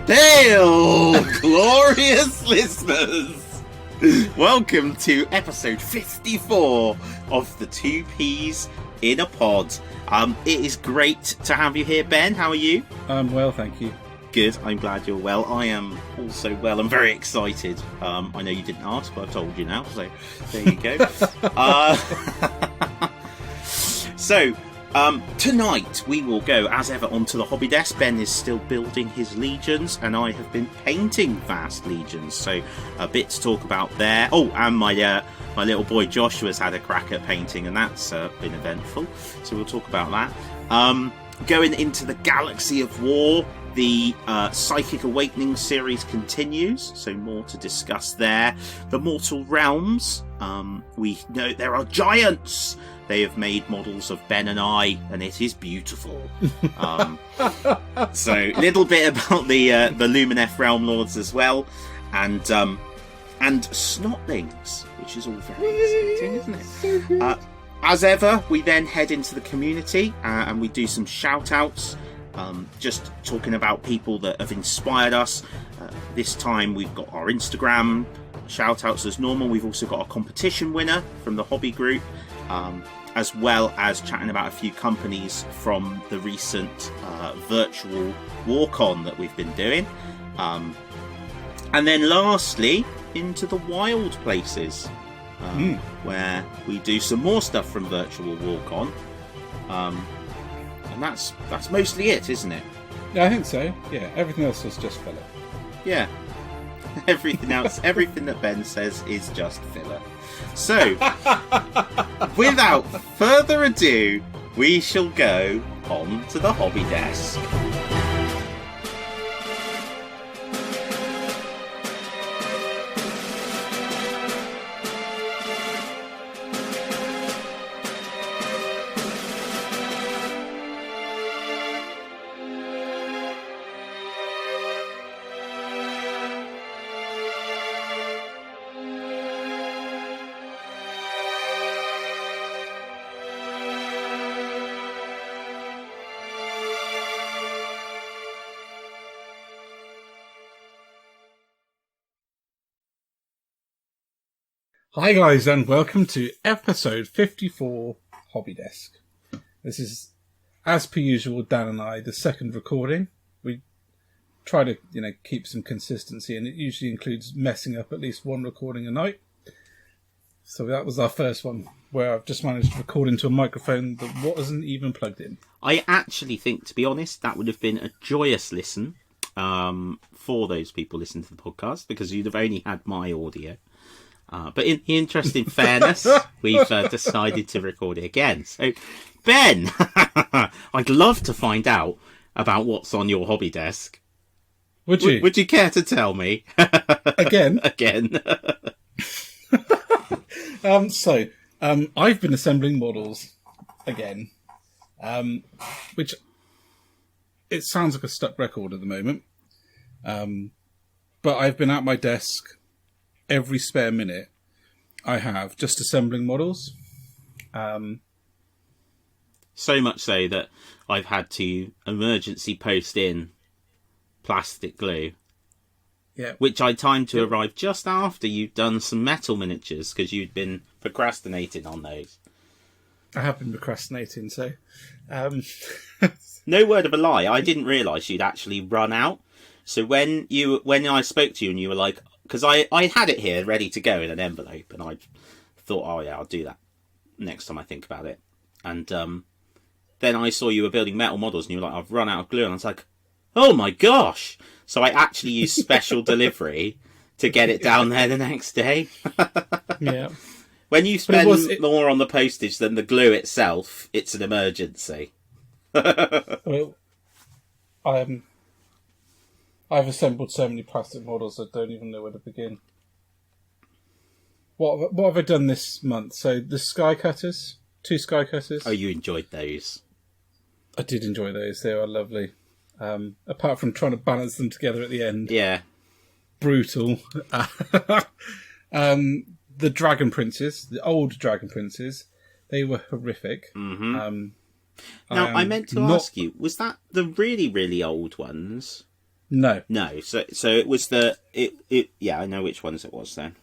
Hail, glorious listeners! Welcome to episode 54 of the 2P's in a pod. It is great to have you here, Ben. How are you? I'm well, thank you. Good, I'm glad you're well. I am also well. I'm very excited. I know you didn't ask, but I've told you now, so there you go. Tonight we will go, as ever, onto the hobby desk. Ben is still building his legions, and I have been painting vast legions, so a bit to talk about there. Oh, and my little boy Joshua's had a crack at painting, and that's been eventful, so we'll talk about that. Going into the Galaxy of War, the Psychic Awakening series continues, so more to discuss there. The Mortal Realms, we know there are giants. They have made models of Ben and I, and it is beautiful. So a little bit about the Lumineth Realm Lords as well, and Snotlings, which is all very exciting, isn't it? As ever, we then head into the community and we do some shout-outs, just talking about people that have inspired us. This time we've got our Instagram shout-outs as normal. We've also got a competition winner from the hobby group, as well as chatting about a few companies from the recent virtual walk-on that we've been doing. And then lastly, into the wild places, where we do some more stuff from virtual walk-on. And that's mostly it, isn't it? Yeah, I think so. Yeah, everything else was just filler. Yeah. Everything else, everything that Ben says is just filler. So, without further ado, we shall go on to the hobby desk. Hi guys, and welcome to episode 54 Hobby Desk. This is, as per usual, Dan and I, the second recording. We try to, keep some consistency, and it usually includes messing up at least one recording a night. So that was our first one, where I've just managed to record into a microphone that wasn't even plugged in. I actually think, to be honest, that would have been a joyous listen for those people listening to the podcast, because you'd have only had my audio. But in the interest in fairness, we've decided to record it again. So, Ben, I'd love to find out about what's on your hobby desk. Would you? Would you care to tell me? Again? Again. I've been assembling models again, which it sounds like a stuck record at the moment. But I've been at my desk every spare minute I have just assembling models. So much so that I've had to emergency post in plastic glue. Yeah. Which I timed to arrive just after you'd done some metal miniatures, because you'd been procrastinating on those. I have been procrastinating, so... No word of a lie, I didn't realise you'd actually run out. So when I spoke to you and you were like... Because I had it here ready to go in an envelope, and I thought, oh yeah, I'll do that next time I think about it. And then I saw you were building metal models, and you were like, I've run out of glue. And I was like, oh my gosh! So I actually used special delivery to get it down there the next day. Yeah. When you spend more on the postage than the glue itself, it's an emergency. Well, I've assembled so many plastic models I don't even know where to begin. What have I done this month? So the sky cutters, 2 sky cutters. Oh, you enjoyed those. I did enjoy those. They are lovely. Apart from trying to balance them together at the end. Yeah. Brutal. The Dragon Princes, the old Dragon Princes, they were horrific. Mm-hmm. Now, I meant to ask you, was that the really, really old ones? No. No. So it was yeah, I know which ones it was then.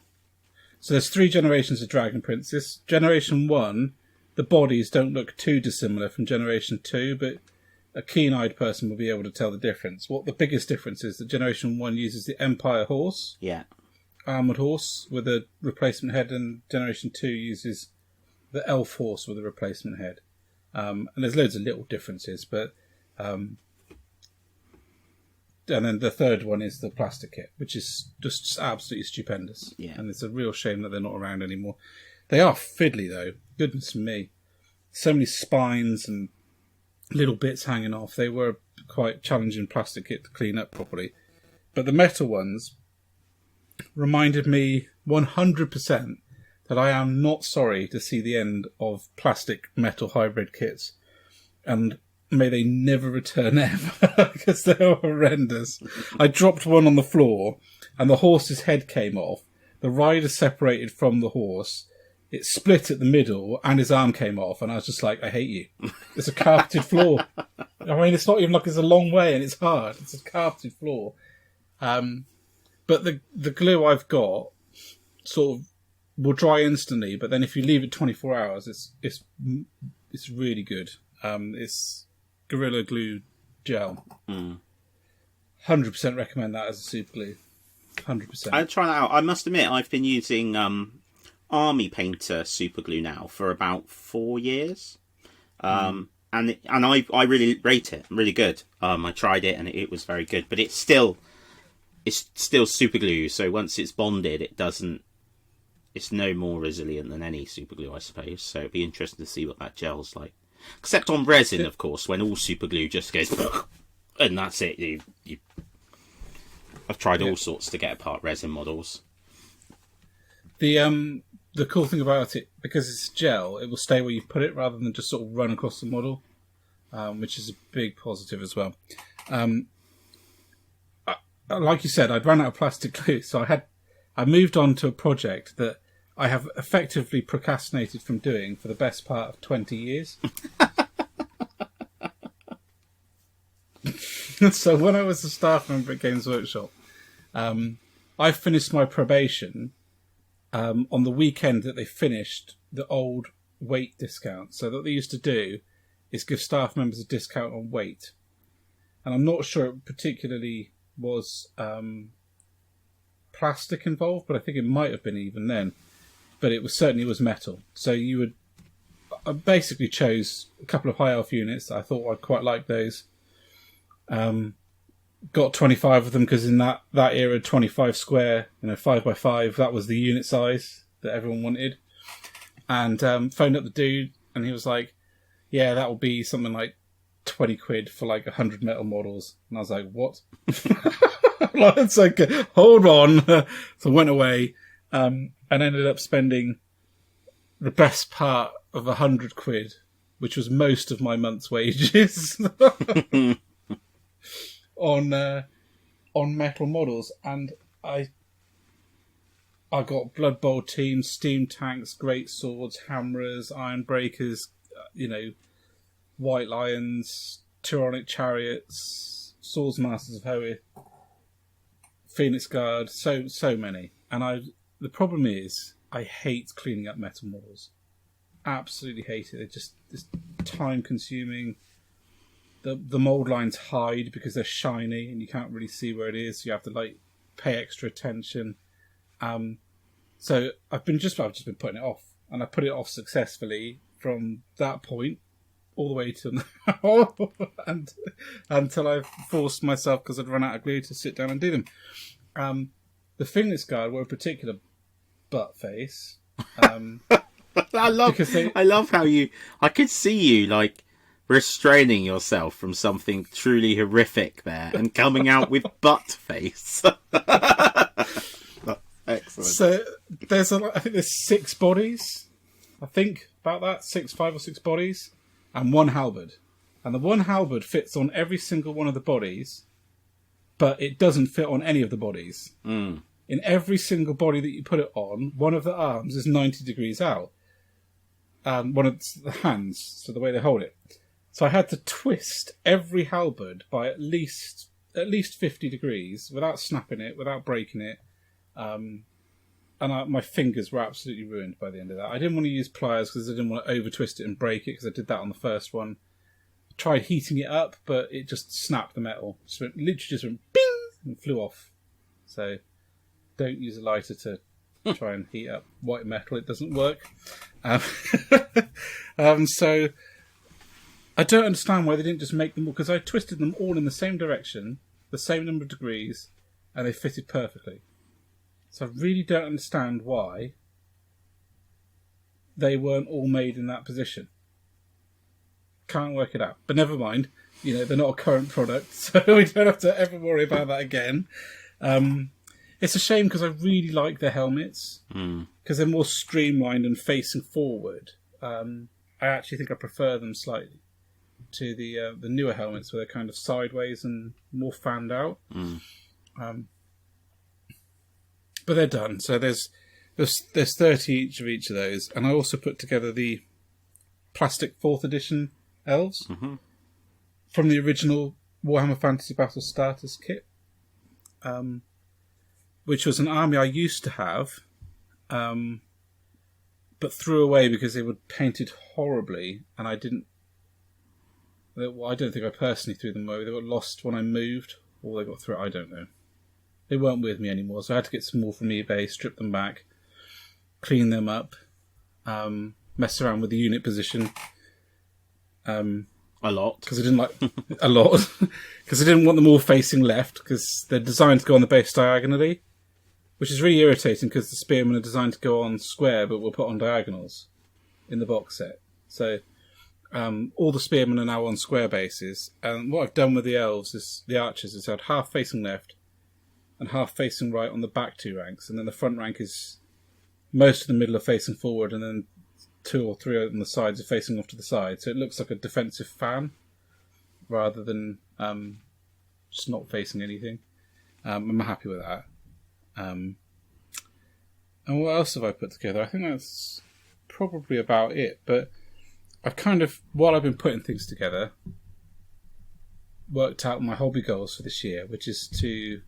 So there's 3 generations of Dragon Princes. Generation 1, the bodies don't look too dissimilar from Generation 2, but a keen-eyed person will be able to tell the difference. What the biggest difference is that Generation 1 uses the Empire horse, armoured horse with a replacement head, and Generation 2 uses the Elf horse with a replacement head. And there's loads of little differences, but... and then the third one is the plastic kit, which is just absolutely stupendous. Yeah. And it's a real shame that they're not around anymore. They are fiddly, though. Goodness me. So many spines and little bits hanging off. They were quite challenging plastic kit to clean up properly. But the metal ones reminded me 100% that I am not sorry to see the end of plastic metal hybrid kits. And may they never return ever, because they were horrendous. I dropped one on the floor, and the horse's head came off. The rider separated from the horse. It split at the middle, and his arm came off, and I was just like, I hate you. It's a carpeted floor. I mean, it's not even like it's a long way, and it's hard. It's a carpeted floor. But the glue I've got sort of will dry instantly, but then if you leave it 24 hours, it's really good. It's Gorilla Glue gel. 100% recommend that as a super glue. 100%. I'll try that out. I must admit, I've been using Army Painter super glue now for about 4 years. And I really rate it. Really good. I tried it and it was very good, but it's still super glue. So once it's bonded, it's no more resilient than any super glue, I suppose. So it'd be interesting to see what that gel's like. Except on resin, of course, when all super glue just goes and that's it. I've tried all sorts to get apart resin models. The cool thing about it, because it's gel, it will stay where you put it rather than just sort of run across the model, which is a big positive as well. Like you said, I'd run out of plastic glue, so I moved on to a project that I have effectively procrastinated from doing for the best part of 20 years. So when I was a staff member at Games Workshop, I finished my probation on the weekend that they finished the old weight discount. So what they used to do is give staff members a discount on weight. And I'm not sure it particularly was plastic involved, but I think it might have been even then. But it certainly was metal. So I basically chose a couple of high elf units. I thought I'd quite like those. Got 25 of them because in that era, 25 square, 5x5, that was the unit size that everyone wanted. And phoned up the dude, and he was like, "Yeah, that will be something like 20 quid for like 100 metal models." And I was like, "What?" It's like, hold on. So I went away. And ended up spending the best part of 100 quid, which was most of my month's wages, on metal models. And I got Blood Bowl teams, steam tanks, great swords, hammerers, iron breakers, white lions, Tyranic chariots, swords masters of Hoeth, Phoenix Guard, so many. And the problem is, I hate cleaning up metal models. Absolutely hate it. It's time consuming. The mould lines hide because they're shiny and you can't really see where it is. You have to pay extra attention. So I've just been putting it off, and I put it off successfully from that point all the way to now, and until I've forced myself, because I'd run out of glue, to sit down and do them. The Phoenix Guard were a particular butt face. I love how I could see you restraining yourself from something truly horrific there and coming out with butt face. Excellent. So I think there's 6 bodies. I think about that, 5 or 6 bodies, and 1 halberd. And the 1 halberd fits on every single one of the bodies, but it doesn't fit on any of the bodies. In every single body that you put it on, one of the arms is 90 degrees out. One of the hands, so the way they hold it. So I had to twist every halberd by at least at least 50 degrees without snapping it, without breaking it. And my fingers were absolutely ruined by the end of that. I didn't want to use pliers because I didn't want to over twist it and break it, because I did that on the first one. I tried heating it up, but it just snapped the metal. Literally just went bing and flew off. So don't use a lighter to try and heat up white metal. It doesn't work. So I don't understand why they didn't just make them all, because I twisted them all in the same direction, the same number of degrees, and they fitted perfectly. So I really don't understand why they weren't all made in that position. Can't work it out. But never mind. You know, they're not a current product, so we don't have to ever worry about that again. It's a shame because I really like their helmets, because they're more streamlined and facing forward. I actually think I prefer them slightly to the newer helmets, where they're kind of sideways and more fanned out. But they're done. So there's 30 each of those, and I also put together the plastic 4th edition elves from the original Warhammer Fantasy Battle Starters kit, which was an army I used to have, but threw away because they were painted horribly, and I don't think I personally threw them away. They got lost when I moved, or they got through. I don't know. They weren't with me anymore, so I had to get some more from eBay, strip them back, clean them up, mess around with the unit position. A lot. Because I didn't like... a lot. Because I didn't want them all facing left, because they're designed to go on the base diagonally, which is really irritating, because the spearmen are designed to go on square, but were put on diagonals in the box set. So all the spearmen are now on square bases, and what I've done with the archers, is had half facing left and half facing right on the back 2 ranks, and then the front rank is most of the middle are facing forward, and then 2 or 3 on the sides are facing off to the side, so it looks like a defensive fan rather than just not facing anything. I'm happy with that. And what else have I put together? I think that's probably about it, but I've kind of, while I've been putting things together, worked out my hobby goals for this year, which is to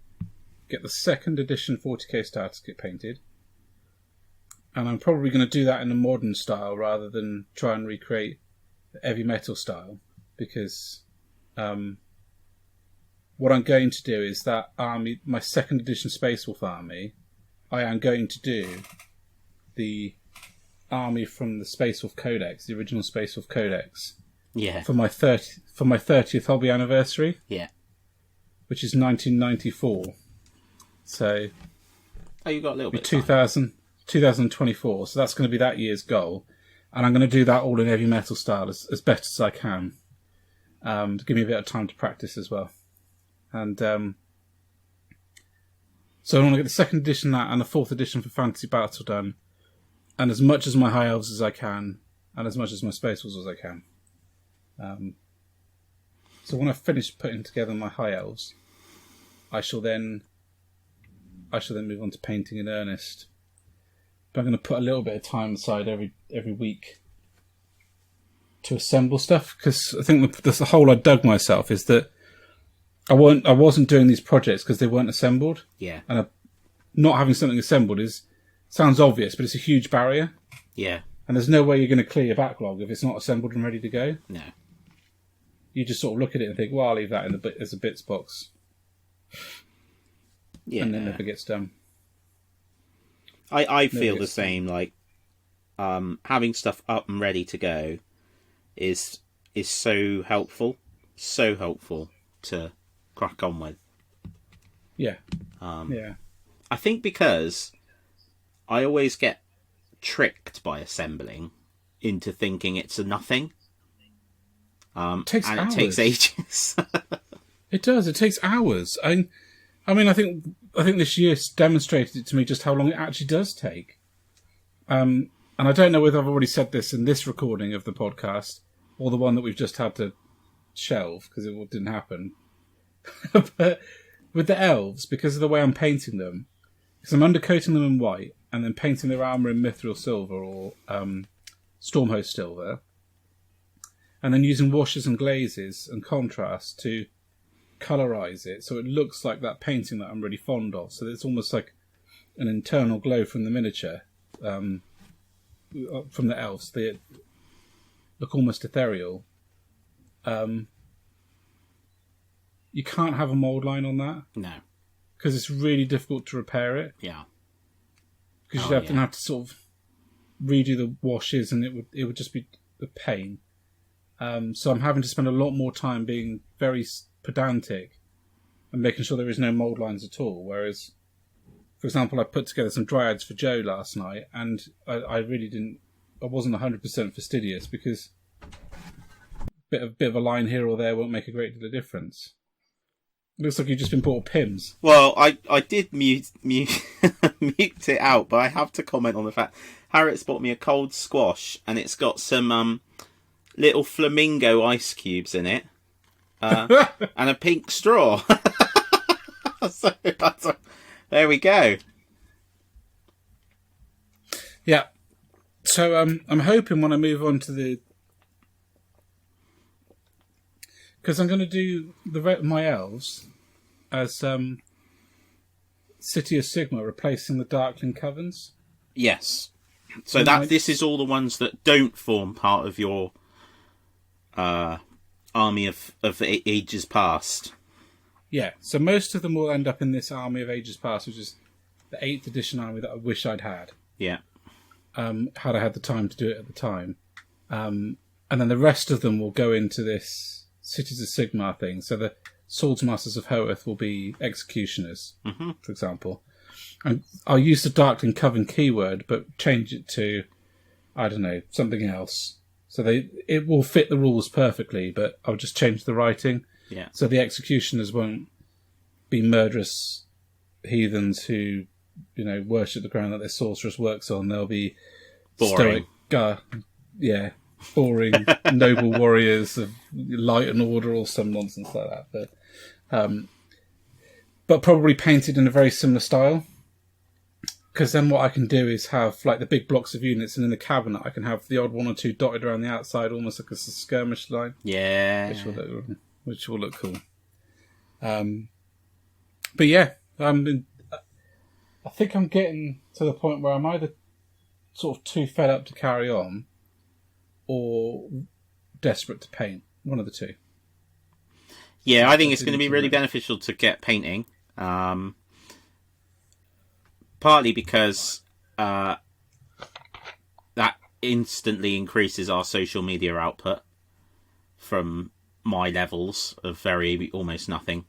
get the 2nd edition 40k starter kit painted, and I'm probably going to do that in a modern style rather than try and recreate the heavy metal style, because what I'm going to do is that army, my 2nd edition Space Wolf army, I am going to do the army from the Space Wolf Codex, the original Space Wolf Codex, for my 30th hobby anniversary, which is 1994. So, you got a little bit. 2024. So that's going to be that year's goal, and I'm going to do that all in heavy metal style as best as I can, to give me a bit of time to practice as well. And so I want to get the 2nd edition that and the 4th edition for Fantasy Battle done, and as much as my high elves as I can, and as much as my space wolves as I can. So when I finish putting together my high elves, I shall then move on to painting in earnest. But I'm going to put a little bit of time aside every week to assemble stuff, because I think the hole I dug myself is that I wasn't doing these projects because they weren't assembled. Yeah. And not having something assembled sounds obvious, but it's a huge barrier. Yeah. And there's no way you're going to clear your backlog if it's not assembled and ready to go. No. You just sort of look at it and think, well, I'll leave that as a bits box. Yeah. And it never gets done. I feel the same. Like, having stuff up and ready to go is so helpful to crack on with. Yeah. I think because I always get tricked by assembling into thinking it's a nothing. It takes hours. It takes ages. It does. It takes hours. I mean, I think this year demonstrated it to me just how long it actually does take. And I don't know whether I've already said this in this recording of the podcast or the one that we've just had to shelve because it didn't happen. But with the elves, because of the way I'm painting them, because I'm undercoating them in white and then painting their armour in mithril silver or stormhost silver, and then using washes and glazes and contrast to colorize it so it looks like that painting that I'm really fond of. So it's almost like an internal glow from the miniature, from the elves. They look almost ethereal. You can't have a mold line on that. No. Because it's really difficult to repair it. Yeah. Because you'd have to sort of redo the washes, and it would just be a pain. So I'm having to spend a lot more time being very pedantic and making sure there is no mould lines at all. Whereas, for example, I put together some dryads for Joe last night, and I really didn't. I wasn't 100% fastidious because a bit of a line here or there won't make a great deal of difference. Looks like you've just been bought Pims. Well, I did mute mute it out, but I have to comment on the fact Harriet's bought me a cold squash, and it's got some little flamingo ice cubes in it, and a pink straw. So there we go. Yeah. So I'm hoping when I move on to because I'm going to do my elves as City of Sigma, replacing the Darkling Covens. Yes. So this is all the ones that don't form part of your army of ages past. Yeah. So most of them will end up in this army of ages past, which is the 8th edition army that I wish I'd had. Yeah. Had I had the time to do it at the time. And then the rest of them will go into this Cities of Sigmar thing. So the Swordsmasters of Hoeth will be executioners, for example. And I'll use the Darkling Coven keyword, but change it to, I don't know, something else. So it will fit the rules perfectly, but I'll just change the writing. Yeah. So the executioners won't be murderous heathens who, worship the ground that their sorceress works on. They'll be boring. Stoic, boring noble warriors of light and order or some nonsense like that. But probably painted in a very similar style. Because then what I can do is have like the big blocks of units, and in the cabinet I can have the odd one or two dotted around the outside, almost like a skirmish line. Yeah. Which will look cool. But yeah, I think I'm getting to the point where I'm either sort of too fed up to carry on, or desperate to paint. One of the two. Yeah, I think it's going to be really beneficial to get painting. Partly because that instantly increases our social media output from my levels of very almost nothing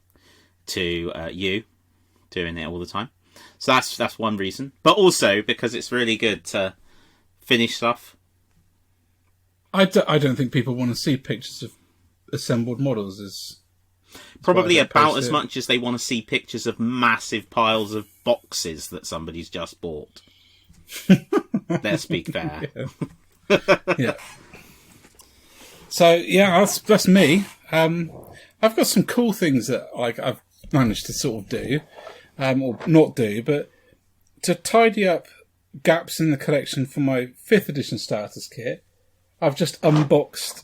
to you doing it all the time. So that's one reason. But also because it's really good to finish stuff. I don't think people want to see pictures of assembled models. Is probably about as much as they want to see pictures of massive piles of boxes that somebody's just bought. Let's speak fair. Yeah. So yeah, that's me. I've got some cool things that I've managed to sort of do, or not do, but to tidy up gaps in the collection for my 5th edition starters kit. I've just unboxed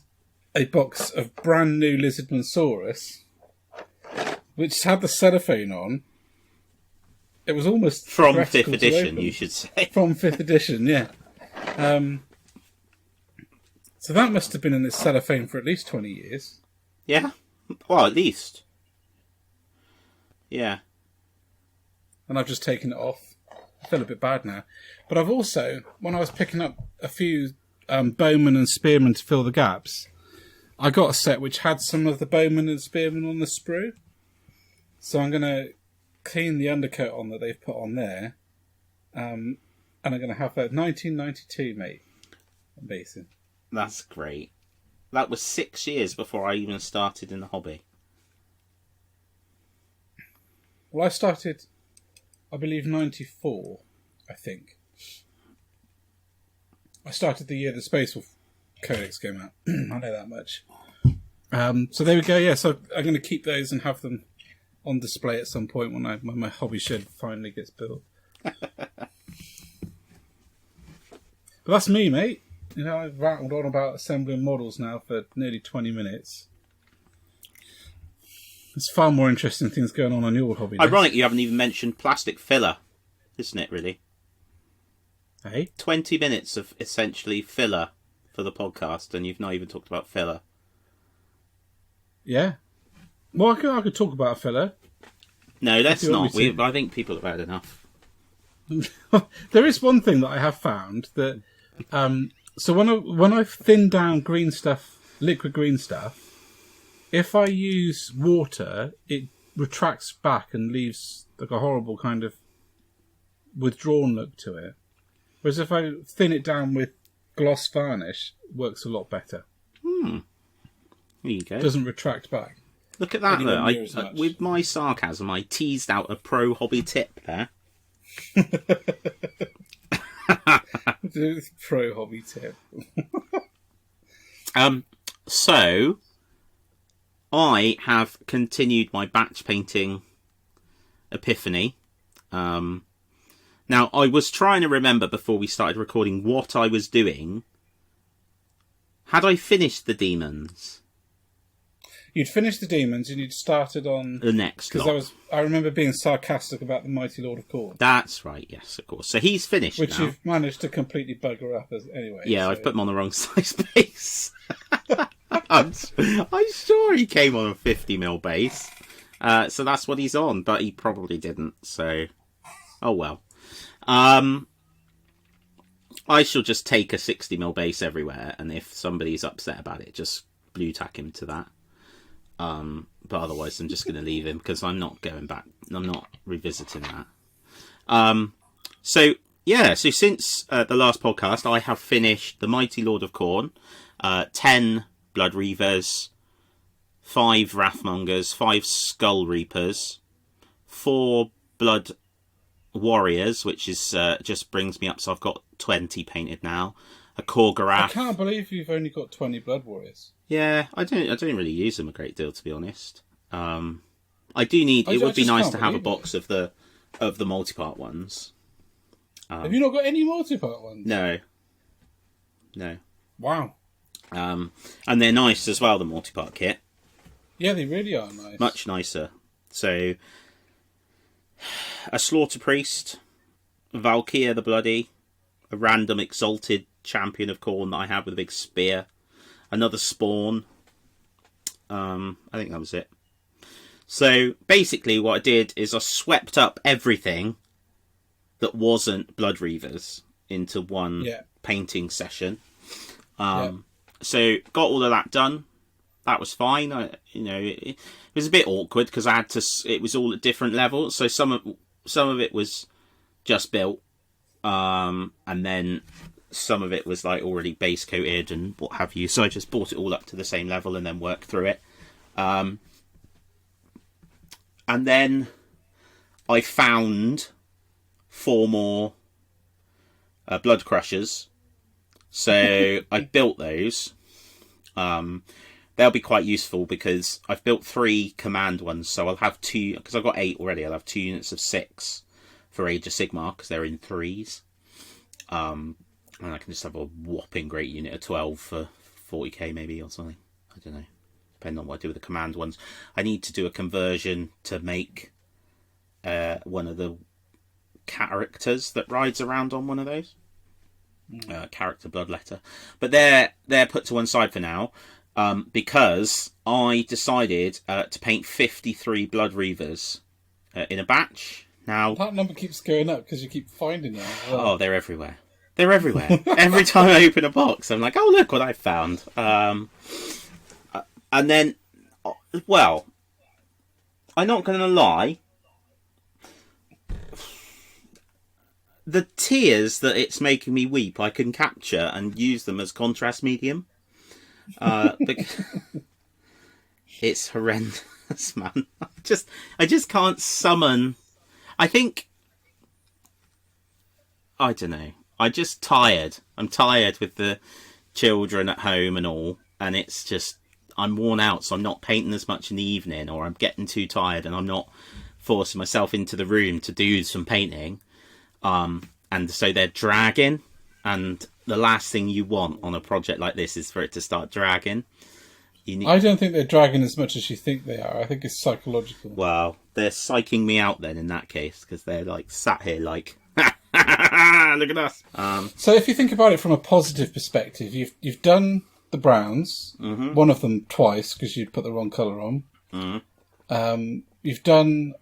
a box of brand new Lizardmansaurus, which had the cellophane on. It was almost from 5th edition, you should say. From 5th edition, yeah. So that must have been in this cellophane for at least 20 years. Yeah, well, at least. Yeah. And I've just taken it off. I feel a bit bad now. But I've also, when I was picking up a few bowmen and spearmen to fill the gaps, I got a set which had some of the bowmen and spearmen on the sprue. So I'm going to clean the undercoat on that they've put on there. And I'm going to have that 1992, mate. I'm basing. That's great. That was 6 years before I even started in the hobby. Well, I started, I believe, 94, I think. I started the year the Space Wolf Codex came out. I know that much. So there we go, yeah. So I'm going to keep those and have them on display at some point when my hobby shed finally gets built. But that's me, mate. I've rattled on about assembling models now for nearly 20 minutes. There's far more interesting things going on your hobby. Ironic, you haven't even mentioned plastic filler, isn't it? Really? Hey, 20 minutes of essentially filler for the podcast, and you've not even talked about filler. Yeah. Well, I could talk about a filler. No, let's not. I think people have had enough. There is one thing that I have found that. So when I thin down green stuff, liquid green stuff, if I use water, it retracts back and leaves like a horrible kind of withdrawn look to it. Whereas if I thin it down with gloss varnish, it works a lot better. There you go. Doesn't retract back. Look at that, though. With my sarcasm, I teased out a pro hobby tip there. Pro hobby tip. So, I have continued my batch painting epiphany. Now, I was trying to remember before we started recording what I was doing. Had I finished the demons? You'd finished the demons and you'd started on the next lot. Because I remember being sarcastic about the Mighty Lord of Khorne. That's right, yes, of course. So he's finished which now. You've managed to completely bugger up anyway. Yeah, so. I've put him on the wrong size base. I'm sure he came on a 50mm base. So that's what he's on, but he probably didn't, so... Oh well. I shall just take a 60mm base everywhere, and if somebody's upset about it, just blue tack him to that. But otherwise I'm just going to leave him, because I'm not going back. I'm not revisiting that. So since the last podcast, I have finished the Mighty Lord of Khorne, 10 Blood Reavers, 5 Wrathmongers, 5 Skull Reapers, 4 Blood Warriors, which is just brings me up, so I've got 20 painted now. A Korgorath. I can't believe you've only got 20 Blood Warriors. Yeah, I don't really use them a great deal, to be honest. I do need. It would be nice to have a box of the multi-part ones. Have you not got any multi-part ones? No. Wow. And they're nice as well, the multi-part kit. Yeah, they really are nice. Much nicer. So, a Slaughter Priest, Valkyr the Bloody, a random Exalted Champion of Khorne that I have with a big spear, another Spawn. I think that was it. So, basically what I did is I swept up everything that wasn't Blood Reavers into one painting session. So, got all of that done. That was fine. It was a bit awkward because I had to. It was all at different levels. So some of it was just built, and then some of it was like already base coated and what have you. So I just brought it all up to the same level and then worked through it. And then I found 4 more Blood Crushers. So I built those. They'll be quite useful because I've built 3 command ones, so I'll have 2, because I've got 8 already, I'll have 2 units of 6 for Age of Sigmar, because they're in 3s. And I can just have a whopping great unit of 12 for 40k maybe, or something. I don't know, depending on what I do with the command ones. I need to do a conversion to make one of the characters that rides around on one of those. Character Bloodletter. But they're put to one side for now. Because I decided to paint 53 Blood Reavers in a batch. Now that number keeps going up because you keep finding them. Oh, they're everywhere. They're everywhere. Every time I open a box, I'm like, oh, look what I found. And then, well, I'm not going to lie. The tears that it's making me weep, I can capture and use them as contrast medium. It's horrendous, man. I just can't summon. I think, I don't know. I'm just tired. I'm tired with the children at home and all, and it's just, I'm worn out, so I'm not painting as much in the evening, or I'm getting too tired and I'm not forcing myself into the room to do some painting. And so they're dragging, and the last thing you want on a project like this is for it to start dragging. I don't think they're dragging as much as you think they are. I think it's psychological. Well, they're psyching me out then in that case, because they're like sat here like, look at us. So if you think about it from a positive perspective, you've done the browns, one of them twice because you'd put the wrong colour on. You've done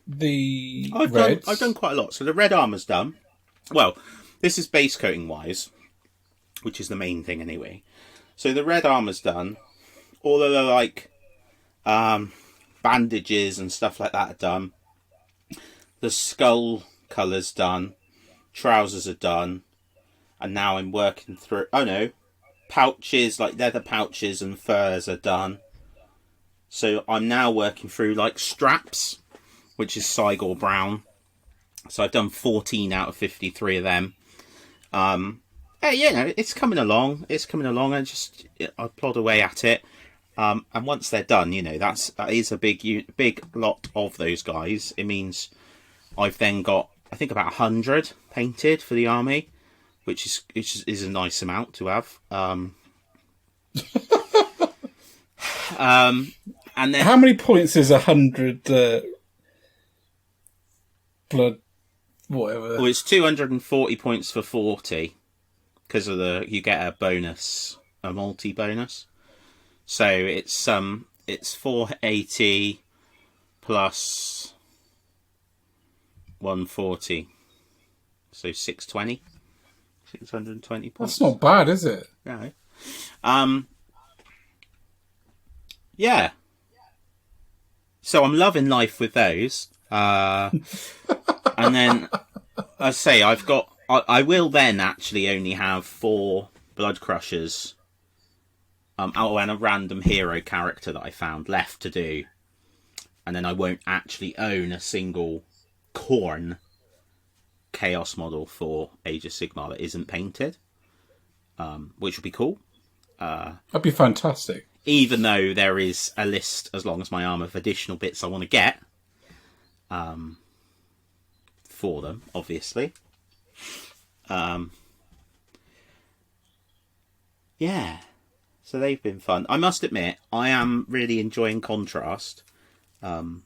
the reds. I've done quite a lot. So the red armour's done. Well, this is base coating wise, which is the main thing anyway. So the red armour's done. All of the like bandages and stuff like that are done. The skull colour's done. Trousers are done. And now I'm working through... Oh no. Pouches, like leather pouches and furs are done. So I'm now working through like straps, which is Cygor brown. So I've done 14 out of 53 of them. It's coming along. It's coming along. I plod away at it. And once they're done, that is a big lot of those guys. It means I've then got, I think, about 100 painted for the army, which is a nice amount to have. And then how many points is 100 blood? Whatever. Well, it's 240 points for 40 because of you get a bonus, a multi bonus. So it's 480 plus 140, so 620 points. That's not bad, is it? No. Yeah. So I'm loving life with those. And then, I say, I will then actually only have 4 Blood Crushers, and a random hero character that I found left to do. And then I won't actually own a single Khorne Chaos model for Age of Sigmar that isn't painted, which would be cool. That'd be fantastic. Even though there is a list, as long as my arm, of additional bits I want to get. For them, obviously. Yeah. So they've been fun. I must admit, I am really enjoying Contrast. One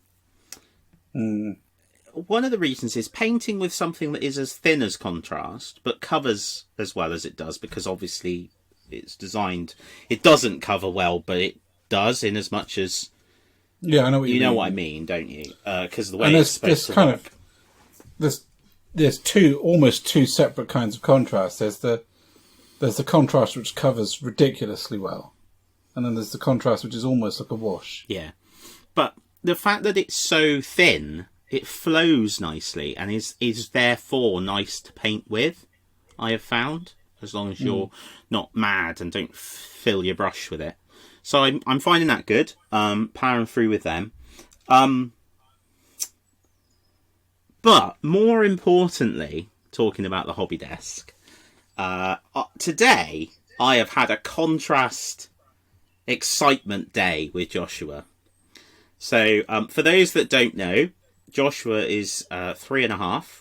of the reasons is painting with something that is as thin as Contrast, but covers as well as it does, because obviously it's designed... It doesn't cover well, but it does, in as much as... Yeah, I know what you mean. You know what I mean, don't you? Because the way and it's supposed to work. There's almost two separate kinds of contrast. There's the contrast which covers ridiculously well, and then there's the contrast which is almost like a wash. Yeah, but the fact that it's so thin, it flows nicely and is therefore nice to paint with. I have found, as long as you're not mad and don't fill your brush with it. So I'm finding that good. Powering through with them. But more importantly, talking about the hobby desk, today I have had a contrast excitement day with Joshua. So for those that don't know, Joshua is 3.5,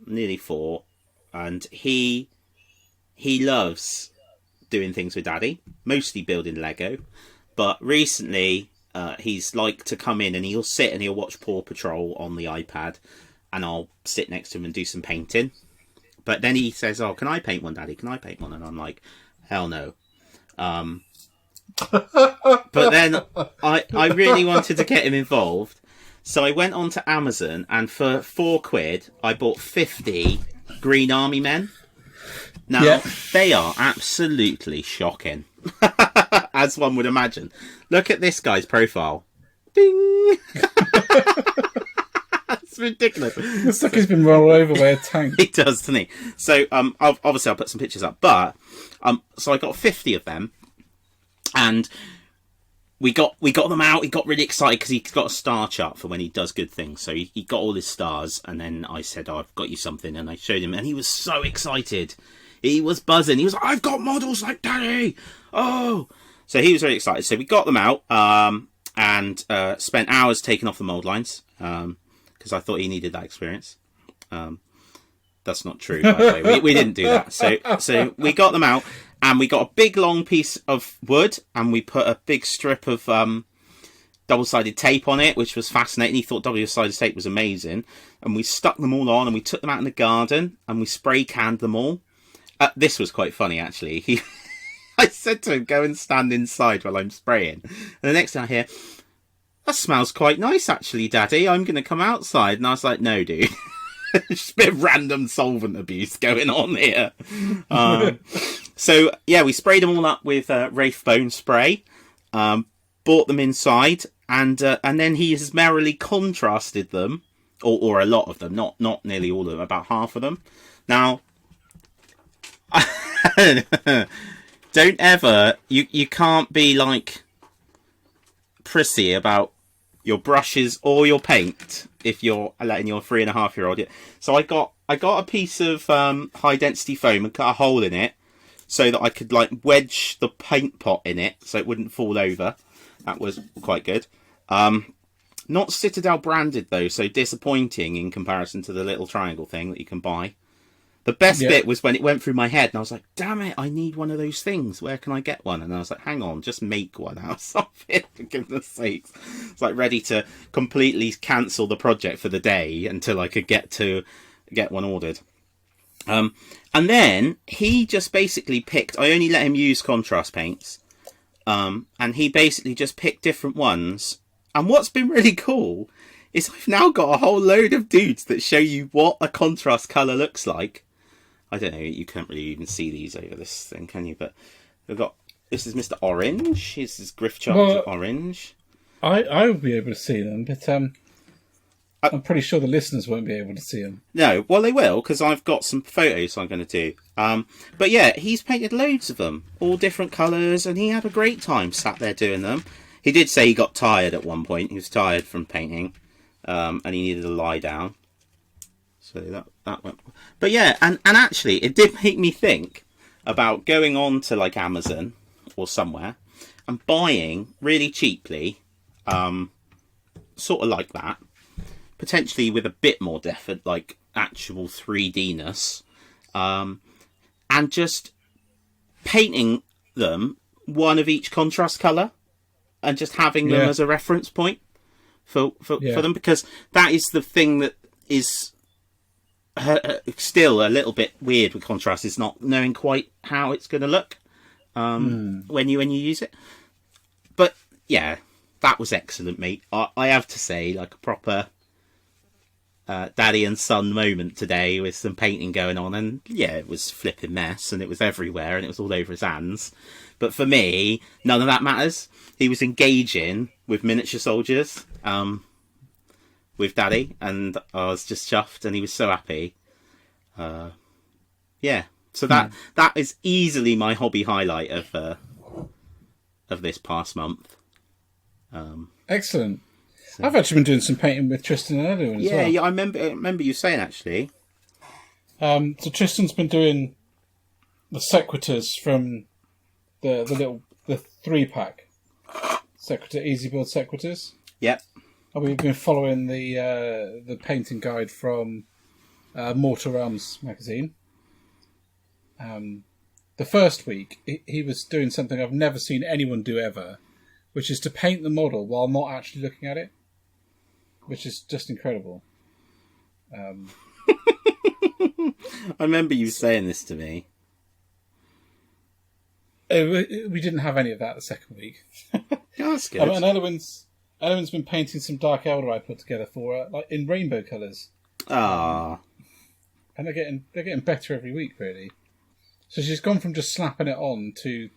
nearly 4, and he loves doing things with Daddy, mostly building Lego, but recently he's like to come in and he'll sit and he'll watch Paw Patrol on the iPad, and I'll sit next to him and do some painting. But then he says, "Oh, can I paint one, Daddy? Can I paint one?" And I'm like, "Hell no." But then I really wanted to get him involved, so I went onto Amazon, and for £4 I bought 50 Green Army Men. Now, They are absolutely shocking, as one would imagine. Look at this guy's profile. Ding! That's ridiculous. Looks like he's been rolled over by a tank. He does, doesn't he? So, obviously I'll put some pictures up, but, so I got 50 of them, and we got them out. He got really excited because he's got a star chart for when he does good things. So he got all his stars, and then I said, "Oh, I've got you something," and I showed him, and he was so excited. He was buzzing. He was like, "I've got models like Daddy!" Oh! So he was very excited. So we got them out, and spent hours taking off the mould lines, because I thought he needed that experience. That's not true, by the way. We didn't do that. So we got them out, And we got a big long piece of wood, and we put a big strip of double-sided tape on it, which was fascinating. He thought double-sided tape was amazing. And we stuck them all on, and we took them out in the garden, and we spray canned them all. This was quite funny, actually. I said to him, go and stand inside while I'm spraying. And the next thing I hear, that smells quite nice, actually, Daddy. I'm going to come outside. And I was like, no, dude. Just a bit of random solvent abuse going on here. So, yeah, we sprayed them all up with Wraith Bone spray. Brought them inside. And then he has merrily contrasted them. Or a lot of them. Not nearly all of them. About half of them. Now... Don't ever, you can't be like prissy about your brushes or your paint if you're letting your 3.5-year-old. So I got a piece of high density foam and cut a hole in it so that I could like wedge the paint pot in it so it wouldn't fall over. That was quite good. Not Citadel branded though, so disappointing in comparison to the little triangle thing that you can buy. The best bit was when it went through my head and I was like, damn it, I need one of those things. Where can I get one? And I was like, hang on, just make one out of something, for goodness sakes. It's like ready to completely cancel the project for the day until I could get one ordered. And then he just basically picked, I only let him use contrast paints. And he basically just picked different ones. And what's been really cool is I've now got a whole load of dudes that show you what a contrast colour looks like. I don't know, you can't really even see these over this thing, can you? But we've got, this is Mr. Orange, this is Griff Charger Orange. I will be able to see them, but I'm pretty sure the listeners won't be able to see them. No, well they will, because I've got some photos I'm going to do. But yeah, he's painted loads of them, all different colours, and he had a great time sat there doing them. He did say he got tired at one point, he was tired from painting, and he needed to lie down. So that went. But yeah, and actually, it did make me think about going on to like Amazon or somewhere and buying really cheaply, sort of like that, potentially with a bit more depth, like actual 3D-ness, and just painting them one of each contrast colour and just having them as a reference point for them, because that is the thing that is still a little bit weird with contrast, is not knowing quite how it's going to look when you use it. But yeah, that was excellent, mate. I have to say, like a proper daddy and son moment today with some painting going on, and yeah, it was flipping mess and it was everywhere and it was all over his hands. But for me, none of that matters. He was engaging with miniature soldiers with Daddy, and I was just chuffed, and he was so happy. Yeah, so that is easily my hobby highlight of this past month. Excellent. So. I've actually been doing some painting with Tristan and Edwin as well. Yeah, I remember you saying actually. So Tristan's been doing the sequiturs from the 3-pack sequitur, easy build sequiturs. Yep. And we've been following the painting guide from Mortal Realms magazine. The first week, he was doing something I've never seen anyone do ever, which is to paint the model while not actually looking at it, which is just incredible. I remember you saying this to me. We didn't have any of that the second week. Yeah, that's good. And Elwyn's been painting some Dark Elder I put together for her, like in rainbow colours. Ah. And they're getting better every week, really. So she's gone from just slapping it on to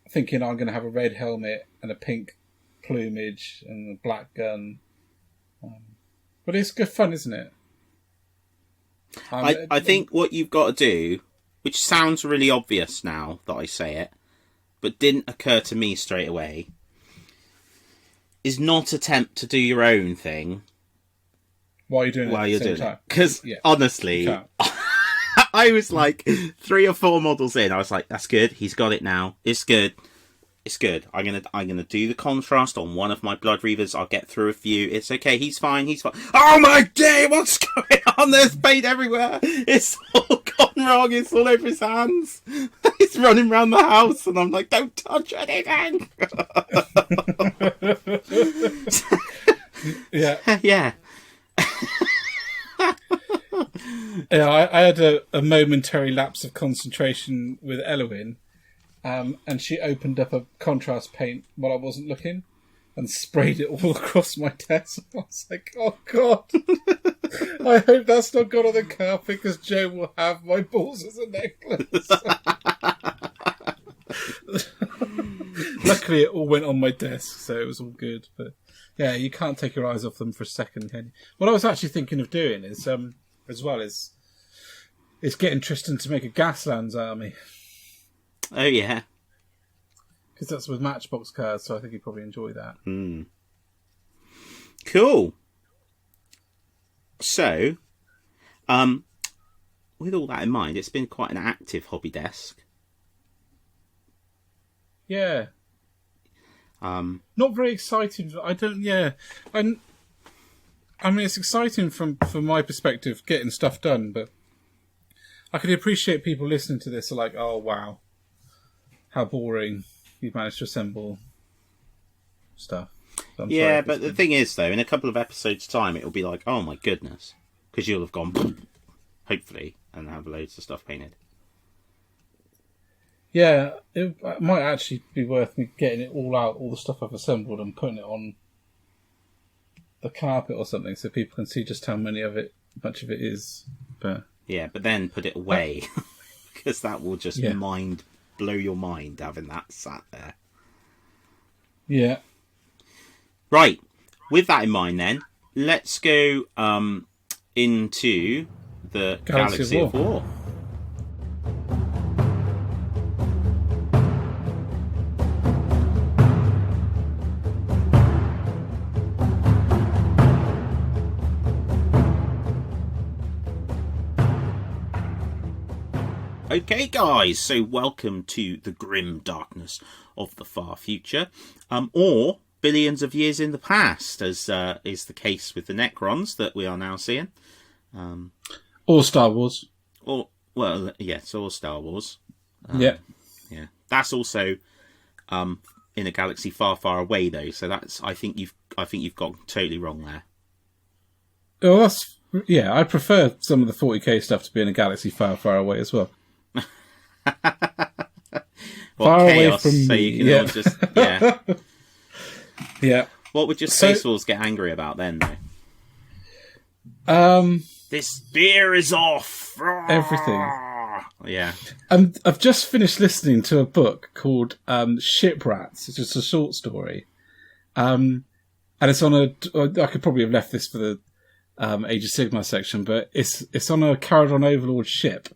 thinking I'm going to have a red helmet and a pink plumage and a black gun. But it's good fun, isn't it? I think what you've got to do, which sounds really obvious now that I say it, but didn't occur to me straight away, is not attempt to do your own thing while you're doing it. Because honestly, I was like 3 or 4 models in. I was like, "That's good. He's got it now. It's good. It's good. I'm gonna do the contrast on one of my Blood Reavers. I'll get through a few. It's okay. He's fine. He's fine. Oh my day! What's going on? There's paint everywhere. It's all gone wrong. It's all over his hands. He's running around the house, and I'm like, don't touch anything. Yeah. Yeah. Yeah, I had a momentary lapse of concentration with Elowin, and she opened up a contrast paint while I wasn't looking and sprayed it all across my desk. I was like, oh God, I hope that's not gone on the carpet because Joe will have my balls as a necklace. Luckily, it all went on my desk, so it was all good. But yeah, you can't take your eyes off them for a second, can you? What I was actually thinking of doing is, as well as, is getting Tristan to make a Gaslands army. Oh, yeah. Because that's with Matchbox cards, so I think he'd probably enjoy that. Cool. So, with all that in mind, it's been quite an active hobby desk. Yeah. Not very exciting. I mean, it's exciting from my perspective, getting stuff done, but I could appreciate people listening to this are like, oh, wow, how boring. You've managed to assemble stuff. So yeah, but the thing is, though, in a couple of episodes' time, it'll be like, oh my goodness, because you'll have gone, hopefully, and have loads of stuff painted. Yeah, it might actually be worth me getting it all out, all the stuff I've assembled, and putting it on the carpet or something, so people can see just how much of it is. But yeah, but then put it away, because that will just blow your mind having that sat there. Yeah. Right. With that in mind, then let's go into the Galaxy of War. Okay, guys, so welcome to the grim darkness of the far future, or billions of years in the past, as is the case with the Necrons that we are now seeing. Or Star Wars. Or yes, or Star Wars. Yeah. That's also in a galaxy far, far away, though. So that's I think you've got totally wrong there. Oh, I prefer some of the 40k stuff to be in a galaxy far, far away as well. Far away from so me. You can all just Yeah. What would your Space Wolves get angry about then, though? This beer is off. Everything. Yeah. I've just finished listening to a book called Shiprats. It's just a short story. And it's on I could probably have left this for the Age of Sigmar section, but it's on a Caradon Overlord ship.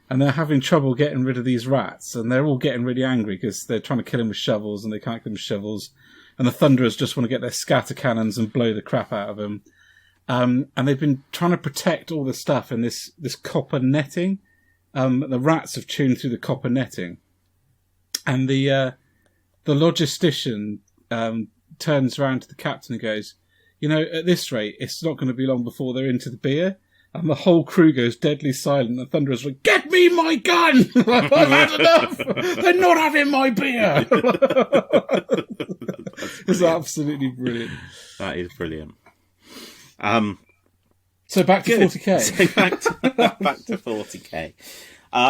And they're having trouble getting rid of these rats, and they're all getting really angry because they're trying to kill them with shovels, and they can't kill them with shovels. And the Thunderers just want to get their scatter cannons and blow the crap out of them. And they've been trying to protect all the stuff in this copper netting. The rats have chewed through the copper netting, and the logistician turns around to the captain and goes, at this rate, it's not going to be long before they're into the beer. And the whole crew goes deadly silent. The Thunderers are like, get me my gun! I've had enough! They're not having my beer! It's absolutely brilliant. That is brilliant. So back to 40k. So back to 40k.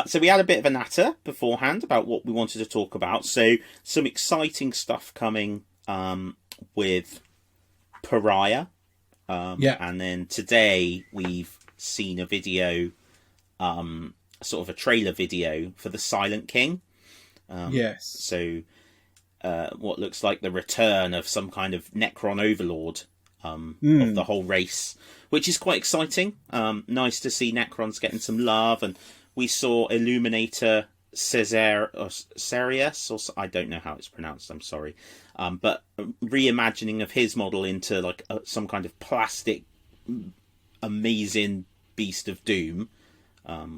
So we had a bit of a natter beforehand about what we wanted to talk about. So some exciting stuff coming with Pariah. And then today we've seen a video, sort of a trailer video for the Silent King. Yes. So what looks like the return of some kind of Necron overlord of the whole race, which is quite exciting. Nice to see Necrons getting some love. And we saw Illuminator Cesarius, or I don't know how it's pronounced, I'm sorry. But reimagining of his model into like some kind of plastic amazing beast of doom,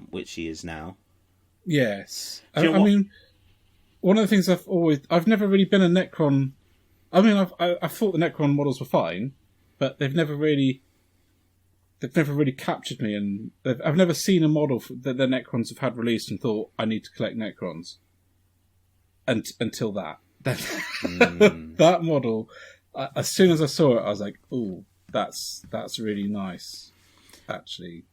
which he is now. Yes. I mean, one of the things I've never really been a Necron. I mean, I thought the Necron models were fine, but they've they've never really captured me, and I've never seen a model that the Necrons have had released and thought, I need to collect Necrons. Until that. That model, as soon as I saw it, I was like, ooh, that's really nice, actually.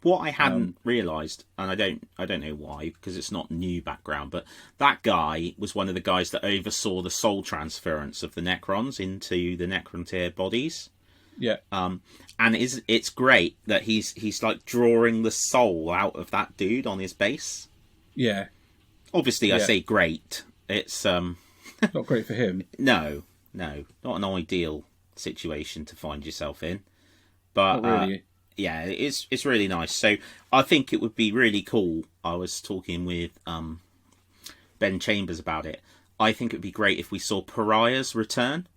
What I hadn't realised, and I don't know why, because it's not new background, but that guy was one of the guys that oversaw the soul transference of the Necrons into the Necrontyr bodies. Yeah. And it's great that he's like drawing the soul out of that dude on his base. Yeah. Obviously, I say great. It's not great for him. No, not an ideal situation to find yourself in. But not really. Yeah, it's really nice. So I think it would be really cool. I was talking with Ben Chambers about it. I think it would be great if we saw Pariahs return.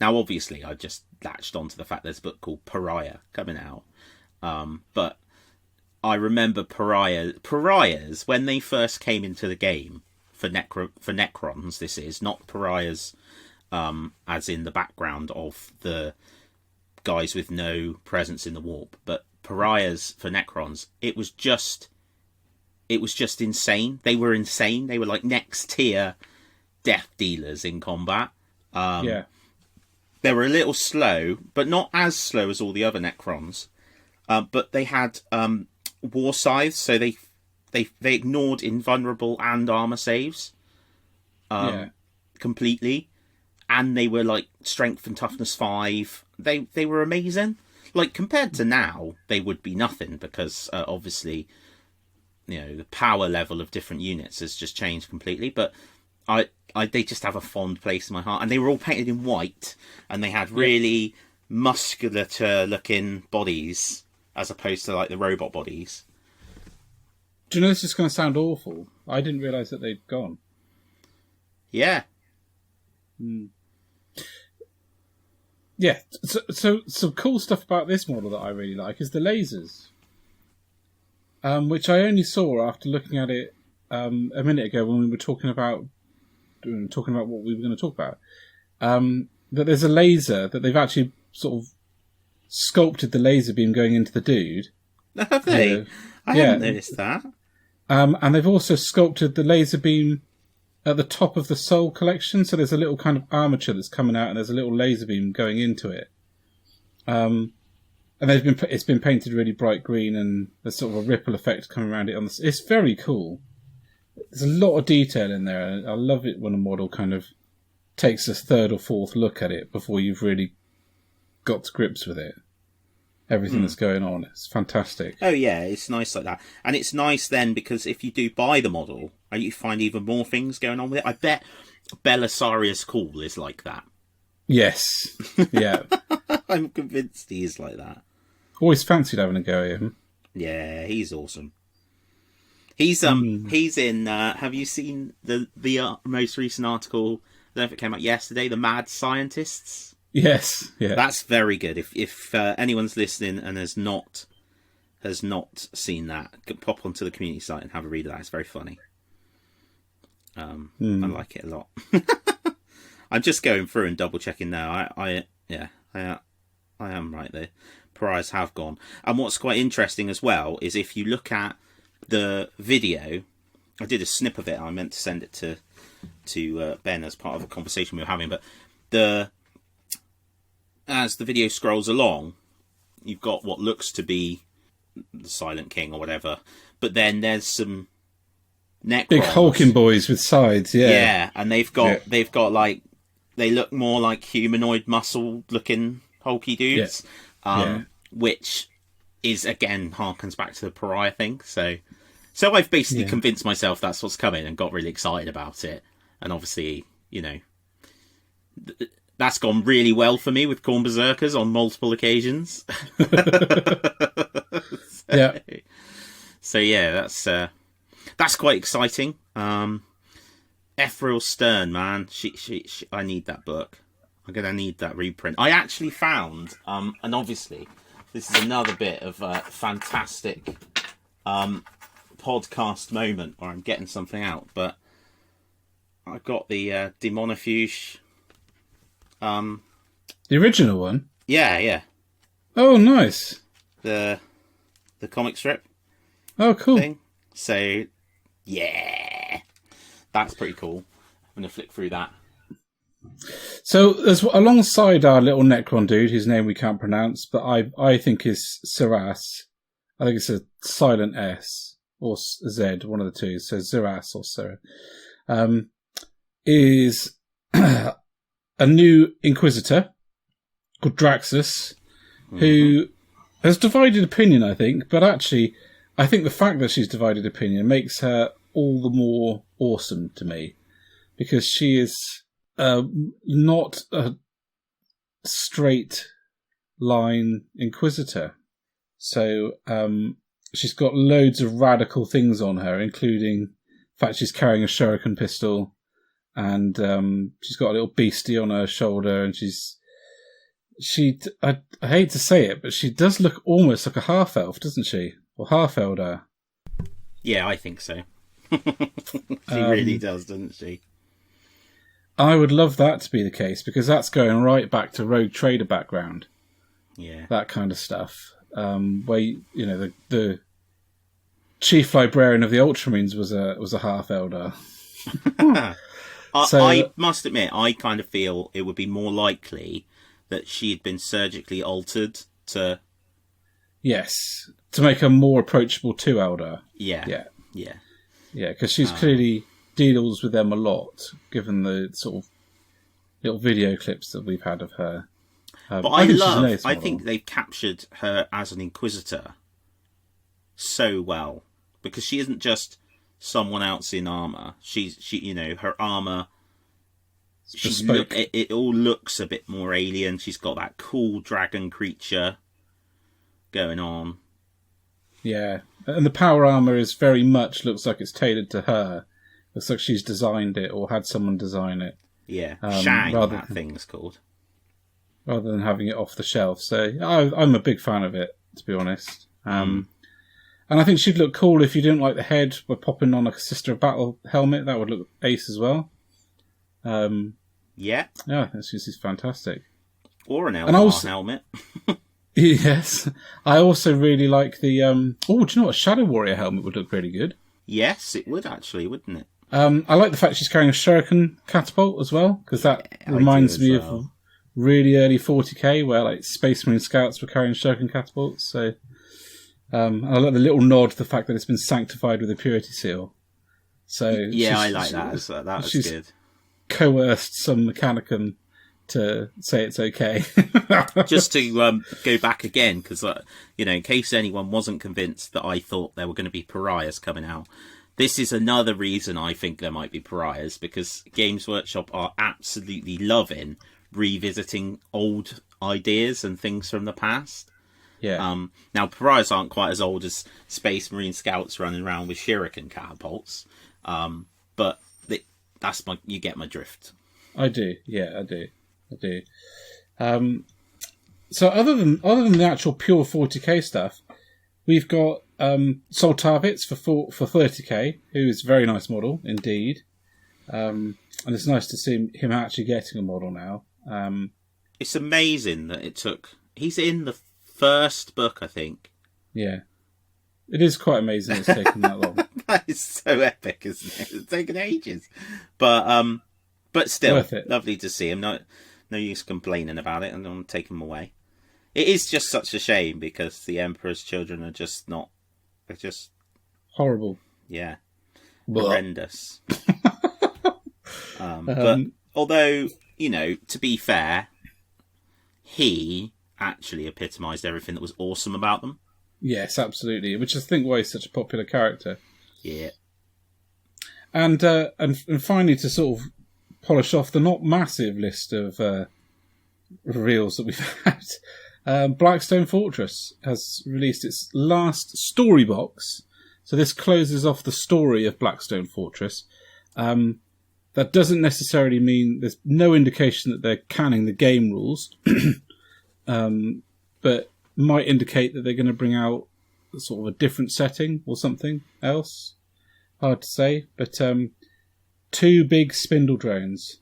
Now, obviously, I just latched onto the fact there's a book called Pariah coming out. But I remember Pariahs when they first came into the game for Necrons. This is not Pariahs as in the background of the guys with no presence in the warp, but Pariahs for Necrons. It was just insane. They were insane. They were like next tier death dealers in combat. Yeah. They were a little slow, but not as slow as all the other Necrons. But they had war scythes, so they ignored invulnerable and armor saves completely. And they were like strength and toughness 5. They were amazing. Like compared to now, they would be nothing because obviously, the power level of different units has just changed completely. But they just have a fond place in my heart, and they were all painted in white, and they had really muscular looking bodies as opposed to like the robot bodies. Do you know this is going to sound awful? I didn't realise that they'd gone. Yeah. Yeah, so some cool stuff about this model that I really like is the lasers, which I only saw after looking at it a minute ago when we were talking about what we were going to talk about. That there's a laser that they've actually sort of sculpted the laser beam going into the dude. Have they? I hadn't noticed that. And they've also sculpted the laser beam at the top of the Soul collection, so there's a little kind of armature that's coming out, and there's a little laser beam going into it. And it's been painted really bright green, and there's sort of a ripple effect coming around it. It's very cool. There's a lot of detail in there, and I love it when a model kind of takes a third or fourth look at it before you've really got to grips with it. Everything that's going on. It's fantastic. Oh yeah, it's nice like that. And it's nice then because if you do buy the model, you find even more things going on with it. I bet Belisarius Call is like that. Yes. Yeah. I'm convinced he is like that. Always fancied having a go at him. Yeah, he's awesome. He's in have you seen the most recent article, I don't know if it came out yesterday, the Mad Scientists? Yes, yeah. That's very good. If anyone's listening and has not seen that, pop onto the community site and have a read of that. It's very funny. I like it a lot. I'm just going through and double checking now. I am right there. Pariahs have gone. And what's quite interesting as well is if you look at the video, I did a snip of it. I meant to send it to Ben as part of a conversation we were having, but as the video scrolls along, you've got what looks to be the Silent King or whatever, but then there's some Necrons. Big hulking boys with sides, yeah. Yeah, and they've got like, they look more like humanoid muscle looking hulky dudes, which is again harkens back to the Pariah thing. So I've basically convinced myself that's what's coming and got really excited about it, and obviously, that's gone really well for me with Khorne Berserkers on multiple occasions. So that's quite exciting. Ethereal Stern, man, she I need that book. I'm gonna need that reprint. I actually found, and obviously this is another bit of a fantastic podcast moment where I'm getting something out, but I got the Demonifuge. The original one? Yeah. Oh, nice. the comic strip Oh, cool. thing. So, yeah, that's pretty cool. I'm going to flick through that. So, there's alongside our little Necron dude, whose name we can't pronounce, but I think is Siras. I think it's a silent S or Z, one of the two. So Ziras or Sarah. Is a new Inquisitor called Draxus, who has divided opinion, I think. But actually, I think the fact that she's divided opinion makes her all the more awesome to me, because she is not a straight line Inquisitor. So she's got loads of radical things on her, including the fact she's carrying a shuriken pistol, and she's got a little beastie on her shoulder, and I hate to say it, but she does look almost like a half-elf, doesn't she? Or half-elder. Yeah, I think so. She really does, doesn't she? I would love that to be the case, because that's going right back to Rogue Trader background. Yeah. That kind of stuff. Where, the chief librarian of the Ultramarines was a half-elder. I must admit, I kind of feel it would be more likely that she had been surgically altered to... Yes, to make her more approachable to Elder. Yeah, because she's clearly deals with them a lot, given the sort of little video clips that we've had of her. But I think they've captured her as an Inquisitor so well, because she isn't just someone else in armor. She her armor. It all looks a bit more alien. She's got that cool dragon creature going on. Yeah, and the power armor is very much looks like it's tailored to her. Looks like she's designed it or had someone design it. Yeah, Shang, that thing's called. Rather than having it off the shelf. So I'm a big fan of it, to be honest. And I think she'd look cool if you didn't like the head by popping on like a Sister of Battle helmet. That would look ace as well. Yeah, this is fantastic. Or an Eldar helmet. Yes. I also really like the... do you know what? A Shadow Warrior helmet would look really good. Yes, it would actually, wouldn't it? I like the fact she's carrying a shuriken catapult as well, because that reminds me of really early 40k, where like Space Marine scouts were carrying shuriken catapults. So I like the little nod to the fact that it's been sanctified with a purity seal. So yeah, I like that. That was good. Coerced some mechanicum to say it's okay. Just to go back again, because in case anyone wasn't convinced that I thought there were going to be pariahs coming out, this is another reason I think there might be pariahs, because Games Workshop are absolutely loving revisiting old ideas and things from the past. Yeah. Now, pariahs aren't quite as old as Space Marine scouts running around with shuriken catapults, but you get my drift. I do. Yeah, I do. So other than the actual pure 40k stuff, we've got Sol Tarvitz for 30k, who is a very nice model indeed, and it's nice to see him actually getting a model now. It's amazing that it took. He's in the first book, I think. Yeah, it is quite amazing it's taken that long. That is so epic, isn't it? It's taken ages, but still, lovely to see him. No use complaining about it, and I'm taking him away. It is just such a shame, because the Emperor's children are just not. They're just horrible. Yeah, horrendous. But although, to be fair, he actually epitomised everything that was awesome about them. Yes, absolutely. Which I think why he's such a popular character. Yeah. And finally, to sort of polish off the not massive list of reveals that we've had, Blackstone Fortress has released its last story box. So this closes off the story of Blackstone Fortress. That doesn't necessarily mean there's no indication that they're canning the game rules, but might indicate that they're going to bring out sort of a different setting or something else. Hard to say, but 2 big spindle drones.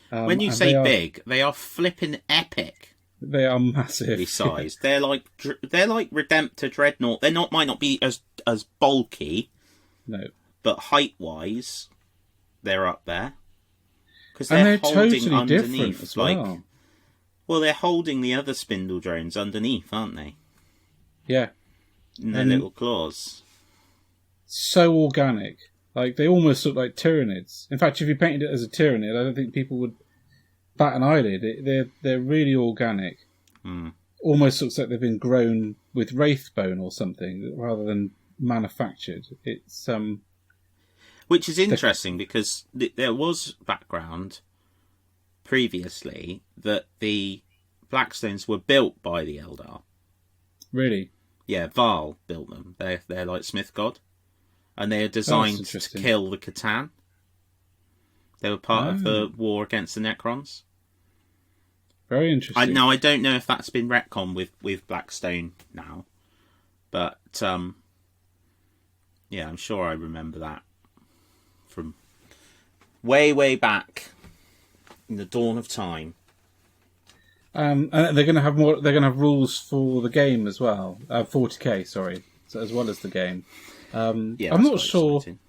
When you say big, they are flipping epic. They are massive. Sized. They're like Redemptor Dreadnought. Might not be as bulky. No. But height-wise, they're up there. Because they're holding totally underneath, different as well. Well, they're holding the other spindle drones underneath, aren't they? Yeah. In their little claws. So organic. Like, they almost look like Tyranids. In fact, if you painted it as a Tyranid, I don't think people would bat an eyelid. They're really organic. Mm. Almost looks like they've been grown with wraith bone or something, rather than manufactured. It's which is interesting because there was background previously that the Blackstones were built by the Eldar. Really? Yeah, Val built them. They're like Smith God, and they are designed to kill the Catan. They were part of the war against the Necrons. Very interesting. I don't know if that's been retconned with Blackstone now, but yeah, I'm sure I remember that from way back in the dawn of time. And they're going to have more. They're going to have rules for the game as well. 40k, sorry, so as well as the game. Yeah, I'm not sure. Exciting.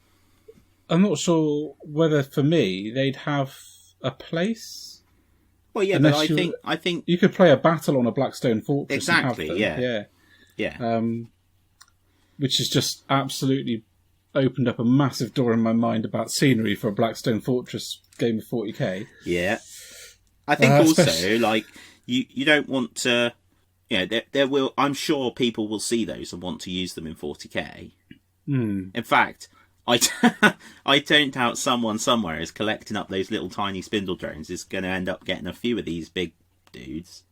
I'm not sure whether for me they'd have a place. Well, yeah, but I think you could play a battle on a Blackstone Fortress. Exactly. And have them. Yeah. Which has just absolutely opened up a massive door in my mind about scenery for a Blackstone Fortress game of 40k. Yeah, I think also like you don't want to. Yeah, there will. I'm sure people will see those and want to use them in 40k. Mm. In fact, I don't doubt someone somewhere is collecting up those little tiny spindle drones. Is going to end up getting a few of these big dudes.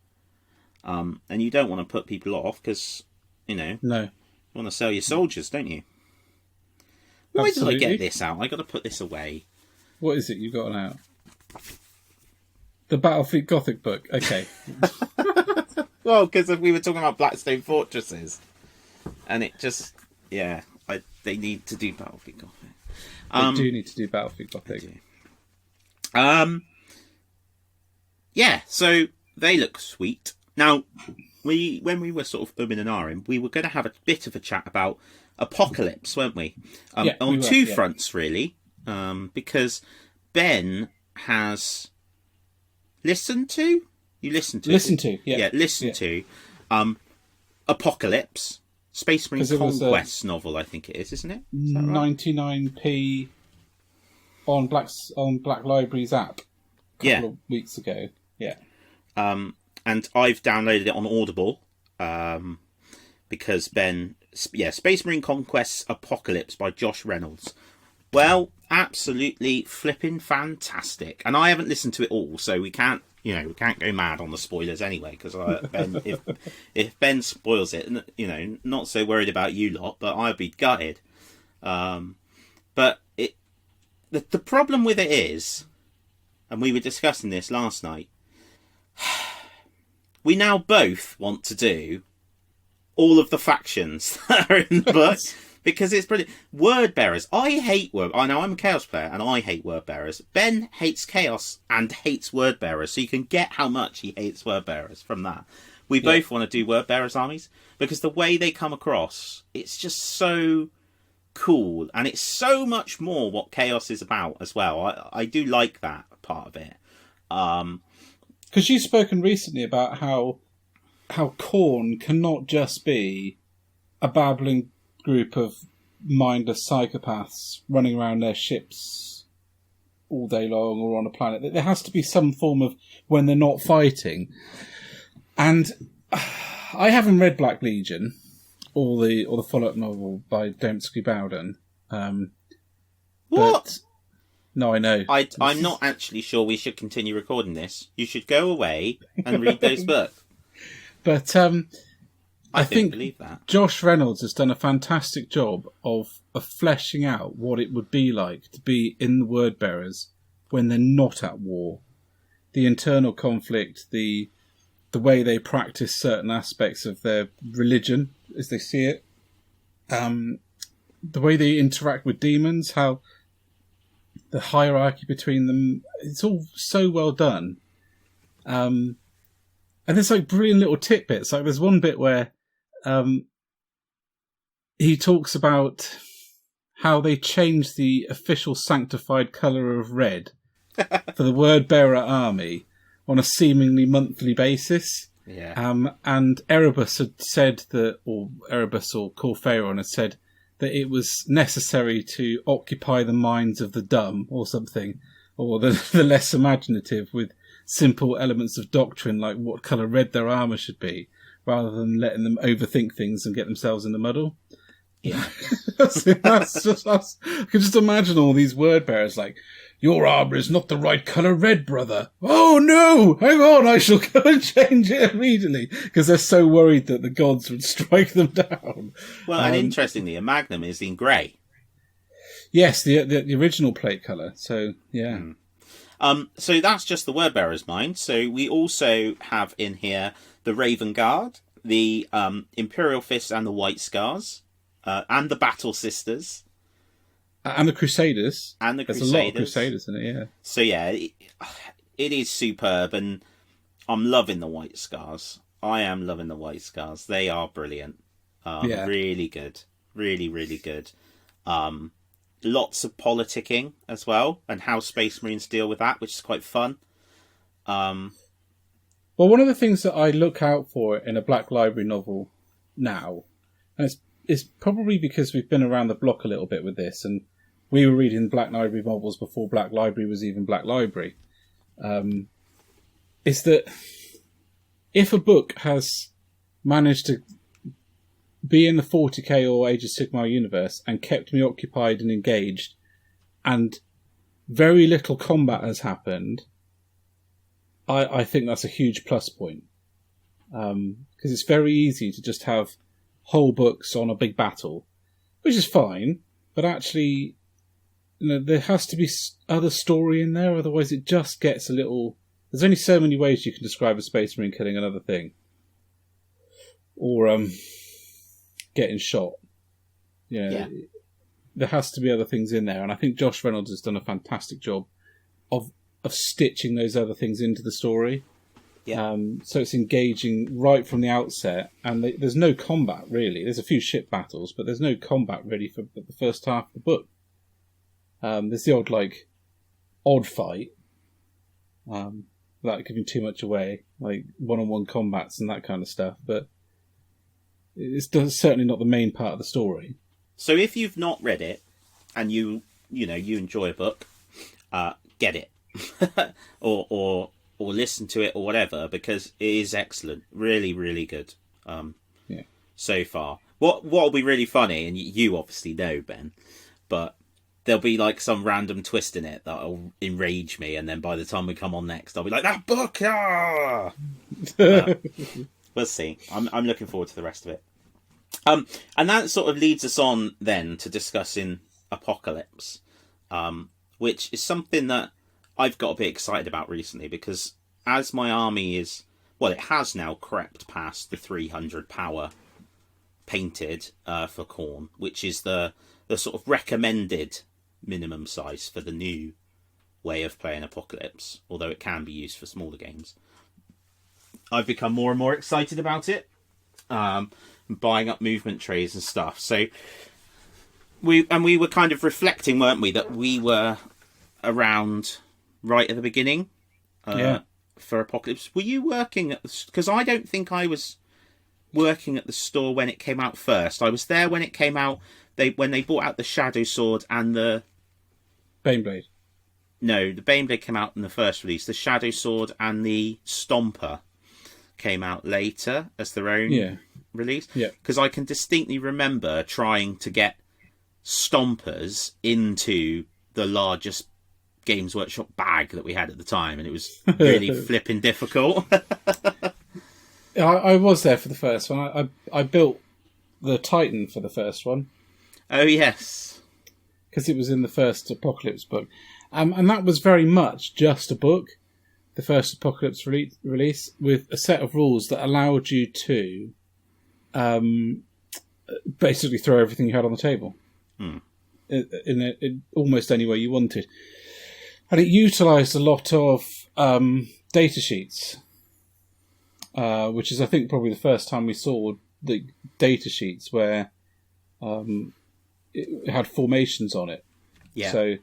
And you don't want to put people off because no, you want to sell your soldiers, don't you? Why did I get this out? I got to put this away. What is it you got out? The Battlefield Gothic book. Okay. Well, because we were talking about Blackstone Fortresses, and it just they need to do Battlefield Gothic. They do need to do Battlefield Gothic. Yeah, so they look sweet. Now, when we were sort of umming and ahhing, we were going to have a bit of a chat about Apocalypse, weren't we? On two fronts, really, because Ben has listened to Apocalypse, Space Marine Conquest novel, I think it is, isn't it? Is that right? 99p on Black Library's app a couple of weeks ago. Yeah. And I've downloaded it on Audible because Ben... Yeah, Space Marine Conquest Apocalypse by Josh Reynolds. Well, absolutely flipping fantastic. And I haven't listened to it all, so we can't go mad on the spoilers anyway, because Ben, if Ben spoils it, not so worried about you lot, but I'd be gutted. But the problem with it is, and we were discussing this last night, we now both want to do all of the factions that are in the book because it's brilliant. Word bearers. I hate word. I know I'm a chaos player and I hate word bearers. Ben hates chaos and hates word bearers, so you can get how much he hates word bearers from that. We both want to do word bearers armies because the way they come across, it's just so cool, and it's so much more what chaos is about as well. I do like that part of it. Because you've spoken recently about how Khorne cannot just be a babbling group of mindless psychopaths running around their ships all day long or on a planet. There has to be some form of when they're not fighting. And I haven't read Black Legion or the follow-up novel by Dembski Bowden. What? No, I know. I'm not actually sure we should continue recording this. You should go away and read those books. But I think believe that. Josh Reynolds has done a fantastic job of fleshing out what it would be like to be in the Word Bearers when they're not at war. The internal conflict, the way they practice certain aspects of their religion as they see it, the way they interact with demons, how the hierarchy between them, it's all so well done. And there's like brilliant little tidbits. Like there's one bit where he talks about how they changed the official sanctified colour of red for the word bearer army on a seemingly monthly basis. Yeah. And Erebus had said that, or Erebus or Corphaeron had said that it was necessary to occupy the minds of the dumb or something, or the less imaginative with simple elements of doctrine like what colour red their armour should be, rather than letting them overthink things and get themselves in the muddle. Yeah. that's just us. I can just imagine all these word bearers like, your armour is not the right colour red, brother. Oh no! Hang on, I shall go and change it immediately. Because they're so worried that the gods would strike them down. Well, and interestingly, a magnum is in grey. Yes, the original plate colour. So, yeah. So that's just the word bearer's mind. So we also have in here the Raven Guard, the Imperial Fists and the White Scars, and the Battle Sisters. And the Crusaders. And the Crusaders. There's a lot of Crusaders in it, yeah. So yeah, it is superb, and I'm loving the White Scars. I am loving the White Scars. They are brilliant. Really good. Really, really good. Lots of politicking as well, and how Space Marines deal with that, which is quite fun. Well, one of the things that I look out for in a Black Library novel now, and it's probably because we've been around the block a little bit with this, and we were reading Black Library novels before Black Library was even Black Library, is that if a book has managed to be in the 40k or Age of Sigmar universe and kept me occupied and engaged, and very little combat has happened, I think that's a huge plus point. Because it's very easy to just have whole books on a big battle, which is fine, but actually, there has to be other story in there, otherwise it just gets a little... There's only so many ways you can describe a Space Marine killing another thing. Or, getting shot. Yeah. There has to be other things in there, and I think Josh Reynolds has done a fantastic job of stitching those other things into the story. Yeah. So it's engaging right from the outset, and there's no combat really. There's a few ship battles, but there's no combat really for the first half of the book. There's the odd fight, without giving too much away, like one-on-one combats and that kind of stuff, but it's certainly not the main part of the story. So if you've not read it and you enjoy a book, get it, or listen to it or whatever, because it is excellent, really, really good. So far, what will be really funny, and you obviously know, Ben, but there'll be like some random twist in it that'll enrage me, and then by the time we come on next, I'll be like, that book, ah. We'll see. I'm looking forward to the rest of it. And that sort of leads us on then to discussing Apocalypse, which is something that I've got a bit excited about recently, because as my army it has now crept past the 300 power painted for Khorne, which is the sort of recommended minimum size for the new way of playing Apocalypse, although it can be used for smaller games. I've become more and more excited about it, buying up movement trays and stuff. So we were kind of reflecting, weren't we, that we were around right at the beginning for Apocalypse. Were you working at because I don't think I was working at the store when it came out first. I was there when it came out. When they brought out the Shadow Sword and the Baneblade. No, the Baneblade came out in the first release. The Shadow Sword and the Stomper came out later as their own release. Yeah. Because I can distinctly remember trying to get Stompers into the largest Games Workshop bag that we had at the time, and it was really flipping difficult. I was there for the first one. I built the Titan for the first one. Oh, yes. Because it was in the first Apocalypse book. And that was very much just a book, the first Apocalypse release, with a set of rules that allowed you to basically throw everything you had on the table in almost any way you wanted. And it utilised a lot of data sheets. which is, I think, probably the first time we saw the data sheets where it had formations on it. Yeah. So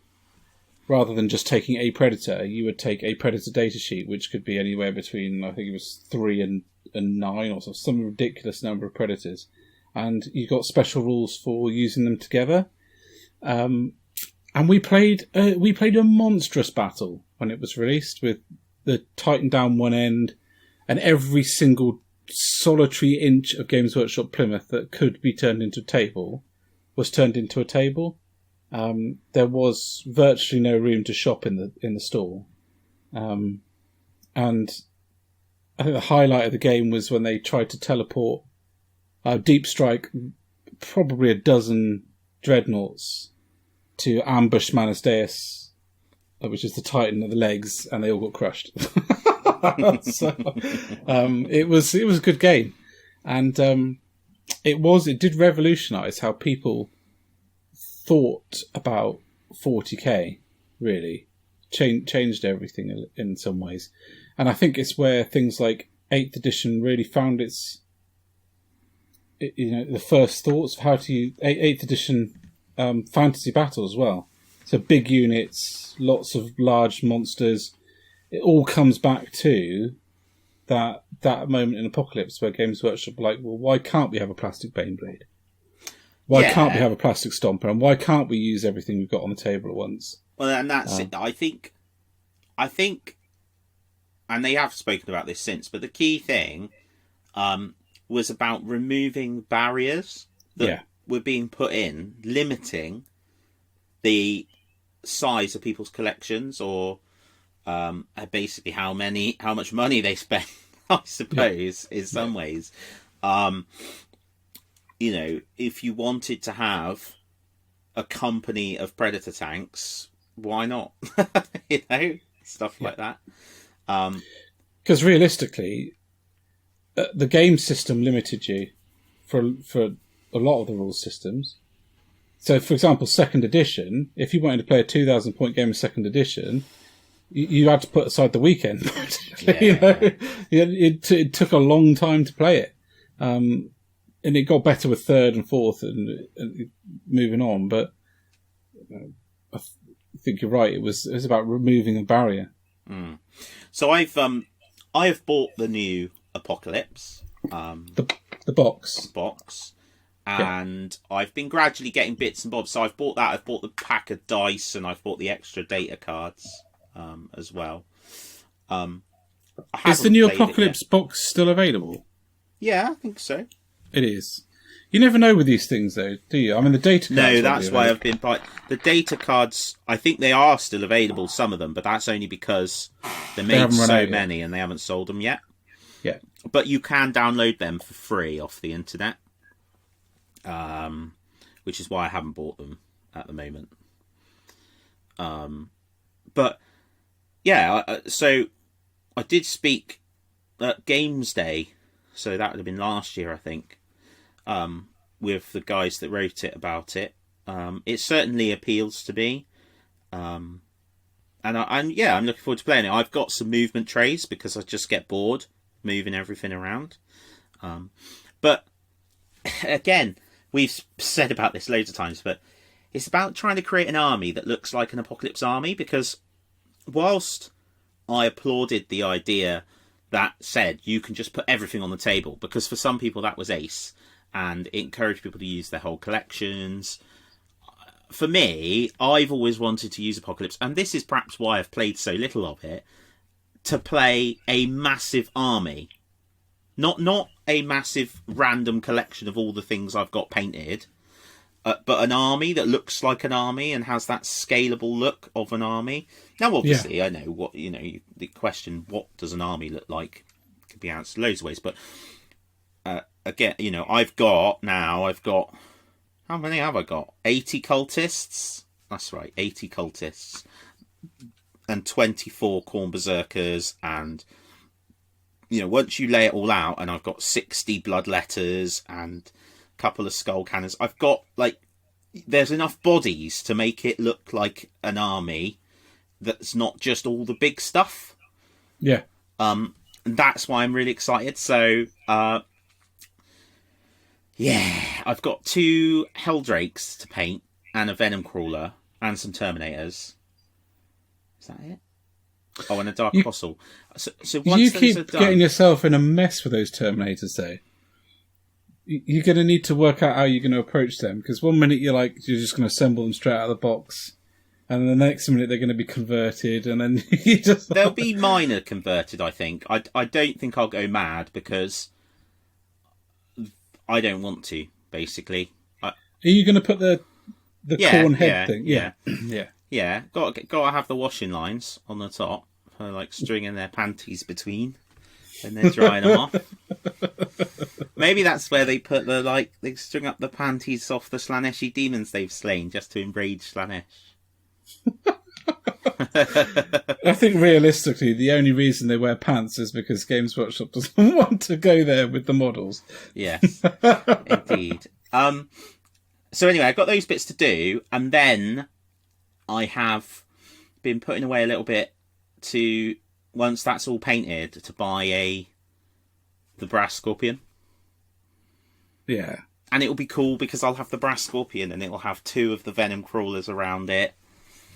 rather than just taking a predator, you would take a predator data sheet, which could be anywhere between, I think it was 3 and 9 or some ridiculous number of predators. And you got special rules for using them together. And we played a monstrous battle when it was released, with the Titan down one end, and every single solitary inch of Games Workshop Plymouth that could be turned into a table was turned into a table. There was virtually no room to shop in the store, and I think the highlight of the game was when they tried to teleport Deep Strike probably a dozen dreadnoughts to ambush Manus Deus, which is the Titan of the legs, and they all got crushed. So it was a good game, and it did revolutionise how people thought about 40k. Really changed everything in some ways, and I think it's where things like 8th edition really found the first thoughts of how to use 8th edition fantasy battle as well. So big units, lots of large monsters. It all comes back to that moment in Apocalypse where Games Workshop were like, well, why can't we have a plastic Baneblade? Why can't we have a plastic Stomper? And why can't we use everything we've got on the table at once? Well, and that's it. I think, and they have spoken about this since, but the key thing was about removing barriers that were being put in, limiting the size of people's collections, or basically how much money they spend, I suppose, in some ways. If you wanted to have a company of Predator tanks, why not? Stuff like that. Because realistically, the game system limited you for a lot of the rules systems. So, for example, 2nd edition, if you wanted to play a 2,000 point game in 2nd edition, you had to put aside the weekend. It took a long time to play it. And it got better with 3rd and 4th and moving on. But I think you're right. It was about removing a barrier. Mm. So I have bought the new Apocalypse, the box, and I've been gradually getting bits and bobs. So I've bought that. I've bought the pack of dice, and I've bought the extra data cards as well. Is the new Apocalypse box still available? Yeah, I think so. It is. You never know with these things, though, do you? I mean, the data cards... No, that's why I've been buying... The data cards, I think they are still available, some of them, but that's only because they made so many and they haven't sold them yet. Yeah. But you can download them for free off the internet, which is why I haven't bought them at the moment. But, yeah, so I did speak at Games Day, so that would have been last year, I think, with the guys that wrote it about it. It certainly appeals to me. I'm looking forward to playing it. I've got some movement trays because I just get bored moving everything around. But again, we've said about this loads of times, but it's about trying to create an army that looks like an Apocalypse army, because whilst I applauded the idea that said you can just put everything on the table, because for some people that was ace, and it encouraged people to use their whole collections. For me, I've always wanted to use Apocalypse, and this is perhaps why I've played so little of it, to play a massive army. Not a massive random collection of all the things I've got painted, but an army that looks like an army and has that scalable look of an army. Now, obviously, I know what the question: what does an army look like? Could be answered loads of ways, but again, I've got how many have I got? 80 cultists. That's right, 80 cultists, and 24 Khorne berserkers, and once you lay it all out, and I've got 60 bloodletters and a couple of skull cannons. I've got there's enough bodies to make it look like an army that's not just all the big stuff. Yeah. that's why I'm really excited. So, yeah, I've got 2 Helldrakes to paint, and a Venom Crawler, and some Terminators. Is that it? Oh, and a Dark Apostle. So once you those keep are done, getting yourself in a mess with those Terminators, though. You're going to need to work out how you're going to approach them, because one minute you're just going to assemble them straight out of the box, and the next minute they're going to be converted, and then you just... They'll be minor converted, I think. I don't think I'll go mad, because I don't want to, basically. Are you going to put the corn head thing? Yeah. Yeah. Yeah, got to have the washing lines on the top for like stringing their panties between when they're drying them off. Maybe that's where they put they string up the panties off the Slaneshi demons they've slain just to enrage Slanesh. I think realistically, the only reason they wear pants is because Games Workshop doesn't want to go there with the models. Yes, indeed. So anyway, I've got those bits to do, and then I have been putting away a little bit to, once that's all painted, to buy the Brass Scorpion. Yeah. And it'll be cool because I'll have the Brass Scorpion and it'll have 2 of the Venom Crawlers around it.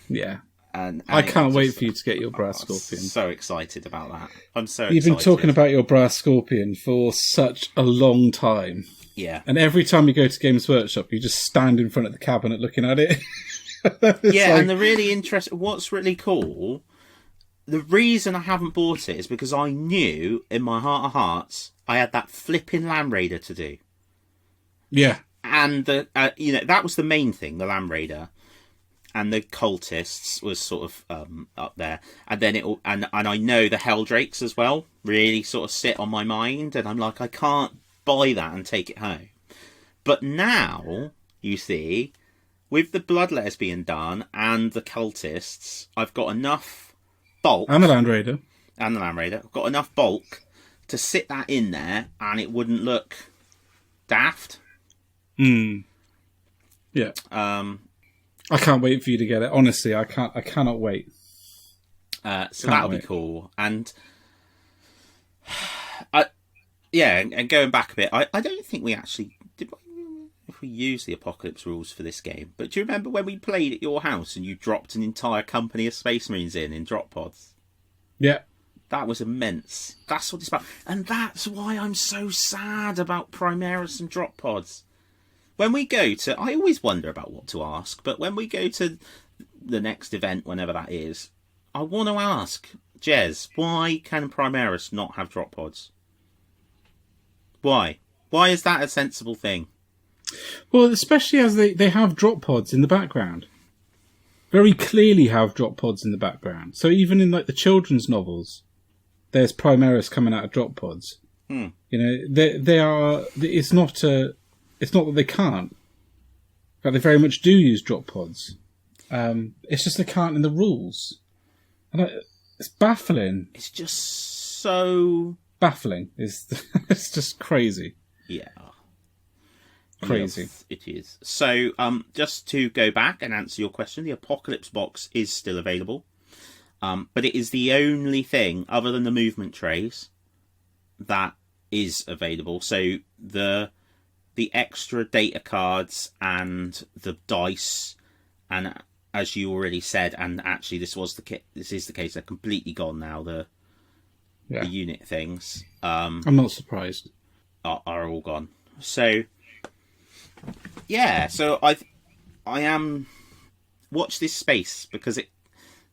Yeah. And I can't wait for you to get your Brass Scorpion. I'm so excited about that. I'm so excited. You've been talking about your Brass Scorpion for such a long time. Yeah. And every time you go to Games Workshop, you just stand in front of the cabinet looking at it. Yeah, and the really what's really cool, the reason I haven't bought it is because I knew in my heart of hearts I had that flipping Land Raider to do. Yeah. And that was the main thing, the Land Raider. And the cultists was sort of up there, and then and I know the Helldrakes as well really sort of sit on my mind, and I'm like, I can't buy that and take it home. But now you see, with the Bloodletters being done and the cultists, I've got enough bulk, and the Land Raider, I've got enough bulk to sit that in there, and it wouldn't look daft. Yeah. I can't wait for you to get it. Honestly, I cannot wait. So that'll be cool. And and going back a bit, I don't think we actually did. If we use the Apocalypse rules for this game, but do you remember when we played at your house and you dropped an entire company of Space Marines in drop pods? Yeah. That was immense. That's what it's about. And that's why I'm so sad about Primaris and drop pods. When we go to... I always wonder about what to ask, but when we go to the next event, whenever that is, I want to ask, Jez, why can Primaris not have drop pods? Why? Why is that a sensible thing? Well, especially as they have drop pods in the background. Very clearly have drop pods in the background. So even in the children's novels, there's Primaris coming out of drop pods. You know, they are... It's not that they can't, but they very much do use drop pods. It's just they can't in the rules. And it's baffling. It's just so... Baffling. It's just crazy. Yeah. Crazy. Yes, it is. So, just to go back and answer your question, the Apocalypse box is still available. But it is the only thing, other than the movement trays, that is available. So, the extra data cards and the dice, and as you already said, and actually this is the case, they're completely gone now, the unit things. I'm not surprised. Are all gone. So so I am watch this space, because it,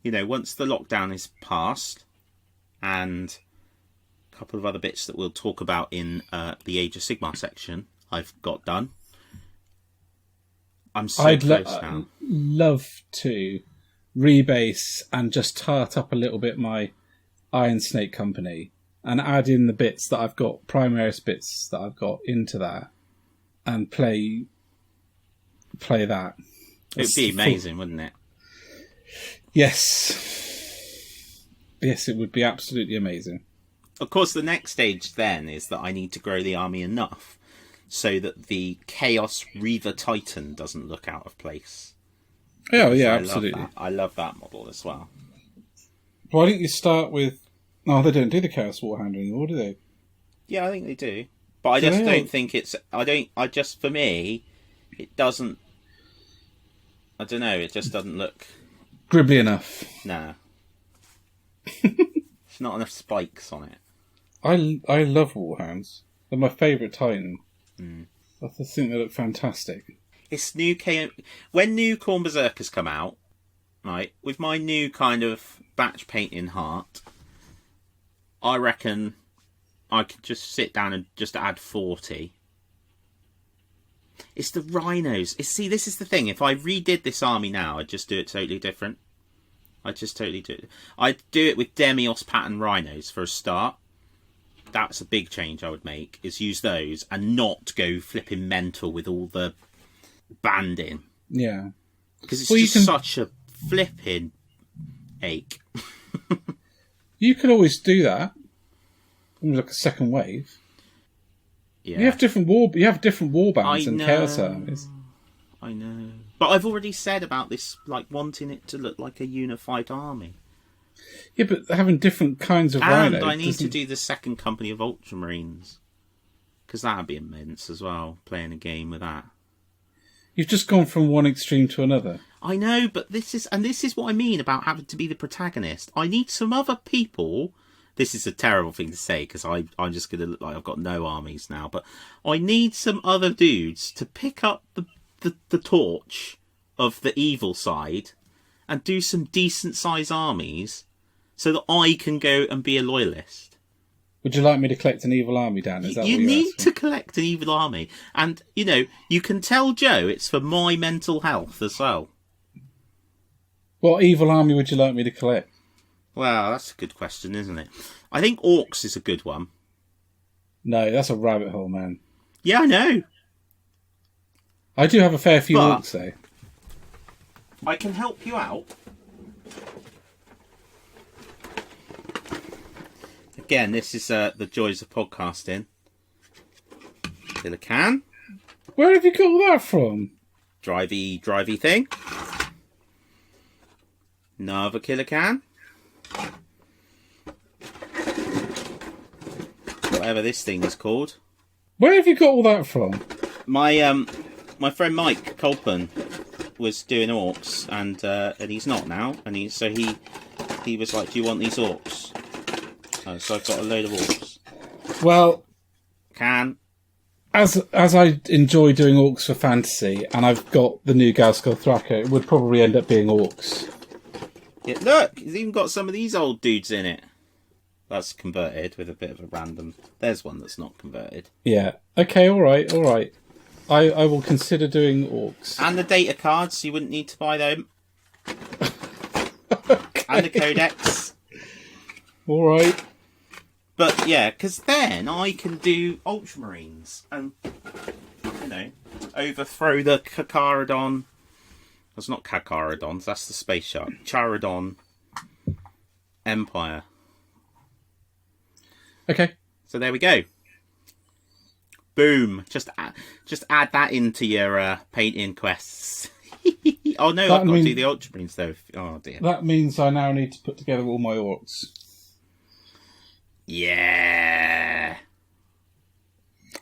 once the lockdown is past, and a couple of other bits that we'll talk about in the Age of Sigmar section I've got done. I'm so close now. I'd love to rebase and just tart up a little bit my Iron Snake company and add in the bits that I've got, Primaris bits that I've got into that, and play that. It'd be amazing, wouldn't it? Yes. Yes, it would be absolutely amazing. Of course, the next stage then is that I need to grow the army enough so that the Chaos Reaver Titan doesn't look out of place. Oh, yeah, absolutely. I love that model as well. Why don't you start with No, they don't do the Chaos Warhound anymore, do they? Yeah, I think they do. But I just don't think it's... for me, it doesn't... I don't know, it just doesn't look... Gribbly enough. Nah. There's not enough spikes on it. I love Warhounds. They're my favourite Titan. Mm. I just think they look fantastic. It's when new Khorne Berserkers come out, right, with my new kind of batch painting heart, I reckon I could just sit down and just add 40. It's the rhinos. See, this is the thing. If I redid this army now, I'd just do it totally different. I'd just totally do it. I'd do it with Demios pattern rhinos for a start. That's a big change I would make, is use those and not go flipping mental with all the banding. Yeah. Because it's such a flipping ache. You could always do that. Like a second wave. Yeah. You have different war bands and chaos armies. I know. But I've already said about this, like, wanting it to look like a unified army. Yeah, but having different kinds of rhinos... And I need to do the second company of Ultramarines. Because that would be immense as well, playing a game with that. You've just gone from one extreme to another. I know, but this is what I mean about having to be the protagonist. I need some other people... This is a terrible thing to say, because I'm just going to look like I've got no armies now. But I need some other dudes to pick up the torch of the evil side and do some decent-sized armies so that I can go and be a loyalist. Would you like me to collect an evil army, Dan? Is that you what you're need asking? to collect an evil army. And, you can tell Joe it's for my mental health as well. What evil army would you like me to collect? Well, that's a good question, isn't it? I think Orcs is a good one. No, that's a rabbit hole, man. Yeah, I know. I do have a fair few Orcs, though. I can help you out. Again, this is the joys of podcasting. Fill a can. Where have you got all that from? Drivey thing. Another killer can. Whatever this thing is called. Where have you got all that from? My friend Mike Colpin was doing orcs, and he's not now. And he was like, "Do you want these orcs?" So I've got a load of orcs. Well, as I enjoy doing orcs for fantasy, and I've got the new Galskull Thraka, it would probably end up being orcs. Yeah, look, he's even got some of these old dudes in it. That's converted with a bit of a random... There's one that's not converted. Yeah. Okay, all right. I will consider doing orcs. And the data cards, you wouldn't need to buy them. Okay. And the codex. All right. But yeah, because then I can do Ultramarines and, overthrow the Kakaradon. That's not Kakaradons, that's the space shark. Charadon Empire. Okay. So there we go. Boom. Just add that into your painting quests. Oh no, I've got to do the Ultramarines though. Oh dear. That means I now need to put together all my orcs. Yeah.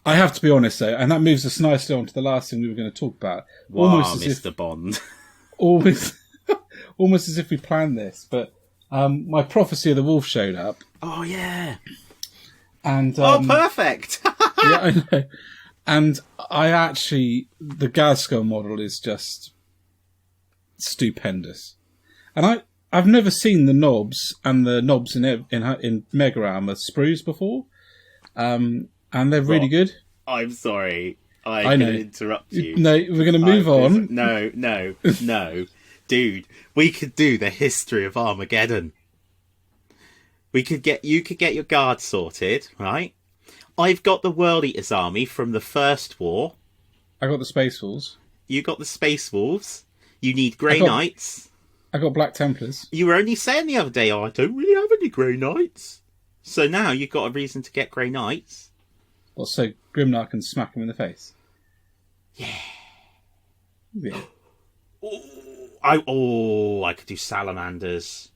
I have to be honest though, and that moves us nicely on to the last thing we were going to talk about. Wow, almost as Mr. Bond. Almost as if we planned this, but my Prophecy of the Wolf showed up. Oh yeah. And perfect. Yeah, I know. And the Galskull model is just stupendous. And I've never seen the knobs and the knobs in Mega Armor sprues before, and they're really good. I'm sorry, I know. Interrupt you. No, we're going to move on. No, dude. We could do the history of Armageddon. You could get your guards sorted, right? I've got the World Eaters army from the First War. I got the Space Wolves. You got the Space Wolves. You need Grey Knights. I got Black Templars. You were only saying the other day, I don't really have any Grey Knights. So now you've got a reason to get Grey Knights. Well, so Grimnar can smack him in the face. Yeah. Yeah. I could do Salamanders.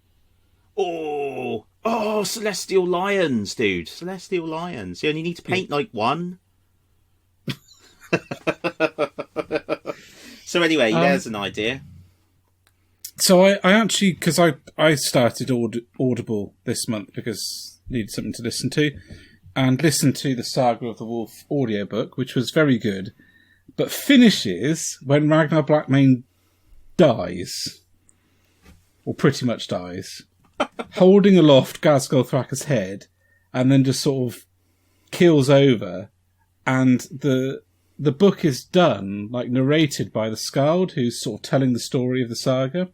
Oh, Oh, Celestial Lions, dude. Celestial Lions. You only need to paint like one. So anyway, there's an idea. So I actually, because I started Audible this month because I needed something to listen to, and listened to the Saga of the Wolf audiobook, which was very good, but finishes when Ragnar Blackmane dies, or pretty much dies, holding aloft Ghazghkull Thraka's head, and then just sort of keels over, and the book is done, like, narrated by the Skald, who's sort of telling the story of the saga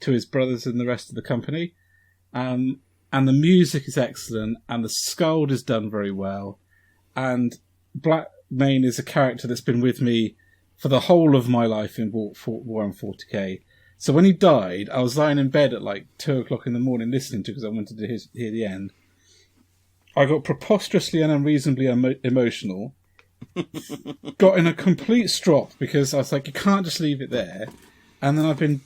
to his brothers and the rest of the company. And the music is excellent, and the Skald is done very well. And Blackmane is a character that's been with me for the whole of my life in Warhammer 40k. So when he died, I was lying in bed at like 2 o'clock in the morning listening to it because I wanted to hear the end. I got preposterously and unreasonably emotional. Got in a complete strop because I was like, you can't just leave it there. And then I've been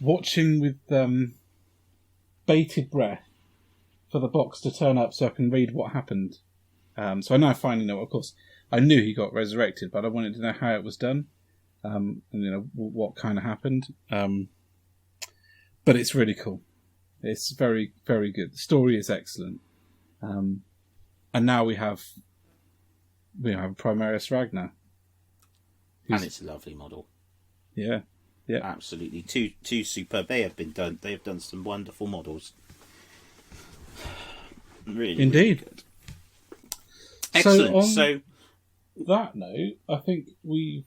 watching with bated breath for the box to turn up so I can read what happened. So I now finally know. Of course, I knew he got resurrected, but I wanted to know how it was done, and what kind of happened. But it's really cool. It's very, very good. The story is excellent, and now we have a Primarius Ragnar, and it's a lovely model. Yeah. Yeah, absolutely. Two superb. They have done some wonderful models. Really, indeed. Really good. Excellent. So, that note, I think we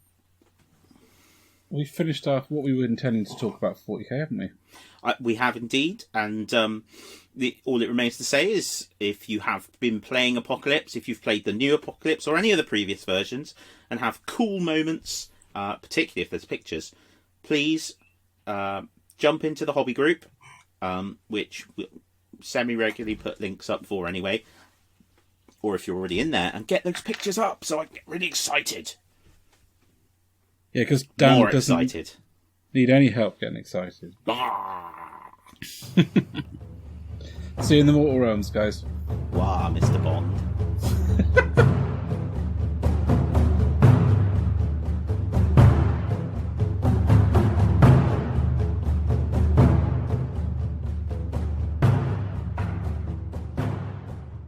finished off what we were intending to talk about for 40k, haven't we? We have indeed, and all it remains to say is if you have been playing Apocalypse, if you've played the new Apocalypse or any of the previous versions, and have cool moments, particularly if there's pictures, please jump into the hobby group, which we'll semi-regularly put links up for anyway, or if you're already in there, and get those pictures up so I get really excited. Yeah, because Dan More doesn't excited. Need any help getting excited. See you in the Mortal Realms, guys. Wow, Mr. Bond.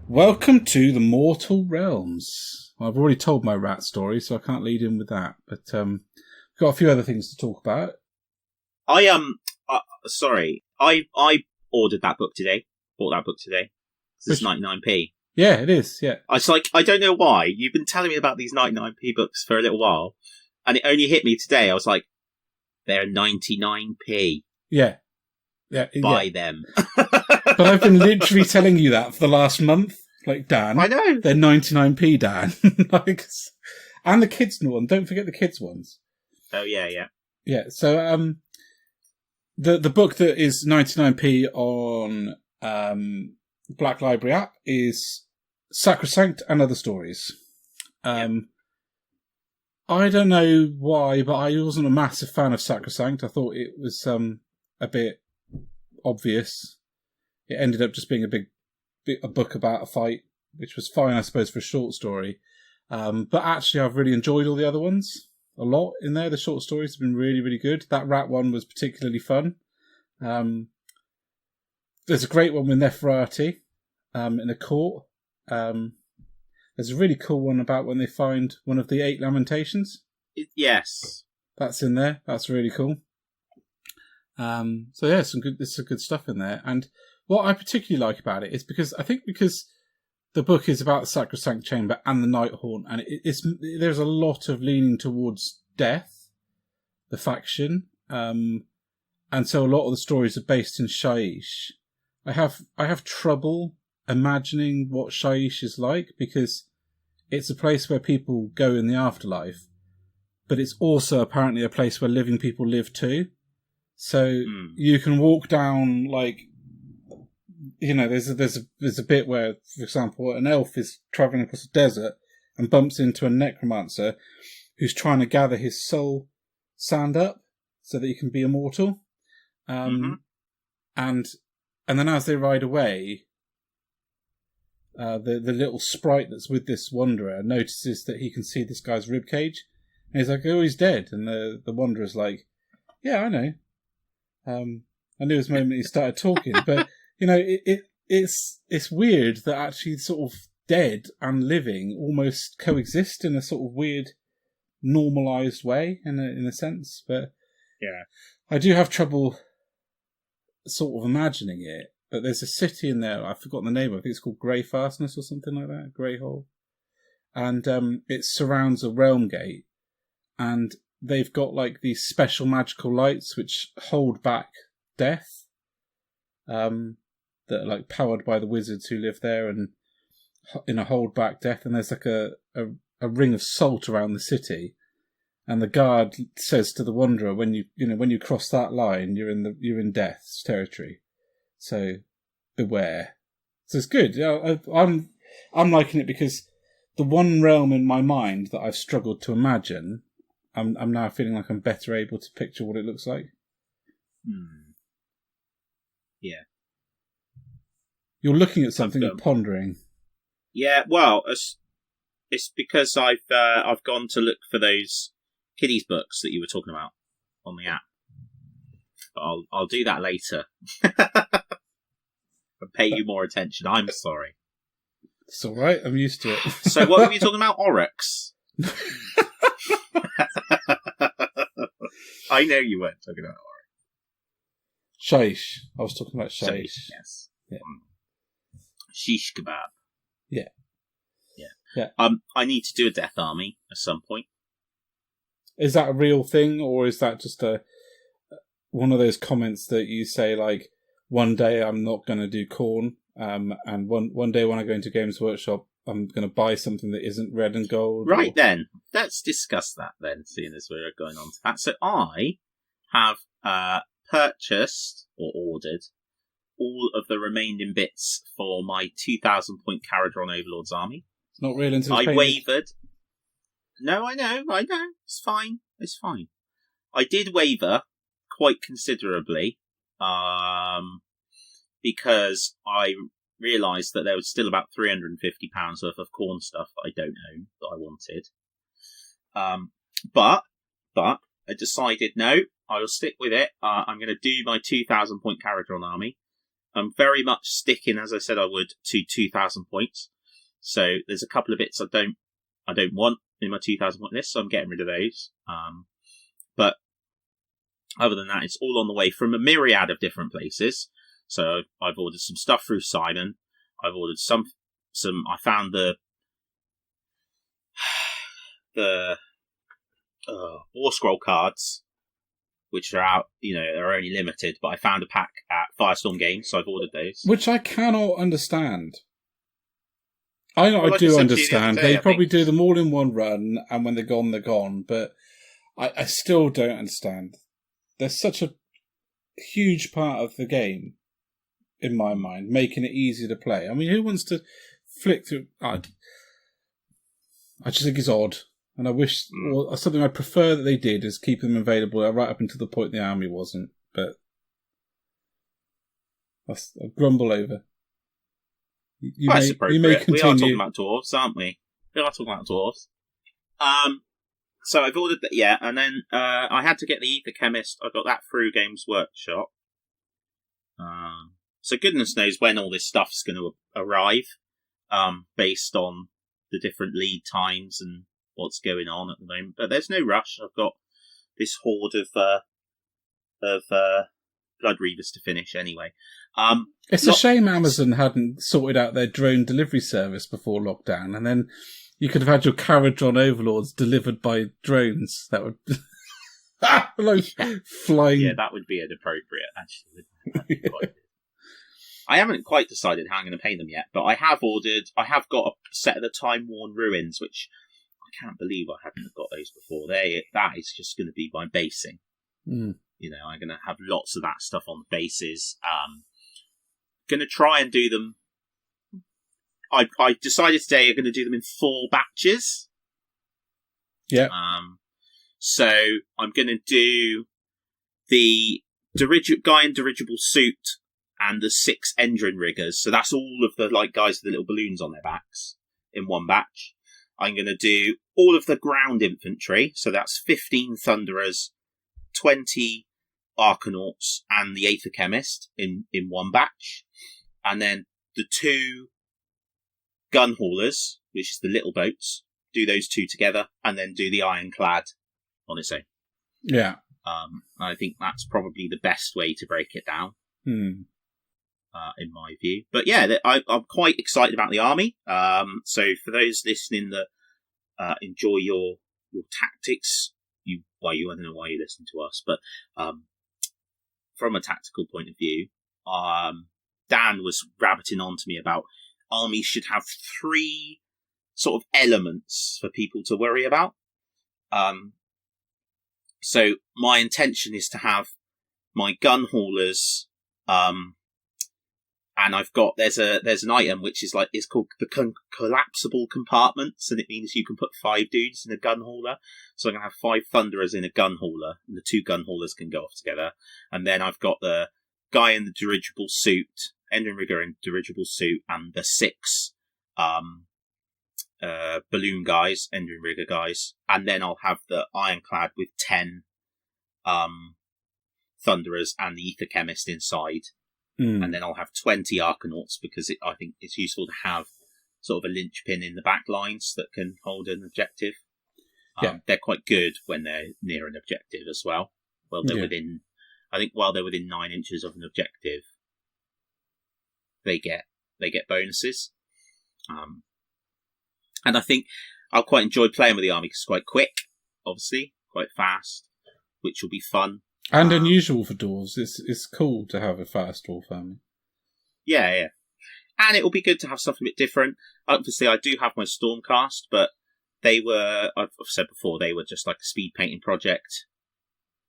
Welcome to the Mortal Realms. Well, I've already told my rat story, so I can't lead in with that. But we've got a few other things to talk about. Sorry, I ordered that book today. Bought that book today. It's 99p. Yeah, it is. Yeah. I was like, I don't know why. You've been telling me about these 99p books for a little while, and it only hit me today. I was like, they're 99p. Yeah. Yeah. Buy them. But I've been literally telling you that for the last month. Like, Dan. I know. They're 99p, Dan. And the kids' one. Don't forget the kids' ones. Oh, yeah, yeah. Yeah, so the book that is 99p on Black Library app is Sacrosanct and Other Stories. I don't know why, but I wasn't a massive fan of Sacrosanct. I thought it was a bit obvious. It ended up just being a book about a fight, which was fine, I suppose, for a short story. But actually, I've really enjoyed all the other ones a lot in there. The short stories have been really, really good. That rat one was particularly fun. There's a great one with Nefertiti in a court. There's a really cool one about when they find one of the 8 Lamentations. Yes. That's in there. That's really cool. So yeah, there's some good stuff in there. And what I particularly like about it is because the book is about the Sacrosanct Chamber and the Nighthaunt, and there's a lot of leaning towards death, the faction, and so a lot of the stories are based in Shaiish. I have trouble imagining what Shaiish is like because it's a place where people go in the afterlife, but it's also apparently a place where living people live too. So you can walk down, like, you know, there's a bit where, for example, an elf is travelling across a desert and bumps into a necromancer who's trying to gather his soul sand up so that he can be immortal. And then as they ride away, the little sprite that's with this wanderer notices that he can see this guy's ribcage, and he's like, "Oh, he's dead." And the wanderer's like, "Yeah, I know. I knew it was the moment he started talking." But it's weird that actually sort of dead and living almost coexist in a sort of weird, normalized way, in a sense. But yeah, I do have trouble sort of imagining it. But there's a city in there, I've forgotten the name of it. I think it's called Grey Fastness or something like that, Greyhole. And it surrounds a realm gate. And they've got like these special magical lights which hold back death. That are like powered by the wizards who live there and hold back death. And there's like a ring of salt around the city. And the guard says to the wanderer, when you cross that line, you're in death's territory. So beware. So it's good. I'm liking it because the one realm in my mind that I've struggled to imagine, I'm now feeling like I'm better able to picture what it looks like. Yeah. You're looking at something, you're pondering. Yeah, well, it's because I've gone to look for those kiddies books that you were talking about on the app. But I'll do that later. And pay you more attention. I'm sorry. It's all right. I'm used to it. So what were you talking about? Oryx. I know you weren't talking about Oryx. Shish. I was talking about shish. Yes. Yeah. Shish kebab. Yeah. Yeah. I need to do a death army at some point. Is that a real thing, or is that just one of those comments that you say, like, one day I'm not going to do corn, and one day when I go into Games Workshop, I'm going to buy something that isn't red and gold? Right, then. Let's discuss that then, seeing as we're going on to that. So I have purchased or ordered all of the remaining bits for my 2,000 point Caradron Overlord's army. It's not real until it's I wavered. No, I know. It's fine. I did waver quite considerably, because I realised that there was still about £350 worth of corn stuff that I don't own that I wanted. But I decided, no, I will stick with it. I'm going to do my 2,000 point Caradron army. I'm very much sticking, as I said I would, to 2,000 points. So there's a couple of bits I don't want in my 2,000 point list, so I'm getting rid of those. But other than that, it's all on the way from a myriad of different places. So I've ordered some stuff through Simon. I've ordered some. I found the War Scroll cards, which are out. Are only limited. But I found a pack at Firestorm Games, so I've ordered those. Which I cannot understand. I do understand. They probably do them all in one run, and when they're gone, they're gone. But I still don't understand. They're such a huge part of the game, in my mind, making it easier to play. I mean, who wants to flick through? I just think it's odd. And I wish, or something I prefer that they did is keep them available right up until the point the army wasn't. But I'll grumble over. You may continue. We are talking about dwarves, aren't we? We are talking about dwarves. So I've ordered that, yeah, and then I had to get the Ether Chemist. I got that through Games Workshop. So goodness knows when all this stuff's going to arrive, based on the different lead times and what's going on at the moment. But there's no rush. I've got this horde of Blood Reavers to finish anyway. It's a shame Amazon hadn't sorted out their drone delivery service before lockdown, and then you could have had your Caradron Overlords delivered by drones. That would flying. Yeah, that would be inappropriate, actually. Wouldn't it? I haven't quite decided how I'm going to pay them yet, but I have got a set of the Time Worn Ruins, which I can't believe I hadn't got those before. That is just going to be my basing. Mm. I'm going to have lots of that stuff on the bases. Going to try and do them. I decided today I'm going to do them in 4 batches. Yeah. So I'm going to do the guy in dirigible suit and the 6 Endrin riggers. So that's all of the guys with the little balloons on their backs in one batch. I'm going to do all of the ground infantry. So that's 15 Thunderers, 20 Arcanauts, and the Aether Chemist in one batch. And then the 2 gun haulers, which is the little boats, do those 2 together, and then do the Ironclad on its own. Yeah. I think that's probably the best way to break it down, in my view. But yeah, I'm quite excited about the army. So for those listening that enjoy your tactics, I don't know why you listen to us, but from a tactical point of view, Dan was rabbiting on to me about armies should have 3 sort of elements for people to worry about. So my intention is to have my gun haulers, and I've got there's an item which is it's called the collapsible compartments, and it means you can put 5 dudes in a gun hauler. So I'm gonna have 5 Thunderers in a gun hauler, and the 2 gun haulers can go off together. And then I've got the guy in the dirigible suit, Endrin rigger in dirigible suit, and the 6 balloon guys, Endrin rigger guys, and then I'll have the Ironclad with 10 Thunderers and the Aether Chemist inside, and then I'll have 20 Arcanauts because I think it's useful to have sort of a linchpin in the back lines that can hold an objective. They're quite good when they're near an objective as well. Well, they're within, I think, while they're within 9 inches of an objective, they get bonuses. And I think I'll quite enjoy playing with the army because it's quite quick, obviously, quite fast, which will be fun. And unusual for dwarves. It's cool to have a fast dwarf army. Yeah. And it will be good to have something a bit different. Obviously, I do have my Stormcast, but they were, I've said before, they were just like a speed painting project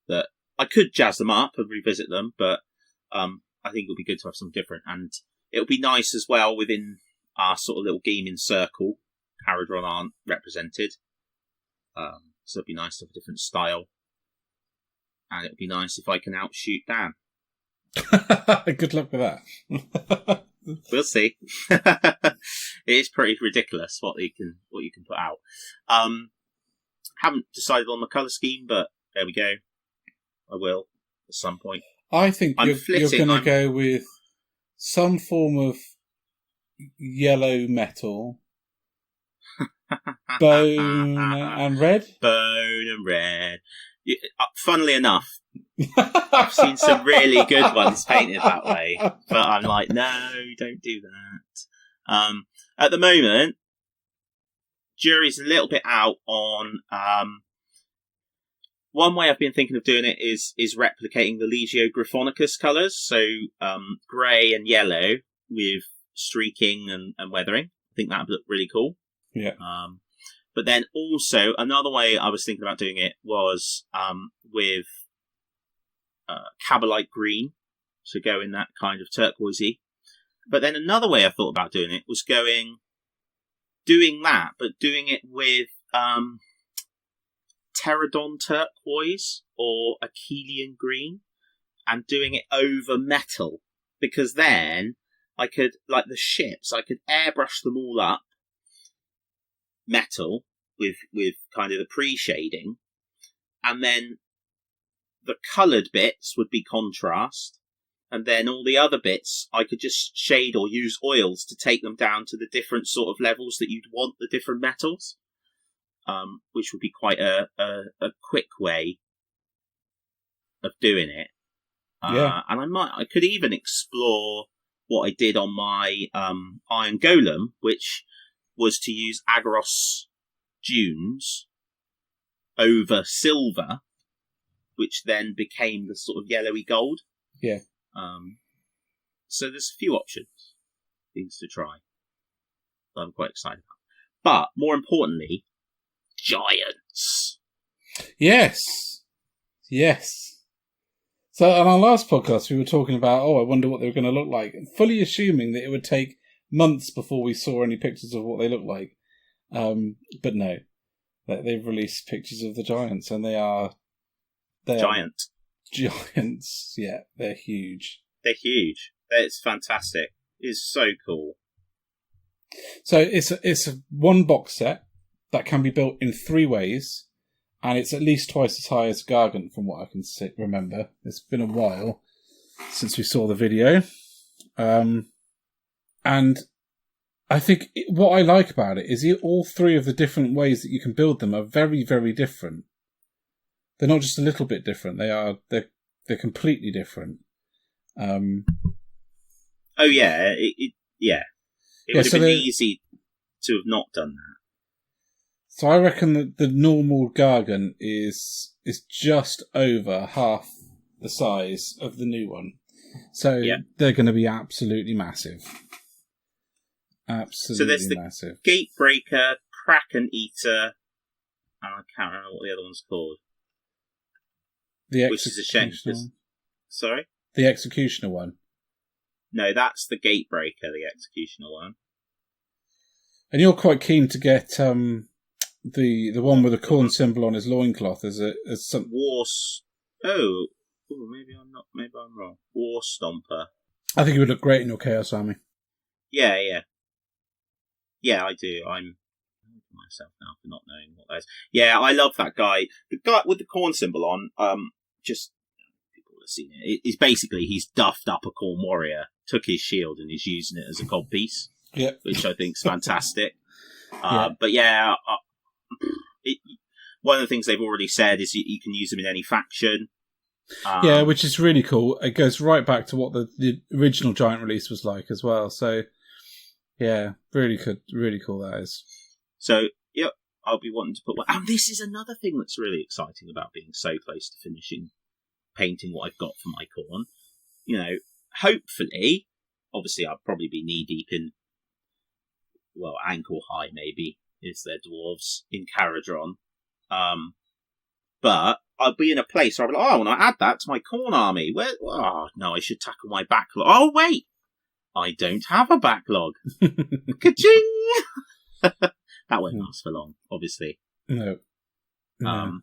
that I could jazz them up and revisit them, but I think it'll be good to have something different. And it'll be nice as well within our sort of little gaming circle. Haradron aren't represented, so it'd be nice to have a different style, and it'd be nice if I can outshoot Dan. Good luck with that. We'll see. It is pretty ridiculous what you can put out. Haven't decided on the colour scheme, but there we go. I will at some point. I think you're going to go with some form of yellow metal. Bone and red? Bone and red. Funnily enough, I've seen some really good ones painted that way, but I'm like, no, don't do that. At the moment, jury's a little bit out on... one way I've been thinking of doing it is replicating the Legio Gryphonicus colours, so grey and yellow with streaking and weathering. I think that would look really cool. Yeah. But then also another way I was thinking about doing it was with Cabalite green, so go in that kind of turquoisey. But then another way I thought about doing it was doing that, but doing it with Pterodon turquoise or Achillean green, and doing it over metal, because then I could, like the ships, I could airbrush them all up metal with kind of the pre-shading, and then the coloured bits would be contrast, and then all the other bits I could just shade or use oils to take them down to the different sort of levels that you'd want the different metals, which would be quite a quick way of doing it. And I could even explore what I did on my Iron Golem, which was to use Agaros dunes over silver, which then became the sort of yellowy gold. Yeah. So there's a few options, things to try, that I'm quite excited about. But more importantly, giants. Yes. So on our last podcast, we were talking about, I wonder what they were going to look like, fully assuming that it would take months before we saw any pictures of what they look like. But no, they've released pictures of the giants, and they're giants. Yeah, they're huge. They're huge. It's fantastic. It's so cool. So it's a one box set that can be built in 3 ways, and it's at least twice as high as Gargant from what I can remember. It's been a while since we saw the video. And I think what I like about it is all 3 of the different ways that you can build them are very, very different. They're not just a little bit different. They're completely different. Oh yeah, it would have been easy to have not done that. So I reckon that the normal Gargant is just over half the size of the new one. So they're going to be absolutely massive. Absolutely massive. So there's the Gatebreaker, Kraken Eater, and I can't remember what the other one's called. Which is a shame. Sorry? The Executioner one. No, that's the Gatebreaker, the Executioner one. And you're quite keen to get the one with the corn symbol on his loincloth as some maybe I'm not. Maybe I'm wrong. War Stomper. I think it would look great in your Chaos Army. Yeah. Yeah, I do. I'm myself now for not knowing what that is. Yeah, I love that guy. The guy with the corn symbol on. Just people have seen it. It's basically he's duffed up a corn warrior, took his shield, and he's using it as a cod piece. Yeah, which I think is fantastic. But yeah, one of the things they've already said is you can use them in any faction. Which is really cool. It goes right back to what the original Giant release was like as well. So, yeah, really cool that is. So, yep, I'll be wanting to put one. And this is another thing that's really exciting about being so close to finishing painting what I've got for my corn. You know, hopefully, obviously I'll probably be knee deep in, ankle high maybe, is their dwarves in Caradron. But I'll be in a place where I'll be like, I want to add that to my corn army. No, I should tackle my backlog. Oh, wait! I don't have a backlog. Ka-ching! That won't last for long, obviously. No.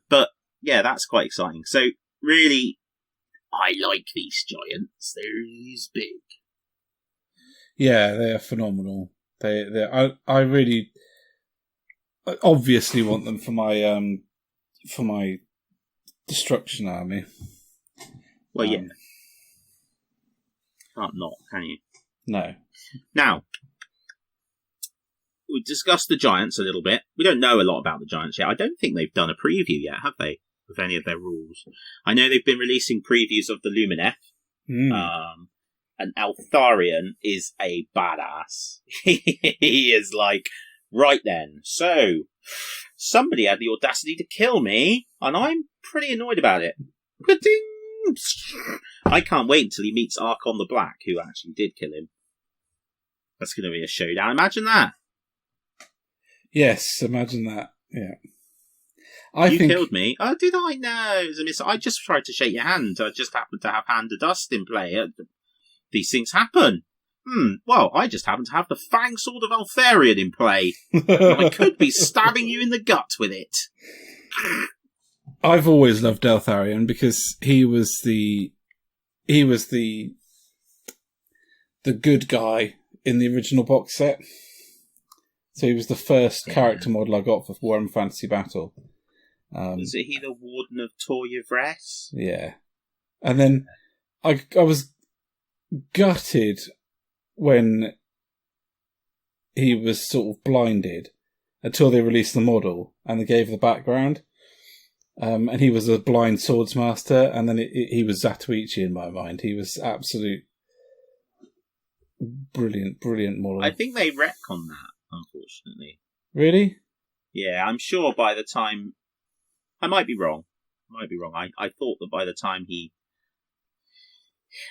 But, yeah, that's quite exciting. So, really, I like these giants. They're these big. Yeah, they're phenomenal. I really obviously want them for my destruction army. Well, yeah. Can't not, can you? No. Now, we discussed the giants a little bit. We don't know a lot about the giants yet. I don't think they've done a preview yet, have they? Of any of their rules. I know they've been releasing previews of the Lumineth. And Eltharion is a badass. He is like, right then, so somebody had the audacity to kill me, and I'm pretty annoyed about it. I can't wait until he meets Archon the Black, who actually did kill him. That's going to be a showdown. Imagine that. Yes, imagine that. Yeah. You killed me. Oh, did I? No. I just tried to shake your hand. I just happened to have Hand of Dust in play. These things happen. Well, I just happen to have the Fang Sword of Eltharion in play. I could be stabbing you in the gut with it. I've always loved Eltharion because he was the good guy in the original box set. So he was the first character model I got for Warhammer Fantasy Battle. Was he the Warden of Tor Yvresse? Yeah. And then I was gutted when he was sort of blinded until they released the model and they gave the background. And he was a blind swordsmaster, and then he was Zatoichi in my mind. He was absolute brilliant model. I think they retconned that, unfortunately. Really? Yeah, I'm sure by the time... I might be wrong. I thought that by the time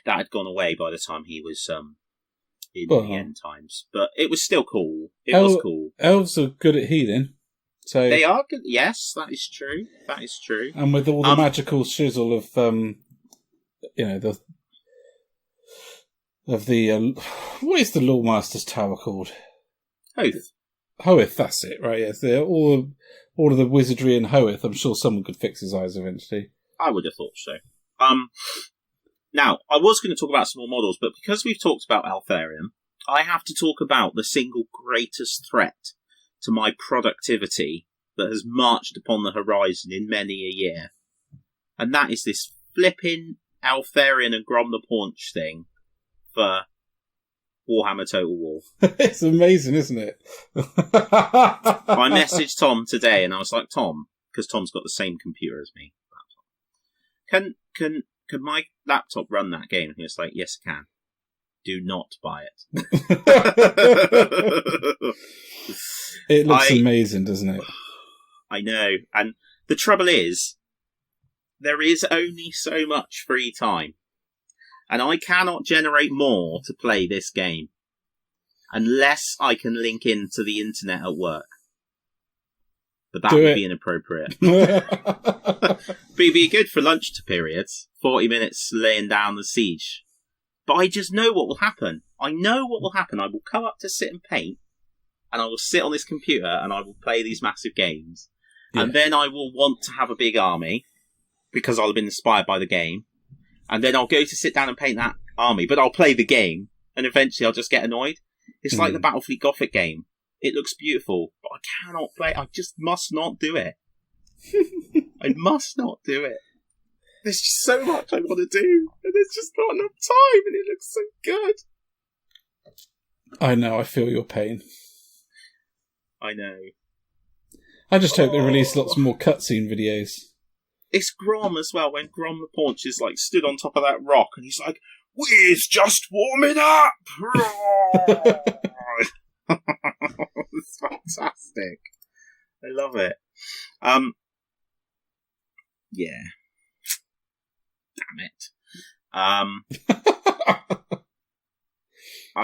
that had gone away by the time he was in the end times. But it was still cool. It was cool. Elves are good at healing. So they are good. Yes, that is true. And with all the magical shizzle of what is the Lawmaster's Tower called? Hoeth, that's it, right? Yes, all of the wizardry in Hoeth. I'm sure someone could fix his eyes eventually. I would have thought so. Now, I was going to talk about some more models, but because we've talked about Altharium, I have to talk about the single greatest threat to my productivity that has marched upon the horizon in many a year. And that is this flipping Altharian and Grom the Paunch thing for Warhammer Total War. It's amazing, isn't it? I messaged Tom today and I was like, Tom, because Tom's got the same computer as me, can my laptop run that game? And he was like, yes, it can. Do not buy it. It looks amazing, doesn't it? I know. And the trouble is, there is only so much free time. And I cannot generate more to play this game unless I can link into the internet at work. But that would be inappropriate. But it'd be good for lunch periods. 40 minutes laying down the siege. But I just know what will happen. I know what will happen. I will come up to sit and paint, and I will sit on this computer, and I will play these massive games. Yeah. And then I will want to have a big army, because I'll have been inspired by the game. And then I'll go to sit down and paint that army, but I'll play the game, and eventually I'll just get annoyed. It's like the Battlefleet Gothic game. It looks beautiful, but I cannot play. I just must not do it. I must not do it. There's just so much I want to do, and there's just not enough time, and it looks so good. I know, I feel your pain. I know. I just hope they release lots more cutscene videos. It's Grom as well, when Grom the Paunch is like stood on top of that rock, and he's like, "We're just warming up!" It's fantastic. I love it. Yeah. Damn it. I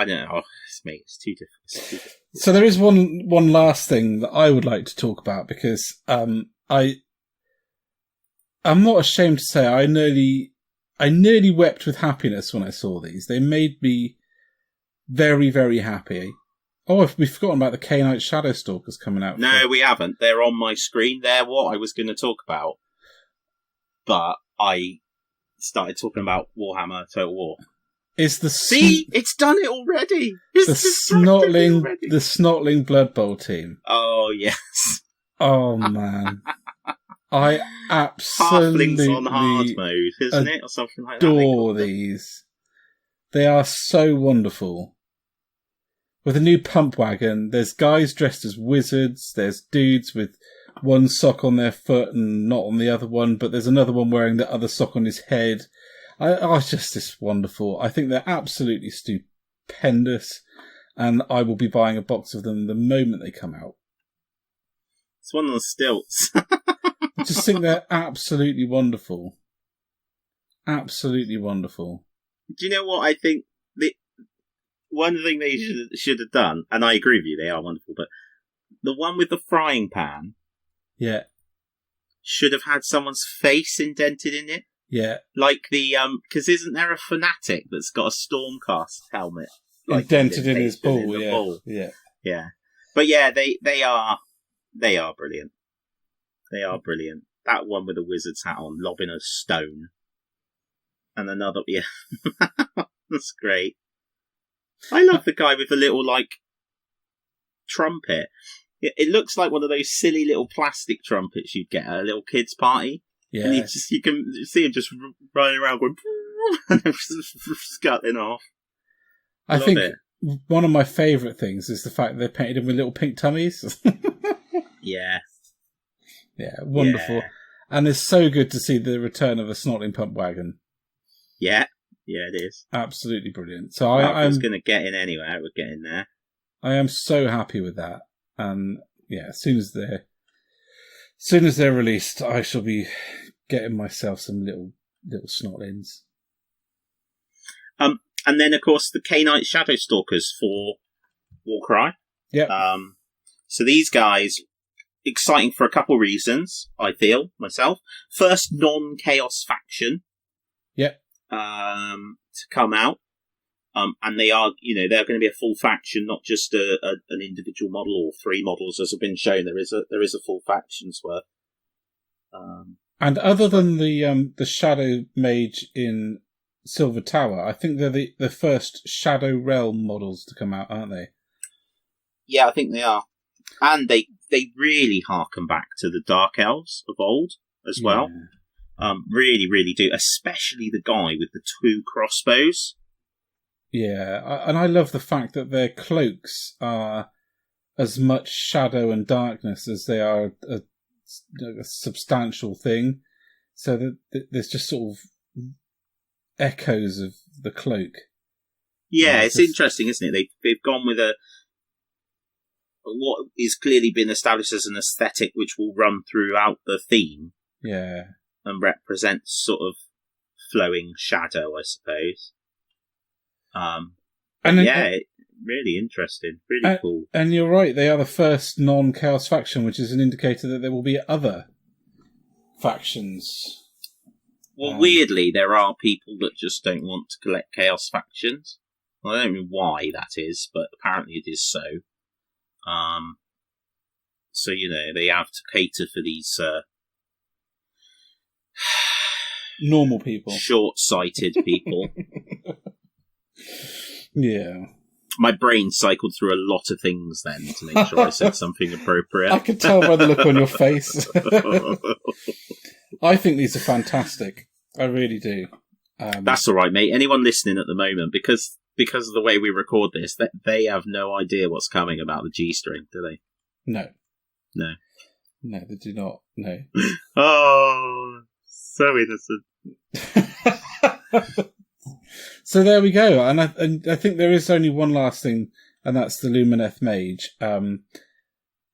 don't know. It's me. It's too difficult. So there is one last thing that I would like to talk about, because I'm not ashamed to say I nearly wept with happiness when I saw these. They made me very, very happy. Oh, we've forgotten about the K-Knight Shadowstalkers coming out. No, we haven't. They're on my screen. They're what I was going to talk about. But I started talking about Warhammer Total War. See? It's done it already! The Snotling Blood Bowl team. Oh, yes. Oh, man. I absolutely Halflings on hard mode, isn't it? Or something like that. Adore these. They are so wonderful. With a new pump wagon, there's guys dressed as wizards, there's dudes with one sock on their foot and not on the other one, but there's another one wearing the other sock on his head. It's just wonderful. I think they're absolutely stupendous, and I will be buying a box of them the moment they come out. It's one of the stilts. I just think they're absolutely wonderful. Absolutely wonderful. Do you know what I think? One thing they should have done, and I agree with you, they are wonderful, but the one with the frying pan, yeah, should have had someone's face indented in it. Yeah, like the because isn't there a fanatic that's got a Stormcast helmet indented in his ball? Yeah. But yeah, they are brilliant. They are brilliant. That one with the wizard's hat on, lobbing a stone, and another, yeah, that's great. I love the guy with the little, trumpet. It looks like one of those silly little plastic trumpets you'd get at a little kid's party. Yeah. And you can see him just running around going, and scuttling off. I think one of my favourite things is the fact that they painted him with little pink tummies. Yeah. Yeah, wonderful. Yeah. And it's so good to see the return of a Snotling pump wagon. Yeah. Yeah, it is. Absolutely brilliant. So I was going to get in anyway. I would get in there. I am so happy with that. And yeah, as soon as they're released, I shall be getting myself some little Snotlings. And then of course the K-Knight Shadowstalkers for Warcry. Yeah. So these guys, exciting for a couple of reasons, I feel myself. First, non-chaos faction. Yep. To come out. And they are, they're going to be a full faction, not just an individual model or 3 models, as have been shown. There is a full faction's worth. And other than the Shadow Mage in Silver Tower. I think they're the first Shadow Realm models to come out, aren't they? Yeah, I think they are. And they really harken back to the Dark Elves of old as well. Really, really do. Especially the guy with the 2 crossbows. Yeah, and I love the fact that their cloaks are as much shadow and darkness as they are a substantial thing. So that there's just sort of echoes of the cloak. Yeah, it's interesting, isn't it? They've gone with what is clearly been established as an aesthetic which will run throughout the theme. Yeah. And represents sort of flowing shadow, I suppose. Really interesting. Really cool. And you're right, they are the first non-Chaos faction, which is an indicator that there will be other factions. Well, weirdly, there are people that just don't want to collect Chaos factions. Well, I don't know why that is, but apparently it is so. So, they have to cater for these normal people. Short-sighted people. Yeah. My brain cycled through a lot of things then to make sure I said something appropriate. I could tell by the look on your face. I think these are fantastic. I really do. That's all right, mate. Anyone listening at the moment, because of the way we record this, they have no idea what's coming about the G-string, do they? No. No. No, they do not. No. Oh, so innocent. So there we go, and I think there is only one last thing, and that's the Lumineth Mage,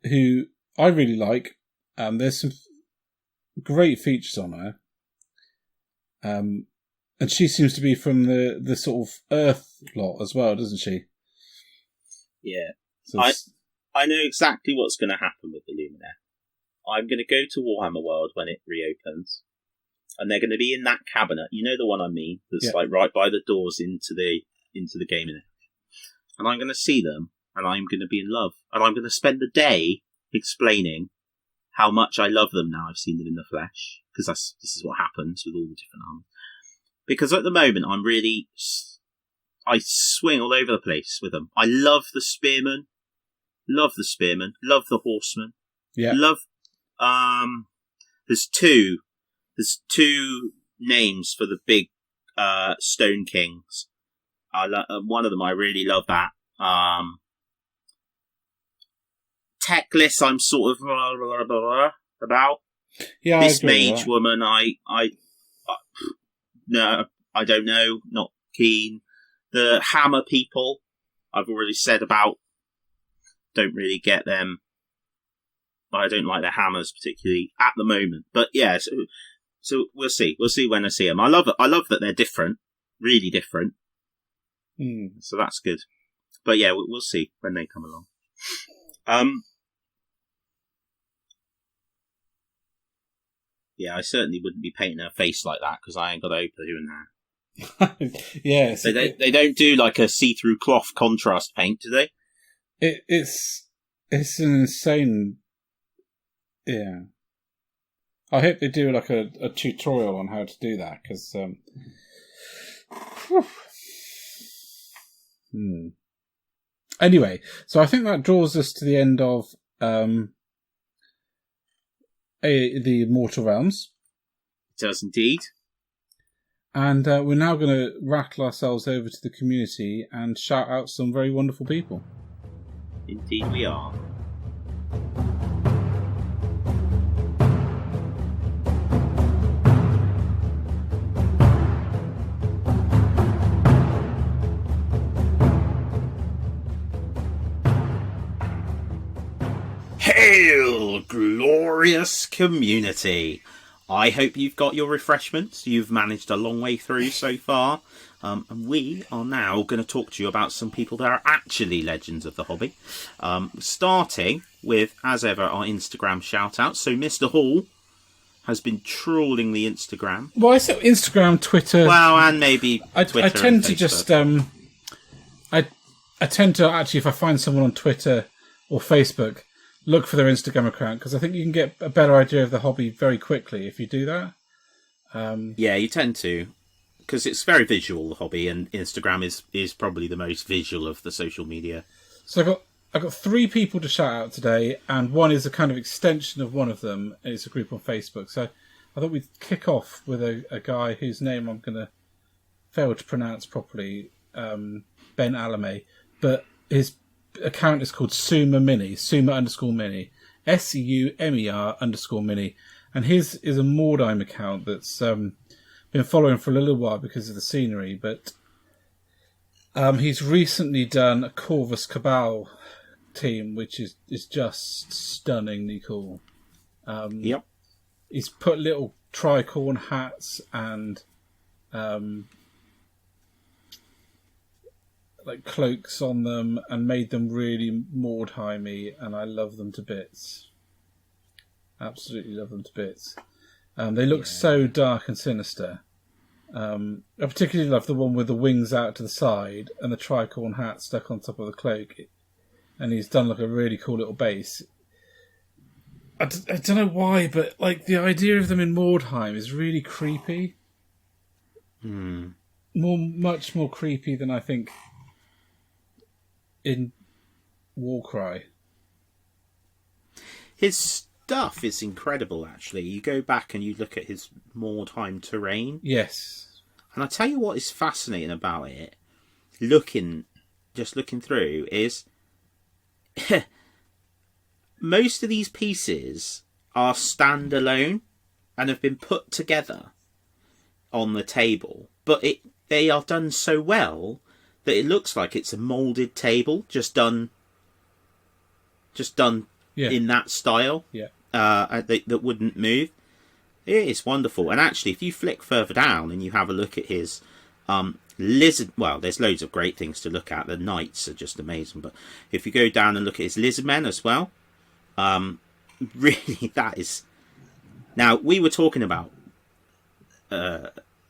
who I really like. There's some great features on her, and she seems to be from the sort of Earth lot as well, doesn't she? Yeah, so I know exactly what's going to happen with the Lumineth. I'm going to go to Warhammer World when it reopens. And they're going to be in that cabinet. You know the one I mean? That's like right by the doors into the gaming area. And I'm going to see them, and I'm going to be in love. And I'm going to spend the day explaining how much I love them now I've seen them in the flesh. Because this is what happens with all the different armies. Because at the moment, I swing all over the place with them. I love the spearmen. Love the horsemen. Yeah. Love, there's two names for the big Stone Kings. One of them, I really love that. Techless, I'm sort of about. Yeah, this mage woman, no, I don't know. Not keen. The hammer people, I've already said about. Don't really get them. I don't like the hammers particularly at the moment. But yeah. So we'll see. We'll see when I see them. I love it. I love that they're different, really different. So that's good. But yeah, we'll see when they come along. Yeah, I certainly wouldn't be painting her face like that because I ain't got Oprah doing that. Yes, they don't do like a see-through cloth contrast paint, do they? It's an insane. Yeah. I hope they do like a tutorial on how to do that, because Anyway, so I think that draws us to the end of the Mortal Realms. It does indeed. And we're now going to rattle ourselves over to the community and shout out some very wonderful people. Indeed we are. Hail, glorious community! I hope you've got your refreshments. You've managed a long way through so far. And we are now going to talk to you about some people that are actually legends of the hobby. Starting with, as ever, our Instagram shout-out. So Mr. Hall has been trawling the Instagram. Well, I said Instagram, Twitter... Well, and maybe Twitter I tend to Facebook. just... I tend to, actually, if I find someone on Twitter or Facebook... look for their Instagram account, because I think you can get a better idea of the hobby very quickly if you do that. Yeah, you tend to. because it's very visual, the hobby, and Instagram is probably the most visual of the social media. So I've got 3 people to shout out today, and one is a kind of extension of one of them. It's a group on Facebook. So I thought we'd kick off with a guy whose name I'm going to fail to pronounce properly, Ben Alame, but his account is called Suma_Mini, Suma_Mini, SEUMER_Mini, and his is a Mordheim account that's been following for a little while because of the scenery, but he's recently done a Corvus Cabal team, which is just stunningly cool. Yep. He's put little tricorn hats and like cloaks on them and made them really Mordheimy, and I love them to bits. Absolutely love them to bits. They look so dark and sinister. I particularly love the one with the wings out to the side and the tricorn hat stuck on top of the cloak. And he's done like a really cool little base. I don't know why, but like the idea of them in Mordheim is really creepy. Much more creepy than I think in Warcry. His stuff is incredible, actually. You go back and you look at his Mordheim terrain. Yes. And I tell you what is fascinating about it, looking through, is most of these pieces are standalone and have been put together on the table, but they are done so well that it looks like it's a moulded table, just done in that style. Yeah. That wouldn't move. It is wonderful. And actually, if you flick further down and you have a look at his lizard, well, there's loads of great things to look at. The knights are just amazing. But if you go down and look at his lizard men as well, really, that is. Now, we were talking about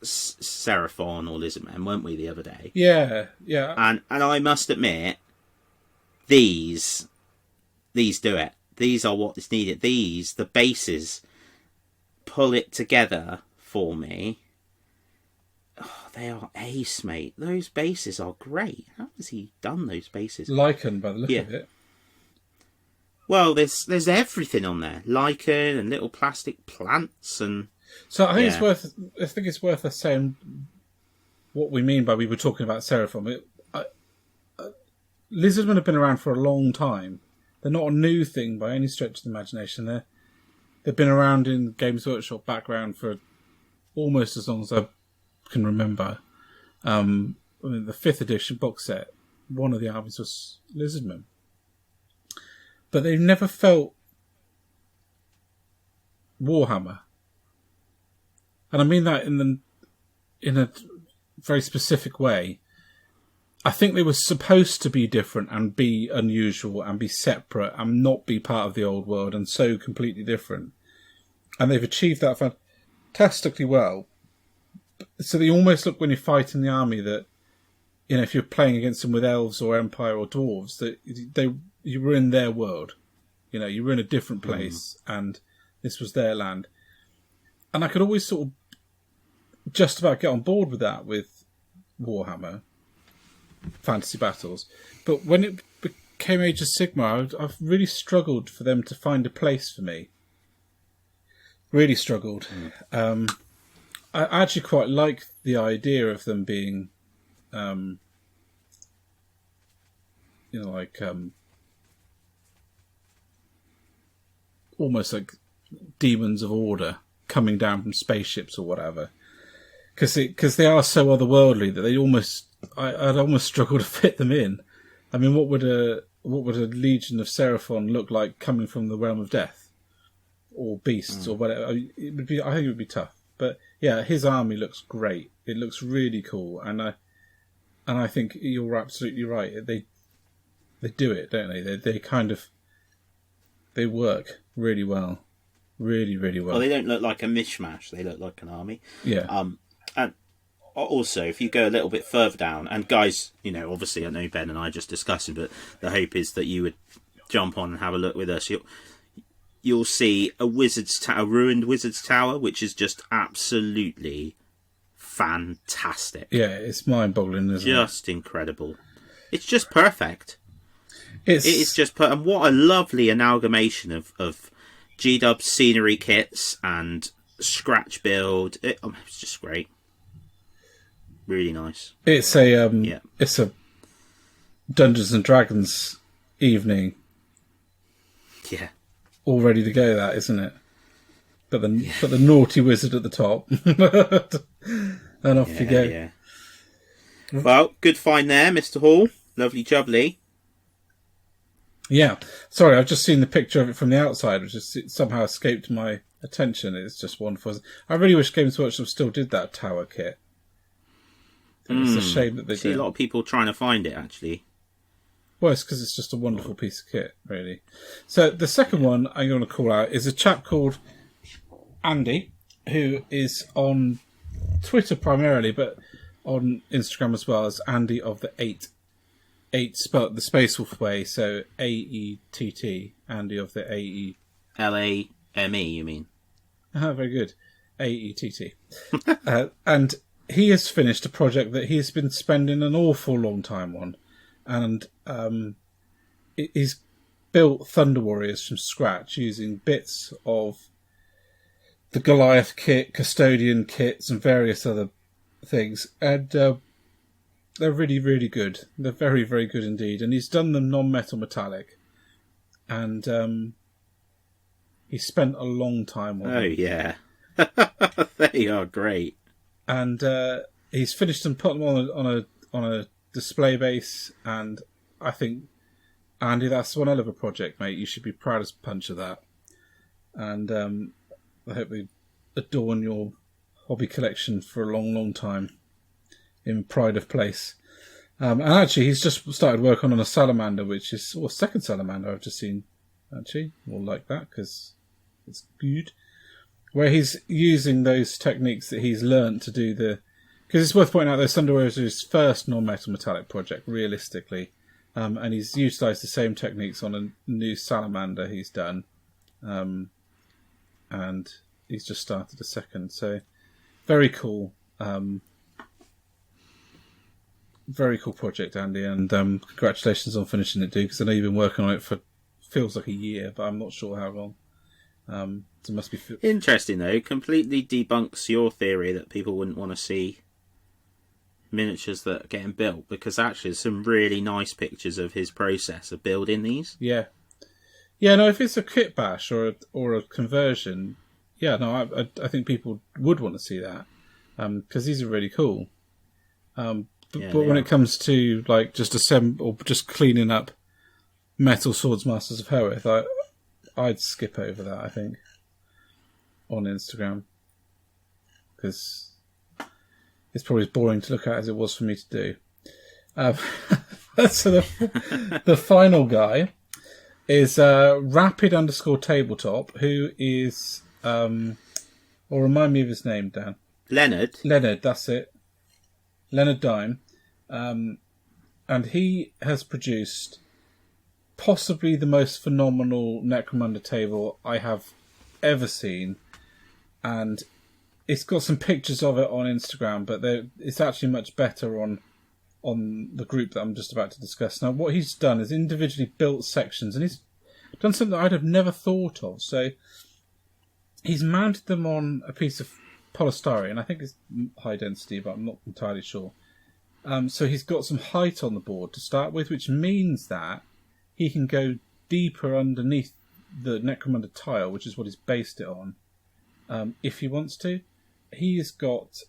Seraphon or lizard men, weren't we, the other day? Yeah. And I must admit, these do it. These are what is needed. The bases pull it together for me. Oh, they are ace, mate. Those bases are great. How has he done those bases? Lichen, by the look of it. Well, there's everything on there. Lichen and little plastic plants and. So I think it's worth us saying what we mean by we were talking about Seraphon. Lizardmen have been around for a long time. They're not a new thing by any stretch of the imagination. They've been around in Games Workshop background for almost as long as I can remember. I mean, the 5th edition box set, one of the armies was Lizardmen. But they've never felt Warhammer. And I mean that in a very specific way. I think they were supposed to be different and be unusual and be separate and not be part of the old world and so completely different. And they've achieved that fantastically well. So they almost look when you're fighting the army that, if you're playing against them with elves or empire or dwarves, that you were in their world. You were in a different place and this was their land. And I could always sort of just about get on board with that with Warhammer Fantasy Battles. But when it became Age of Sigmar, I've really struggled for them to find a place for me. Really struggled. I actually quite like the idea of them being, almost like demons of order coming down from spaceships or whatever. Because they are so otherworldly that I'd almost struggle to fit them in. I mean, what would a legion of Seraphon look like coming from the realm of death, or beasts, or whatever? I think it would be tough. But yeah, his army looks great. It looks really cool, and I think you're absolutely right. They do it, don't they? They work really well, really, really well. Well, they don't look like a mishmash. They look like an army. Yeah. And also, if you go a little bit further down, and guys, obviously I know Ben and I just discussing, but the hope is that you would jump on and have a look with us. You'll see a ruined wizard's tower, which is just absolutely fantastic. Yeah, it's mind-boggling, isn't it? Just incredible. It's just perfect. It is just and what a lovely amalgamation of G-Dub scenery kits and scratch build. It's just great. Really nice. It's a Dungeons and Dragons evening. Yeah. All ready to go, that, isn't it? But the naughty wizard at the top. And off you go. Yeah. Well, good find there, Mr. Hall. Lovely jubbly. Yeah. Sorry, I've just seen the picture of it from the outside, which has somehow escaped my attention. It's just wonderful. I really wish Games Workshop still did that tower kit. It's a shame that they see do. A lot of people trying to find it, actually. Well, it's because it's just a wonderful piece of kit, really. So the second one I'm going to call out is a chap called Andy, who is on Twitter primarily, but on Instagram as well, as Andy of the 8 spelled the Space Wolf way, so AETT, Andy of the AE. LAME, you mean? Ah, very good. AETT. And he has finished a project that he's been spending an awful long time on. And he's built Thunder Warriors from scratch using bits of the Goliath kit, Custodian kits, and various other things. And they're really, really good. They're very, very good indeed. And he's done them non-metal metallic. And he spent a long time on them. Oh, yeah. They are great. And he's finished them, put them on a display base, and I think, Andy, that's one hell of a project, mate. You should be proud as punch of that. And I hope they adorn your hobby collection for a long, long time in pride of place. And actually, he's just started working on a salamander, which is second salamander I've just seen, actually. More like that, because it's good. Where he's using those techniques that he's learnt to do the... Because it's worth pointing out those Thunder Warriors are his first non-metal metallic project, realistically. And he's utilised the same techniques on a new salamander he's done. And he's just started a second. So, very cool. Very cool project, Andy. And congratulations on finishing it, dude. Because I know you've been working on it for, feels like a year, but I'm not sure how long. So it must be... Interesting, though. Completely debunks your theory that people wouldn't want to see miniatures that are getting built, because actually there's some really nice pictures of his process of building these. Yeah, no, if it's a kit bash or a conversion, yeah, no, I think people would want to see that, because these are really cool. But when it comes to like just or just cleaning up metal swords masters of Hereth, I'd skip over that, I think, on Instagram, because it's probably as boring to look at as it was for me to do. So the final guy is Rapid_Tabletop, who is... or remind me of his name, Dan. Leonard, that's it. Leonard Dime. And he has produced possibly the most phenomenal Necromunda table I have ever seen. And it's got some pictures of it on Instagram, but it's actually much better on the group that I'm just about to discuss. Now, what he's done is individually built sections, and he's done something that I'd have never thought of. So he's mounted them on a piece of polystyrene. I think it's high density, but I'm not entirely sure. So he's got some height on the board to start with, which means that he can go deeper underneath the Necromunda tile, which is what he's based it on, if he wants to. He's got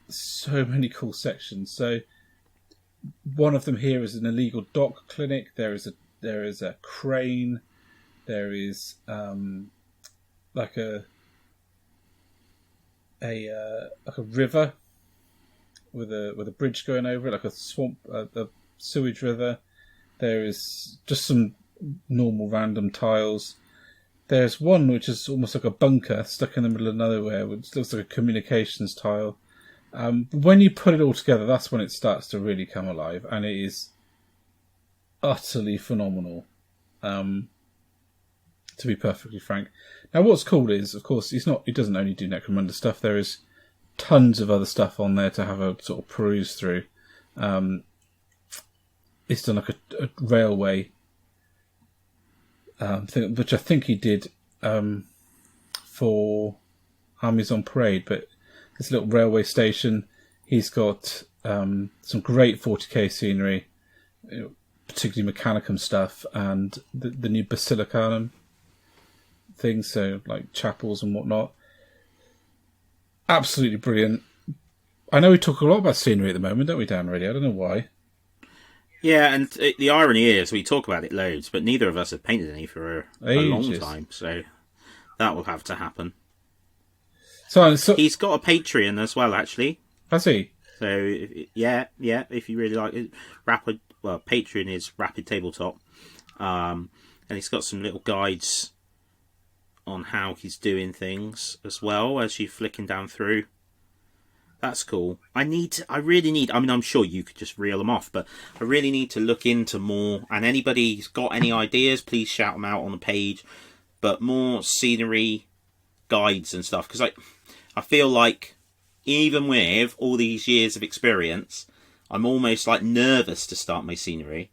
so many cool sections. So one of them here is an illegal dock clinic. There is a crane. There is like a river with a bridge going over it, like a swamp, a sewage river. There is just some normal random tiles. There's one which is almost like a bunker stuck in the middle of nowhere, which looks like a communications tile. When you put it all together, that's when it starts to really come alive, and it is utterly phenomenal, to be perfectly frank. Now, what's cool is, of course, he doesn't only do Necromunda stuff. There is tons of other stuff on there to have a sort of peruse through. He's done like a railway thing, which I think he did for Armies on Parade, but this little railway station. He's got some great 40k scenery, particularly Mechanicum stuff, and the new Basilicanum things, so like chapels and whatnot. Absolutely brilliant. I know we talk a lot about scenery at the moment, don't we, Dan, really? I don't know why. Yeah, and the irony is we talk about it loads, but neither of us have painted any for a long time, so that will have to happen. So he's got a Patreon as well, actually. Has he? So, yeah, if you really like it. Patreon is Rapid Tabletop. And he's got some little guides on how he's doing things as well as you're flicking down through. That's cool. I really need, I mean, I'm sure you could just reel them off, but I really need to look into more. And anybody who's got any ideas, please shout them out on the page. But more scenery guides and stuff. Because I feel like even with all these years of experience, I'm almost like nervous to start my scenery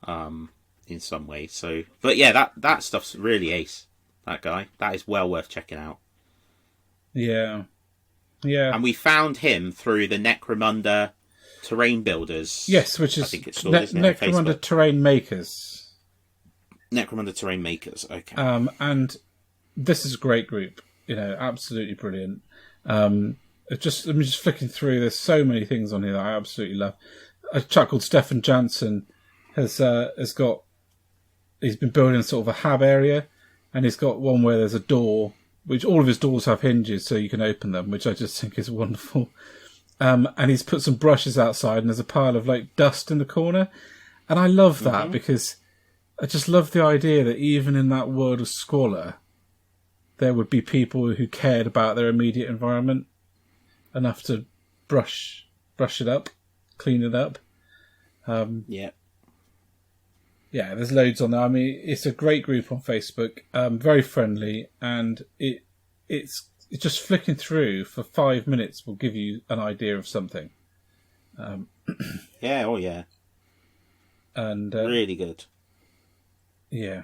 in some way. So, but yeah, that stuff's really ace. That guy. That is well worth checking out. Yeah. Yeah. And we found him through the Necromunda Terrain Builders. Yes, which is I think it's called, Necromunda Terrain Makers. Necromunda Terrain Makers, okay. And this is a great group. Absolutely brilliant. I'm just flicking through. There's so many things on here that I absolutely love. A chap called Stefan Jansen has got. He's been building sort of a hab area, and he's got one where there's a door, which all of his doors have hinges, so you can open them, which I just think is wonderful. And he's put some brushes outside, and there's a pile of like dust in the corner, and I love that because I just love the idea that even in that world of squalor, there would be people who cared about their immediate environment enough to brush it up, clean it up. Yeah, there's loads on there. I mean, it's a great group on Facebook, very friendly, and it's just flicking through for 5 minutes will give you an idea of something. Yeah. And really good. Yeah.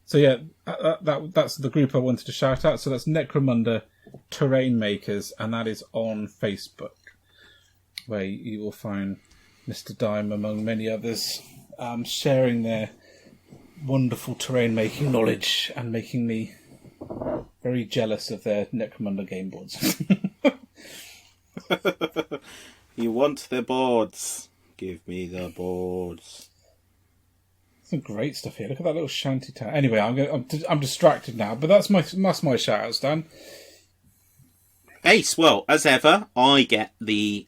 So yeah, that's the group I wanted to shout out. So that's Necromunda Terrain Makers, and that is on Facebook, where you will find Mr. Dime among many others sharing their wonderful terrain making knowledge and making me very jealous of their Necromunda game boards. You want the boards? Give me the boards. Some great stuff here. Look at that little shanty town. Anyway, I'm distracted now, but that's my shout-outs, Dan. Ace. Well, as ever, I get the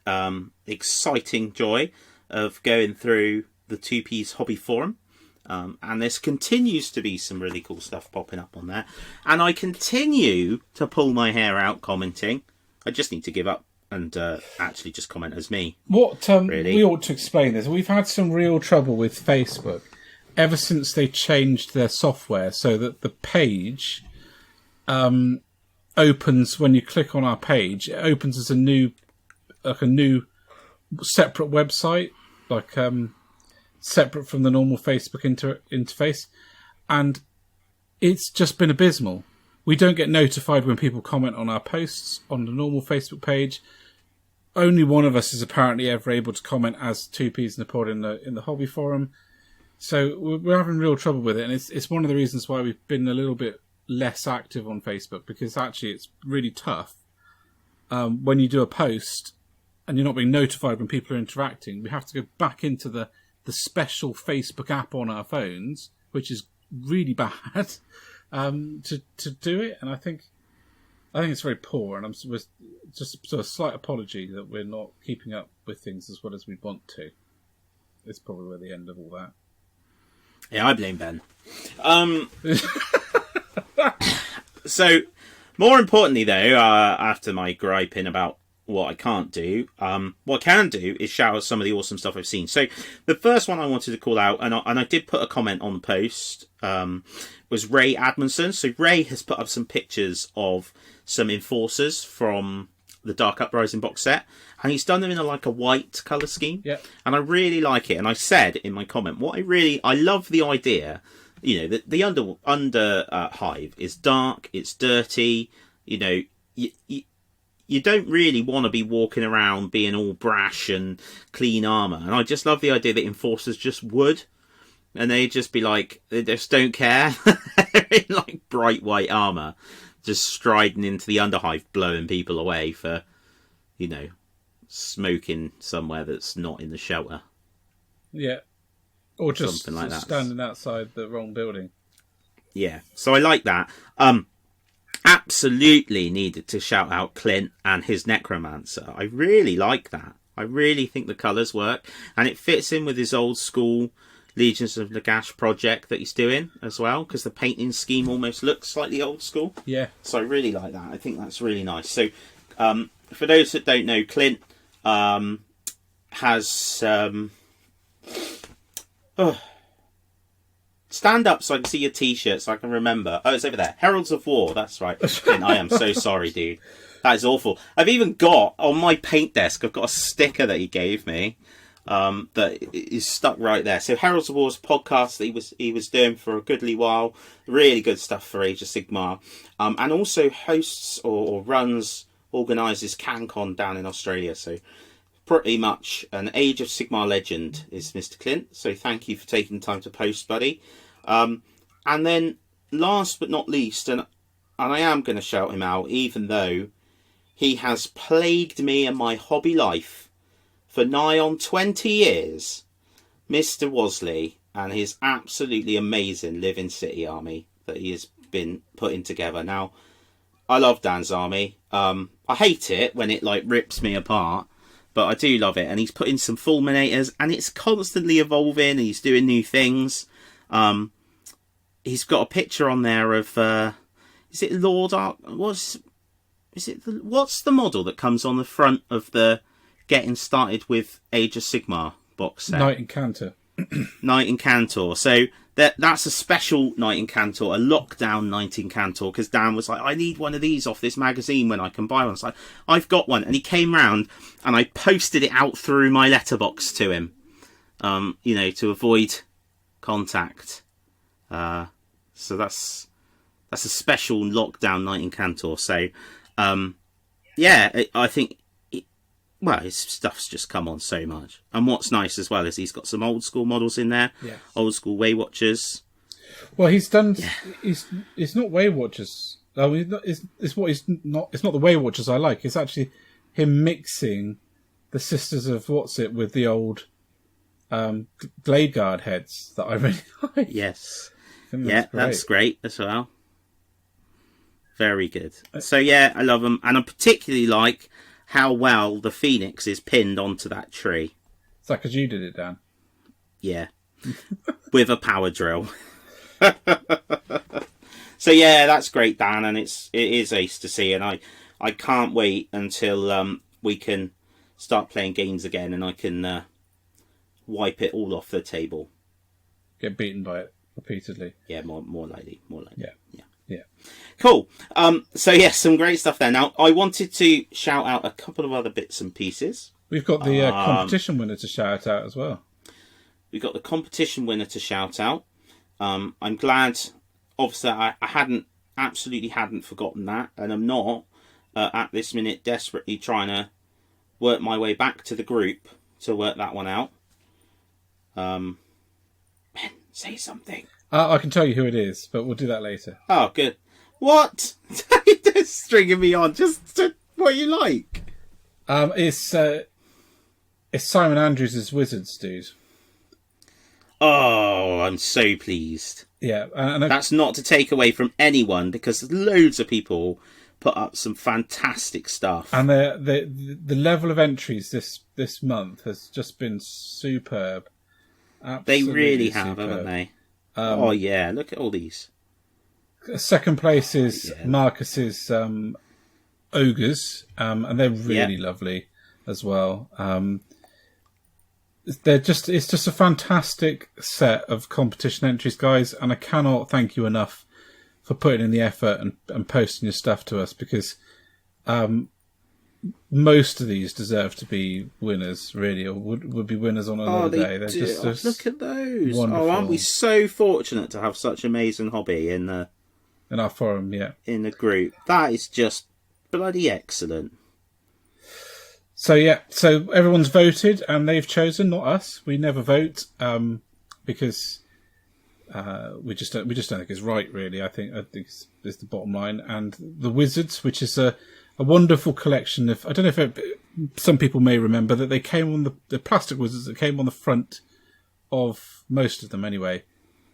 exciting joy of going through the 2P's hobby forum, and there continues to be some really cool stuff popping up on there, and I continue to pull my hair out commenting. I just need to give up and actually just comment as me. What really. We ought to explain this. We've had some real trouble with Facebook ever since they changed their software so that the page opens when you click on our page. It opens as a new separate website, like separate from the normal Facebook interface, and it's just been abysmal. We don't get notified when people comment on our posts on the normal Facebook page. Only one of us is apparently ever able to comment as 2P's Nepod in the hobby forum. So we're having real trouble with it, and it's one of the reasons why we've been a little bit less active on Facebook, because actually it's really tough when you do a post and you're not being notified when people are interacting. We have to go back into the special Facebook app on our phones, which is really bad, to do it. And I think it's very poor, and just a slight apology that we're not keeping up with things as well as we'd want to. It's probably the end of all that. Yeah, I blame Ben. So, more importantly, though, after my griping about what I can't do, what I can do is shout out some of the awesome stuff I've seen. So, the first one I wanted to call out, and I did put a comment on the post, was Ray Admonson. So, Ray has put up some pictures of some enforcers from the Dark Uprising box set, and he's done them in a white colour scheme. Yeah. And I really like it. And I said in my comment, I love the idea, that the under hive is dark, it's dirty, you don't really want to be walking around being all brash and clean armour. And I just love the idea that enforcers just would. And they'd just be they just don't care. In bright white armour, just striding into the underhive, blowing people away for, smoking somewhere that's not in the shelter. Yeah. Or just something like that. Standing outside the wrong building. Yeah. So I like that. Absolutely needed to shout out Clint and his necromancer. I really like that. I really think the colours work, and it fits in with his old school Legions of Nagash project that he's doing as well, because the painting scheme almost looks slightly old school. Yeah. So I really like that. I think that's really nice. So for those that don't know, Clint has stand up so I can see your t-shirt so I can remember. Oh, it's over there. Heralds of War. That's right. Clint, I am so sorry, dude. That is awful. I've even got on my paint desk, I've got a sticker that he gave me that is stuck right there. So Heralds of War's podcast that he was doing for a goodly while. Really good stuff for Age of Sigmar. And also hosts or organises CanCon down in Australia. So pretty much an Age of Sigmar legend is Mr. Clint. So thank you for taking the time to post, buddy. And then last but not least, and I am going to shout him out, even though he has plagued me and my hobby life for nigh on 20 years, Mr. Wasley and his absolutely amazing Living City army that he has been putting together. Now, I love Dan's army. I hate it when it rips me apart, but I do love it. And he's put in some fulminators, and it's constantly evolving. And he's doing new things. He's got a picture on there of is it Lord Arc? What's the model that comes on the front of the Getting Started with Age of Sigmar box set? Knight Incantor. Knight Incantor. So that's a special Knight Incantor, a lockdown Knight Incantor, because Dan was like, I need one of these off this magazine when I can buy one. So I've got one, and he came round and I posted it out through my letterbox to him, to avoid contact. So that's a special lockdown Knight Incantor. So I think his stuff's just come on so much. And what's nice as well is he's got some old school models in there. Yes. Old school Way Watchers. Well, he's done. Yeah. It's not Way Watchers. It's not the Way Watchers I like. It's actually him mixing the Sisters of with the old Glade Guard heads that I really like. Yes. That's great as well. Very good. So yeah, I love them, and I particularly like how well the Phoenix is pinned onto that tree. Is that because you did it, Dan? Yeah. With a power drill. So yeah, that's great, Dan, and it is ace to see, and I can't wait until we can start playing games again, and I can wipe it all off the table. Get beaten by it repeatedly. Yeah, more likely. Yeah. Cool. So yeah, some great stuff there. Now, I wanted to shout out a couple of other bits and pieces. We've got the competition winner to shout out as well. We've got the competition winner to shout out. I'm glad, obviously, I absolutely hadn't forgotten that, and I'm not at this minute desperately trying to work my way back to the group to work that one out. Ben, say something. I can tell you who it is, but we'll do that later. Oh, good. What? You're stringing me on. Just what you like. It's Simon Andrews' Wizards, dude. Oh, I'm so pleased. Yeah, and that's not to take away from anyone, because loads of people put up some fantastic stuff. And the level of entries this month has just been superb. Absolutely they really have, superb. Haven't they? Oh yeah, look at all these. Second place is Marcus's Ogres, and they're really lovely as well. It's just a fantastic set of competition entries, guys, and I cannot thank you enough for putting in the effort and posting your stuff to us, because most of these deserve to be winners, really, or would be winners on another day. They're just look at those. wonderful. Oh, aren't we so fortunate to have such amazing hobby in our forum? Yeah, in the group. That is just bloody excellent. So everyone's voted and they've chosen, not us. We never vote because we just don't think it's right, really. I think is the bottom line. And the Wizards, which is a wonderful collection of, I don't know if some people may remember that they came on the plastic Wizards that came on the front of most of them anyway,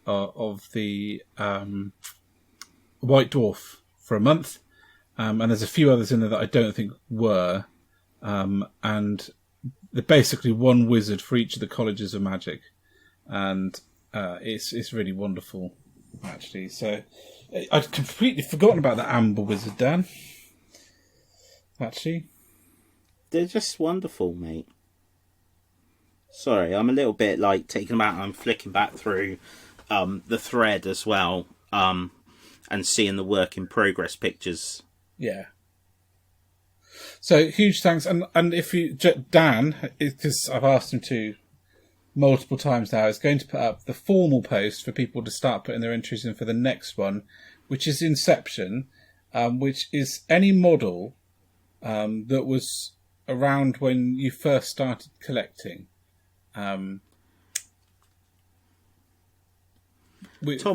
of the White Dwarf for a month. And there's a few others in there that I don't think were. And they're basically one wizard for each of the colleges of magic. And it's really wonderful, actually. So I'd completely forgotten about the Amber Wizard, Dan. Actually, they're just wonderful, mate. Sorry, I'm a little bit taken aback. I'm flicking back through the thread as well, and seeing the work in progress pictures. Yeah. So huge thanks, and if you Dan, because I've asked him to multiple times now, is going to put up the formal post for people to start putting their entries in for the next one, which is Inception, which is any model that was around when you first started collecting. Tom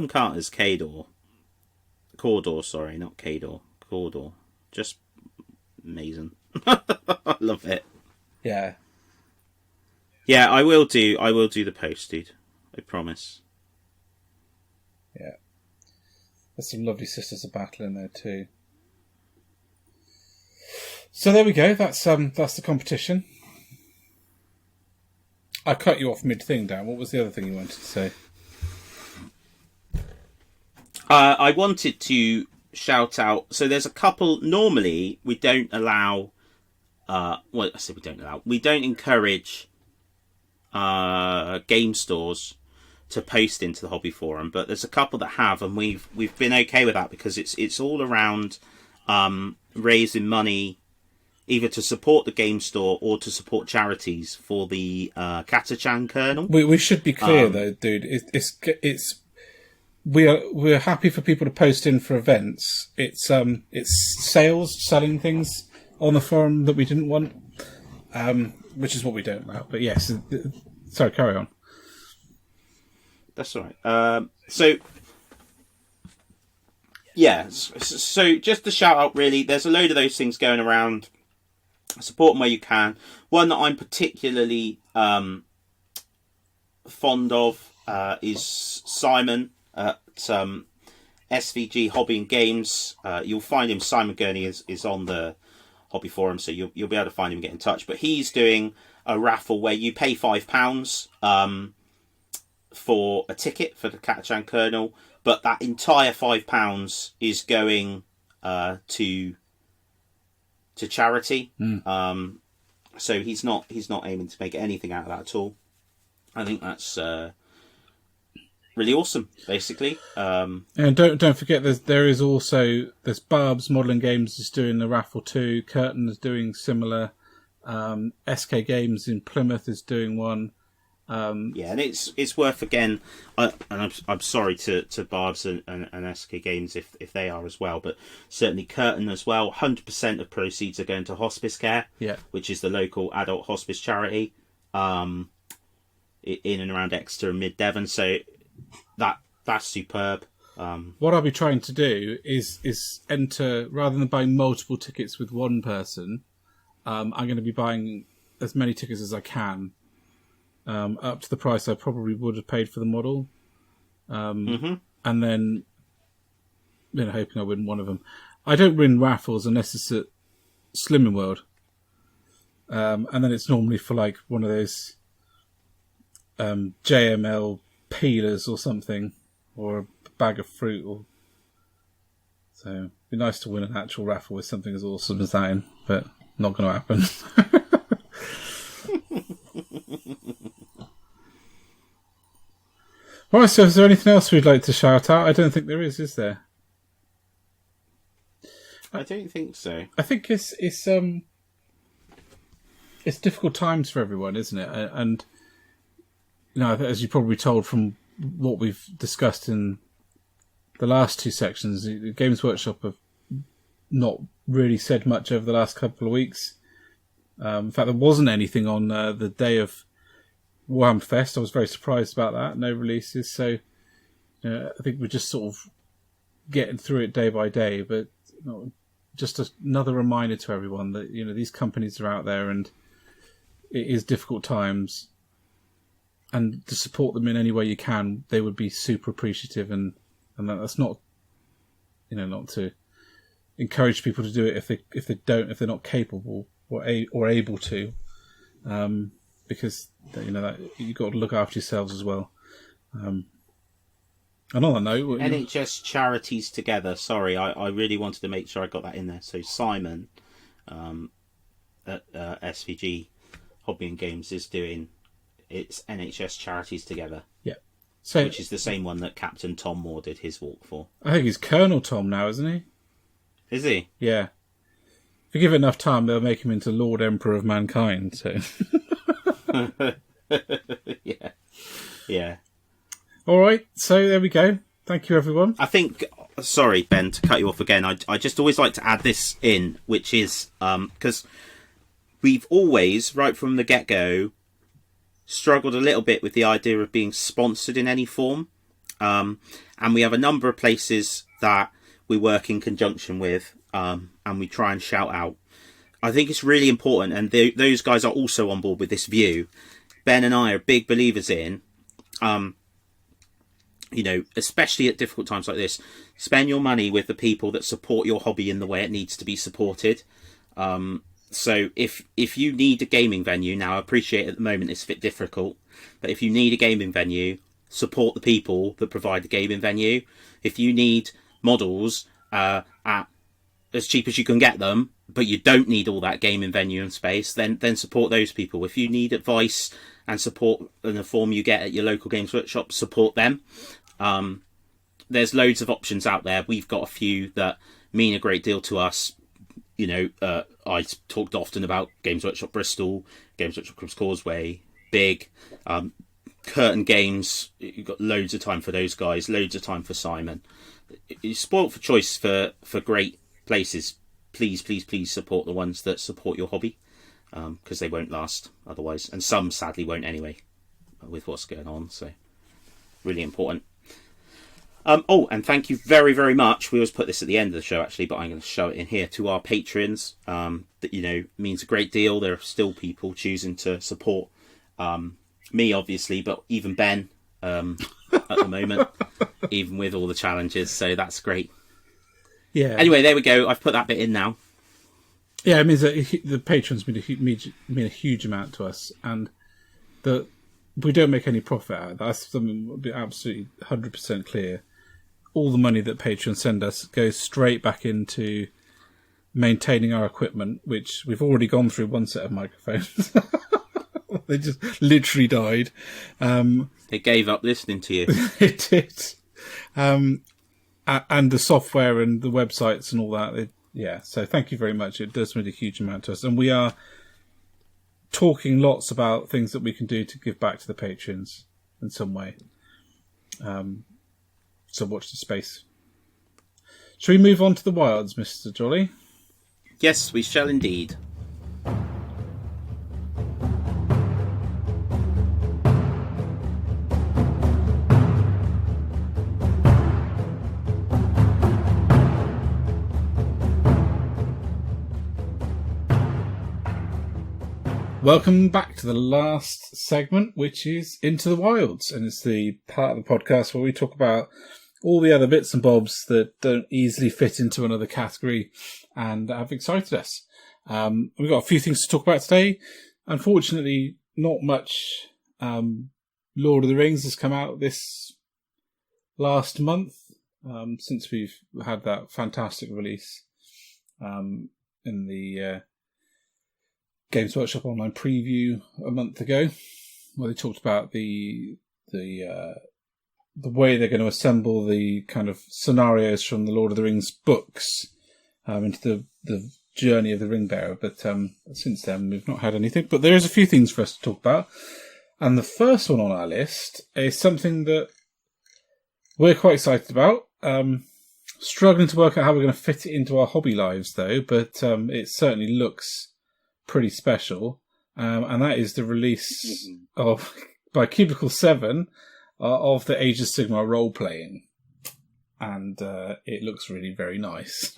Carter's Cawdor, sorry, not Cador. Cawdor. Just amazing. I love it. Yeah. Yeah, I will do the post, dude. I promise. Yeah. There's some lovely Sisters of Battle in there too. So there we go. That's the competition. I cut you off mid-thing, Dan. What was the other thing you wanted to say? I wanted to shout out. So there's a couple. Normally, we don't allow. We don't encourage game stores to post into the hobby forum, but there's a couple that have, and we've been okay with that because it's all around raising money, either to support the game store or to support charities for the Catachan kernel. We should be clear though, dude. We're happy for people to post in for events. It's selling things on the forum that we didn't want, which is what we don't allow. But yes, sorry, carry on. That's all right. So just to shout out, really, there's a load of those things going around. Support them where you can. One that I'm particularly fond of is Simon at SVG Hobby and Games. You'll find him. Simon Gurney is on the hobby forum, so you'll be able to find him and get in touch. But he's doing a raffle where you pay £5 for a ticket for the Catachan kernel, but that entire £5 is going to charity. So he's not aiming to make anything out of that at all. I think that's really awesome, basically. And don't forget, there's Barb's Modelling Games is doing the raffle too. Curtin is doing similar. SK Games in Plymouth is doing one. And it's worth, again, and I'm sorry to Barb's and SK Games if they are as well, but certainly Curtin as well. 100% of proceeds are going to Hospice Care, which is the local adult hospice charity in and around Exeter and Mid Devon. So that's superb. What I'll be trying to do is enter, rather than buying multiple tickets with one person, I'm going to be buying as many tickets as I can. Up to the price I probably would have paid for the model, and then hoping I win one of them. I don't win raffles unless it's at Slimming World, and then it's normally for like one of those JML peelers or something, or a bag of fruit. So it'd be nice to win an actual raffle with something as awesome as that in, but not going to happen. Right, so is there anything else we'd like to shout out? I don't think there is there? I don't think so. I think it's it's difficult times for everyone, isn't it? And as you probably told from what we've discussed in the last two sections, the Games Workshop have not really said much over the last couple of weeks. In fact, there wasn't anything on the day of Warhammer Fest. I was very surprised about that. No releases. So I think we're just sort of getting through it day by day. But just another reminder to everyone that these companies are out there and it is difficult times. And to support them in any way you can, they would be super appreciative. And that's not, not to encourage people to do it if they're not capable or able to, because that you've got to look after yourselves as well. And on that note, NHS Charities Together. Sorry, I really wanted to make sure I got that in there. So Simon at SVG Hobby and Games is doing its NHS Charities Together. Yeah, which is the same one that Captain Tom Moore did his walk for. I think he's Colonel Tom now, isn't he? Is he? Yeah. If you give it enough time, they'll make him into Lord Emperor of Mankind. So. Yeah. All right. So there we go. Thank you, everyone. I think. Sorry, Ben, to cut you off again. I just always like to add this in, which is because we've always, right from the get-go, struggled a little bit with the idea of being sponsored in any form, and we have a number of places that we work in conjunction with, and we try and shout out. I think it's really important, and those guys are also on board with this view. Ben and I are big believers in, especially at difficult times like this, spend your money with the people that support your hobby in the way it needs to be supported. So if you need a gaming venue, now I appreciate at the moment it's a bit difficult, but if you need a gaming venue, support the people that provide the gaming venue. If you need models at as cheap as you can get them, but you don't need all that gaming venue and space, then support those people. If you need advice and support in the form you get at your local Games Workshop, support them. There's loads of options out there. We've got a few that mean a great deal to us. I talked often about Games Workshop Bristol, Games Workshop Cribbs Causeway, Big, Curtain Games. You've got loads of time for those guys, loads of time for Simon. You're spoilt for choice for great places. Please support the ones that support your hobby, because they won't last otherwise, and some sadly won't anyway with what's going on. So really important. And thank you very, very much. We always put this at the end of the show, actually, but I'm going to show it in here to our patrons. That means a great deal. There are still people choosing to support me, obviously, but even Ben at the moment, even with all the challenges. So that's great. Yeah. Anyway, there we go. I've put that bit in now. Yeah, it means that the patrons mean a huge amount to us, and that we don't make any profit out of that. That's something will be absolutely 100% clear. All the money that patrons send us goes straight back into maintaining our equipment, which we've already gone through one set of microphones. They just literally died. They gave up listening to you. It did. And the software and the websites and all that. So thank you very much. It does mean a huge amount to us. And we are talking lots about things that we can do to give back to the patrons in some way. So watch the space. Shall we move on to the wilds, Mr. Jolly? Yes, we shall indeed. Welcome back to the last segment, which is Into the Wilds, and it's the part of the podcast where we talk about all the other bits and bobs that don't easily fit into another category and have excited us. We've got a few things to talk about today. Unfortunately, not much Lord of the Rings has come out this last month, since we've had that fantastic release in the Games Workshop online preview a month ago, where they talked about the way they're going to assemble the kind of scenarios from the Lord of the Rings books into the journey of the ring bearer, but since then we've not had anything. But there is a few things for us to talk about, and the first one on our list is something that we're quite excited about. Struggling to work out how we're going to fit it into our hobby lives, though, but it certainly looks pretty special, and that is the release of by Cubicle 7 of the Age of Sigmar role playing. And it looks really very nice.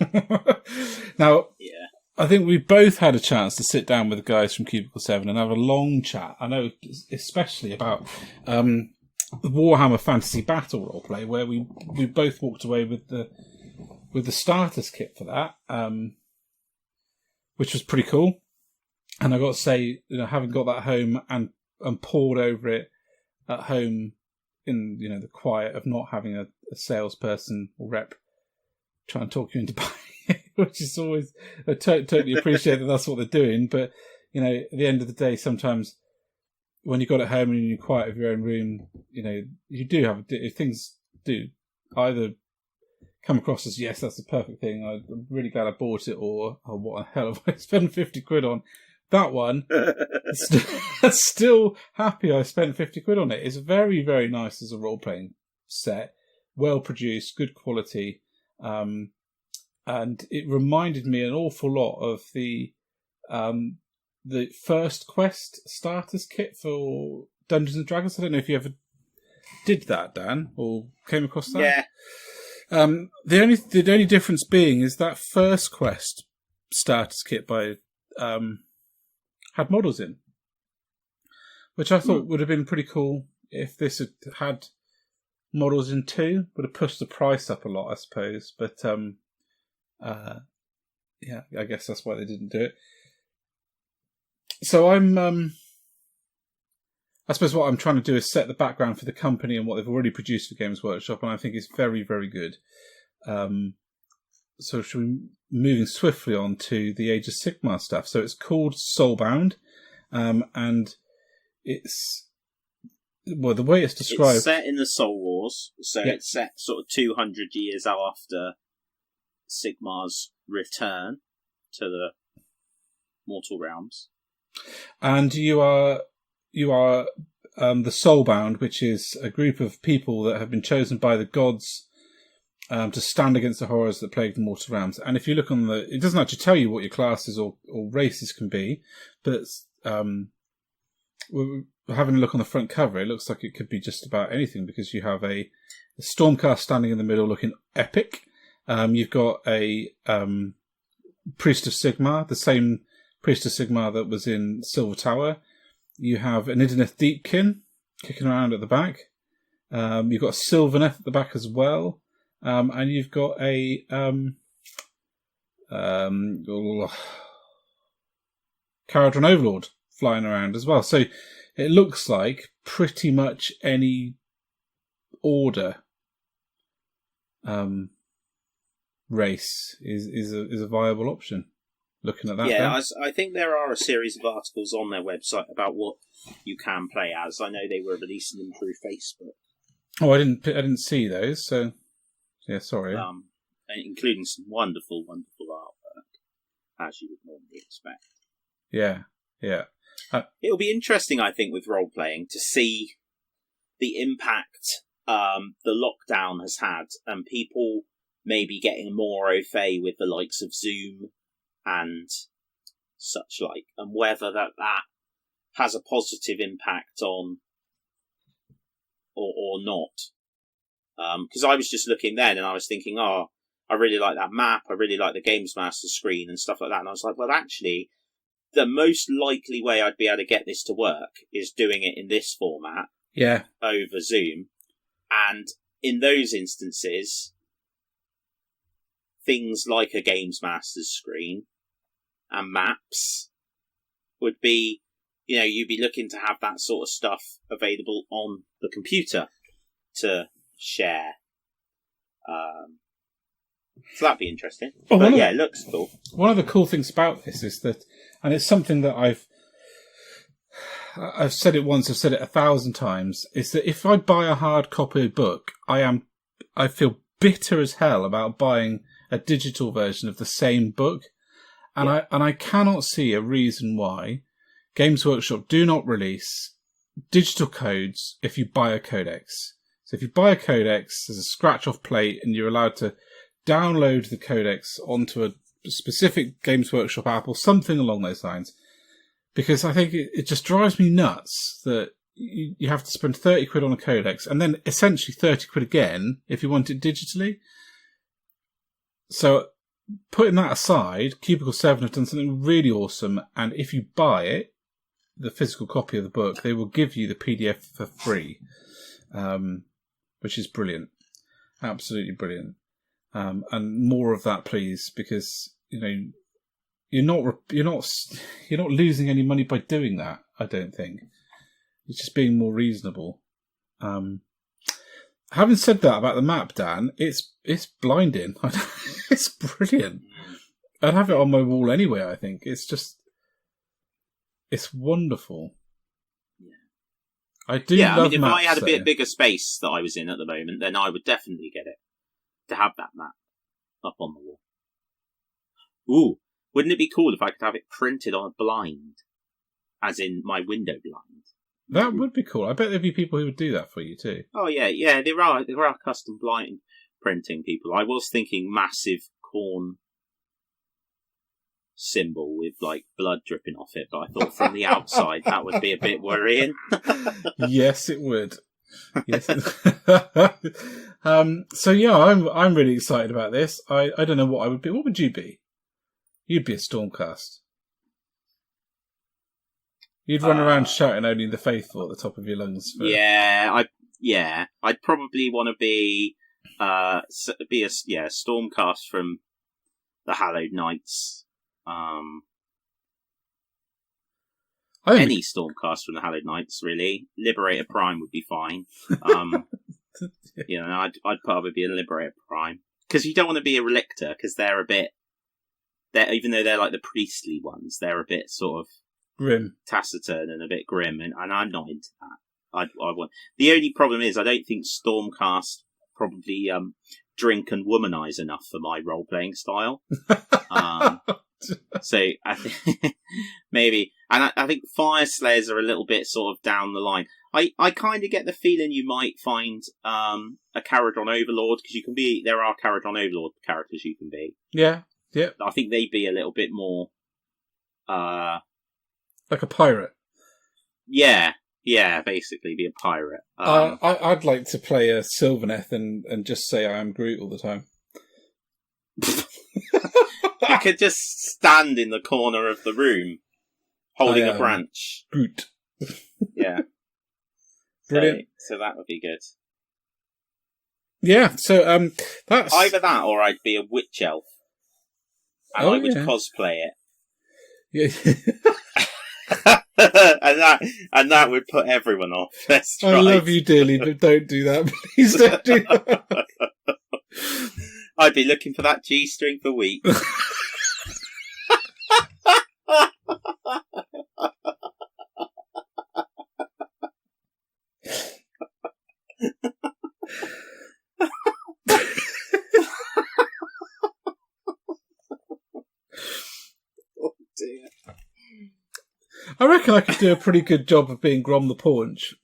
Now, yeah. I think we both had a chance to sit down with the guys from Cubicle 7 and have a long chat. I know, especially about the Warhammer Fantasy Battle roleplay, where we both walked away with the starters kit for that, which was pretty cool. And I got to say, having got that home and pored over it at home in the quiet of not having a salesperson or rep try and talk you into buying it, which is always I totally appreciate that that's what they're doing. But at the end of the day, sometimes when you've got it home and in your quiet of your own room, you do have things do either come across as, yes, that's the perfect thing, I'm really glad I bought it, or oh, what the hell have I spent 50 quid on? That one, still happy I spent 50 quid on it. It's very, very nice as a role-playing set. Well produced, good quality. And it reminded me an awful lot of the first quest starters kit for Dungeons and Dragons. I don't know if you ever did that, Dan, or came across that. Yeah. The only difference being is that first quest starters kit by had models in, which I thought would have been pretty cool if this had models in too. Would have pushed the price up a lot, I suppose. But yeah, I guess that's why they didn't do it. So I suppose what I'm trying to do is set the background for the company and what they've already produced for Games Workshop, and I think it's very, very good. So should we moving swiftly on to the Age of Sigmar stuff? So it's called Soulbound, and it's the way it's described. It's set in the Soul Wars, so it's set sort of 200 years after Sigmar's return to the mortal realms. And you are the Soulbound, which is a group of people that have been chosen by the gods to stand against the horrors that plague the mortal realms. And if you look on it doesn't actually tell you what your classes or races can be, but we're having a look on the front cover. It looks like it could be just about anything, because you have a Stormcast standing in the middle looking epic. You've got a Priest of Sigmar, the same Priest of Sigmar that was in Silver Tower. You have an Idoneth Deepkin kicking around at the back. You've got a Sylvaneth at the back as well. And you've got a Caradron Overlord flying around as well. So it looks like pretty much any order race is a viable option. Looking at that, yeah, I think there are a series of articles on their website about what you can play as. I know they were releasing them through Facebook. Oh, I didn't see those. So yeah, sorry. Including some wonderful, wonderful artwork, as you would normally expect. Yeah. It'll be interesting, I think, with role playing to see the impact the lockdown has had, and people maybe getting more au fait with the likes of Zoom and such like, and whether that has a positive impact on or not. Because I was just looking then and I was thinking, I really like that map, I really like the Games Master screen and stuff like that, and I was like, well, actually, the most likely way I'd be able to get this to work is doing it in this format over Zoom. And in those instances, things like a Games Master's screen and maps would be, you'd be looking to have that sort of stuff available on the computer to share. So that'd be interesting. It looks cool. One of the cool things about this is that, and it's something that I've said it once, I've said it 1,000 times, is that if I buy a hard copy book, I feel bitter as hell about buying a digital version of the same book. And I cannot see a reason why Games Workshop do not release digital codes if you buy a codex. So if you buy a codex, there's a scratch-off plate, and you're allowed to download the codex onto a specific Games Workshop app or something along those lines. Because I think it just drives me nuts that you have to spend 30 quid on a codex and then essentially 30 quid again if you want it digitally. So putting that aside, Cubicle 7 have done something really awesome, and if you buy it, the physical copy of the book, they will give you the PDF for free, which is brilliant. Absolutely brilliant. And more of that, please, because, you're not losing any money by doing that, I don't think. It's just being more reasonable. Having said that about the map, Dan, it's blinding. It's brilliant. I'd have it on my wall anyway, I think. It's wonderful. Yeah. I do love if maps, I had a bit bigger space that I was in at the moment, then I would definitely get it to have that map up on the wall. Ooh, wouldn't it be cool if I could have it printed on a blind? As in my window blind. That would be cool. I bet there'd be people who would do that for you too. Oh yeah, there are custom blind printing people. I was thinking massive corn symbol with like blood dripping off it, but I thought from the outside that would be a bit worrying. Yes, it would. Yes. So yeah, I'm really excited about this. I don't know what I would be. What would you be? You'd be a Stormcast. You'd run around shouting "Only the Faithful" at the top of your lungs. I'd probably want to be a Stormcast from the Hallowed Knights. Any Stormcast from the Hallowed Knights, really. Liberator Prime would be fine. I'd probably be a Liberator Prime because you don't want to be a Relictor because they're a bit. Even though they're like the priestly ones, they're a bit sort of grim, taciturn, and a bit grim, and I'm not into that. I want. The only problem is I don't think Stormcast probably drink and womanize enough for my role playing style. So I think maybe, and I think Fire Slayers are a little bit sort of down the line. I kind of get the feeling you might find a Caradon Overlord because there are Caradon Overlord characters you can be. Yeah. Yeah, I think they'd be a little bit more like a pirate. Yeah, basically be a pirate. I'd like to play a Sylvaneth and just say I am Groot all the time. You could just stand in the corner of the room holding a branch. Groot. Yeah. Brilliant. So that would be good. Yeah, so that's either that or I'd be a witch elf. And I would cosplay it. Yeah. and that would put everyone off. I love you dearly, but don't do that. Please don't do that. I'd be looking for that G-string for weeks. I reckon I could do a pretty good job of being Grom the Paunch.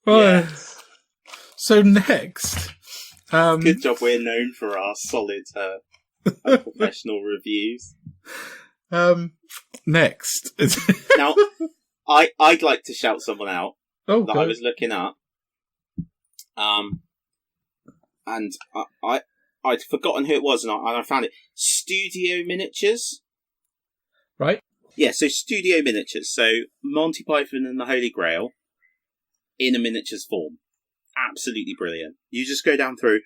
Yes. So next... good job we're known for our solid professional reviews. Next. Now, I'd like to shout someone out that I was looking up. And I'd forgotten who it was, and I found it. Studio Miniatures. Right. Yeah, so Studio Miniatures. So Monty Python and the Holy Grail in a miniatures form. Absolutely brilliant. You just go down through.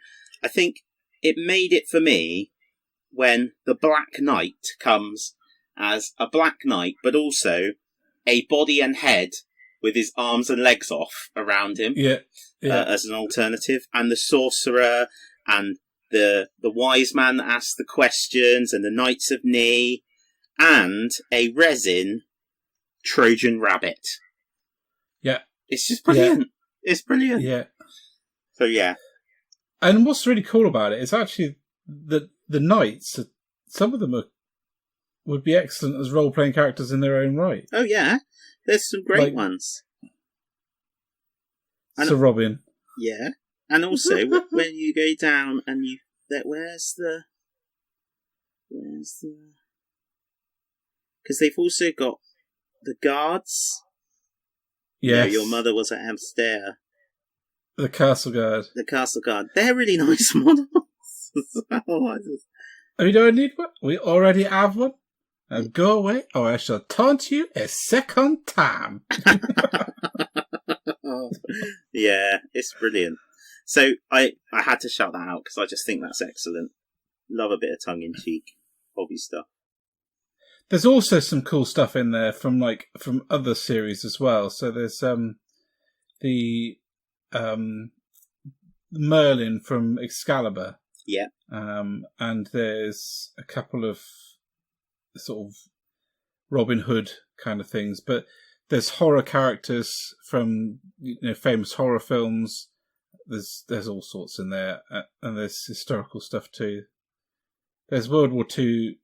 I think it made it for me when the Black Knight comes as a Black Knight, but also a body and head with his arms and legs off around him. Yeah. As an alternative. And the Sorcerer and the Wise Man that asks the questions and the Knights of Ni and a resin Trojan Rabbit. Yeah. It's just brilliant. Yeah. It's brilliant. Yeah. So yeah. And what's really cool about it is actually the knights. Some of them would be excellent as role-playing characters in their own right. Oh yeah, there's some great ones. Sir Robin. Yeah, and also when you go down and where's the? Because they've also got the guards. Yes. Your mother was at Amstair. The castle guard. The castle guard. They're really nice models. We don't need one. We already have one. Now go away, or I shall taunt you a second time. Yeah, it's brilliant. So I had to shout that out because I just think that's excellent. Love a bit of tongue-in-cheek hobby stuff. There's also some cool stuff in there from other series as well. So there's the Merlin from Excalibur. Yeah. And there's a couple of sort of Robin Hood kind of things, but there's horror characters from famous horror films. There's all sorts in there, and there's historical stuff too. There's World War II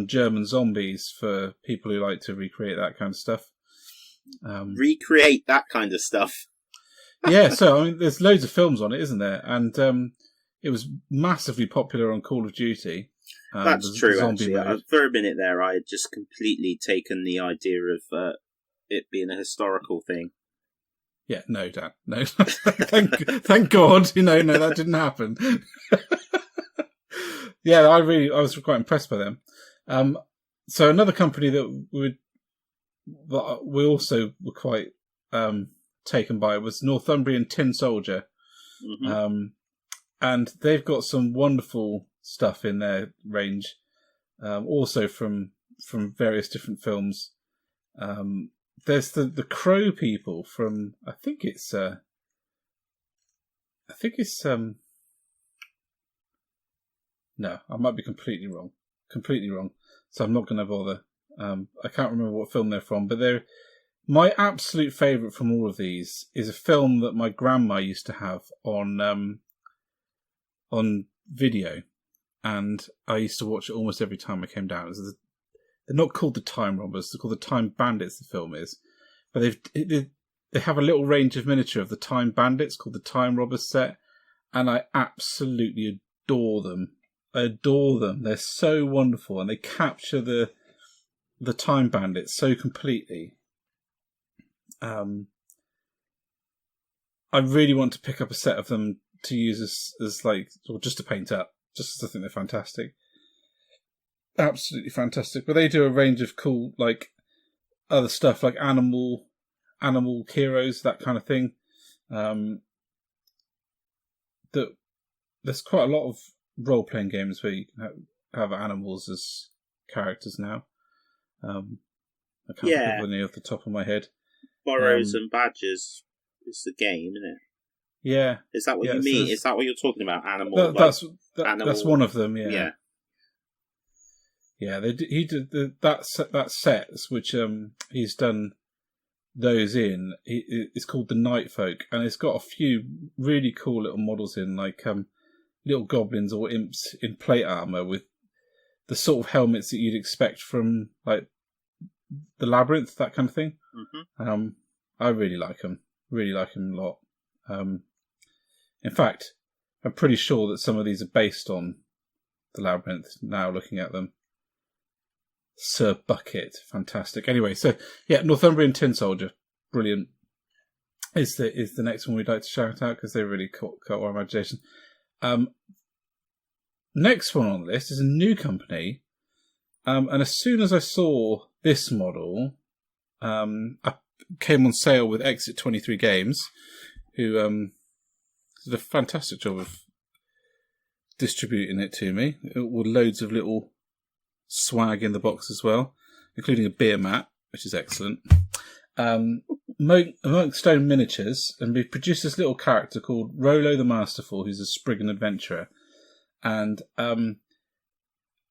German zombies for people who like to recreate that kind of stuff. Recreate that kind of stuff. Yeah, so I mean, there's loads of films on it, isn't there? And it was massively popular on Call of Duty. That's true, actually. For a minute there, I had just completely taken the idea of it being a historical thing. Yeah, no, Dan. No. thank God, no, that didn't happen. Yeah, I was quite impressed by them. So another company that we also were quite taken by was Northumbrian Tin Soldier. Mm-hmm. And they've got some wonderful stuff in their range, also from various different films. There's the Crow people from, I think it's no, I might be completely wrong. So I'm not going to bother. I can't remember what film they're from, but my absolute favourite from all of these is a film that my grandma used to have on video, and I used to watch it almost every time I came down. They're not called the Time Robbers; they're called the Time Bandits. The film is, but they have a little range of miniature of the Time Bandits called the Time Robbers set, and I absolutely adore them. They're so wonderful, and they capture the Time Bandits so completely. I really want to pick up a set of them to use as or just to paint up, just because I think they're fantastic. Absolutely fantastic. But they do a range of cool, other stuff, like animal heroes, that kind of thing. That there's quite a lot of role-playing games where you can have animals as characters now. I can't think of any off the top of my head. Burrows and Badgers is the game, isn't it? Yeah. Is that what you mean? Is that what you're talking about? Animal? That's one of them. Yeah. Yeah. Yeah. He did that sets which he's done those in. It's called the Night Folk, and it's got a few really cool little models in, little goblins or imps in plate armor with the sort of helmets that you'd expect from the Labyrinth, that kind of thing. Mm-hmm. I really like them. Really like them a lot. In fact, I'm pretty sure that some of these are based on the Labyrinth. Now looking at them, Sir Bucket, fantastic. Anyway, so yeah, Northumbrian Tin Soldier, brilliant. Is the next one we'd like to shout out because they really caught our imagination. Next one on the list is a new company, and as soon as I saw this model, I came on sale with Exit 23 Games, who did a fantastic job of distributing it to me, with loads of little swag in the box as well, including a beer mat, which is excellent. Moonstone Miniatures, and we've produced this little character called Rolo the Masterful, who's a Spriggan adventurer. And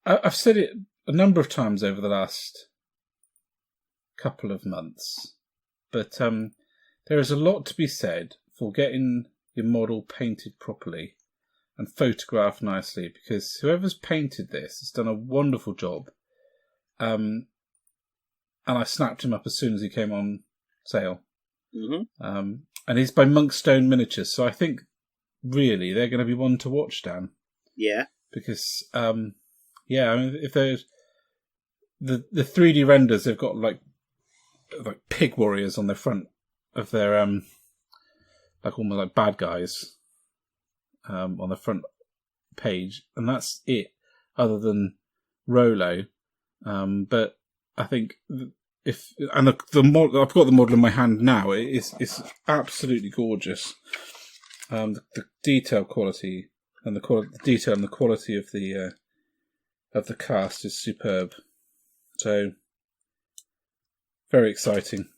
I've said it a number of times over the last couple of months, but there is a lot to be said for getting your model painted properly and photographed nicely, because whoever's painted this has done a wonderful job. And I snapped him up as soon as he came on sale. Mm-hmm. And he's by Moonstone Miniatures, so I think really they're going to be one to watch, Dan. Yeah. Because, I mean, if there's the 3D renders, they've got like pig warriors on the front of their like almost like bad guys on the front page, and that's it, other than Rolo. But I think the model, I've got the model in my hand now. It's absolutely gorgeous. The detail quality and the detail and the quality of the cast is superb. So very exciting.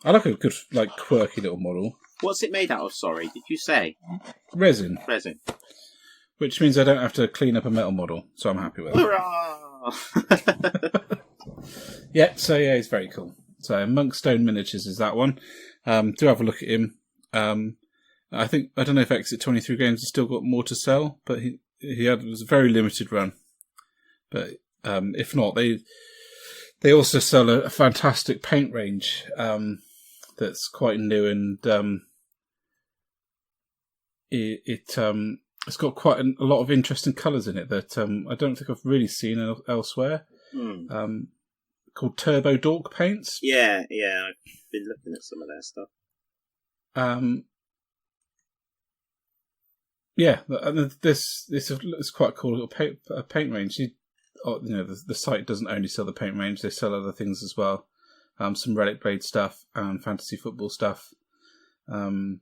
I like a good, like, quirky little model. What's it made out of, sorry? Did you say? Resin. Resin. Which means I don't have to clean up a metal model, so I'm happy with it. Hurrah! Yeah, it's very cool. So Moonstone Miniatures is that one. Do have a look at him. I don't know if Exit 23 Games has still got more to sell, but it was a very limited run. But if not, they also sell a fantastic paint range that's quite new, and it's got quite a lot of interesting colours in it that I don't think I've really seen elsewhere. Called Turbo Dork paints. Yeah, I've been looking at some of their stuff. Yeah, and this is quite a cool little paint range. The site doesn't only sell the paint range; they sell other things as well. Some Relic Blade stuff and fantasy football stuff. They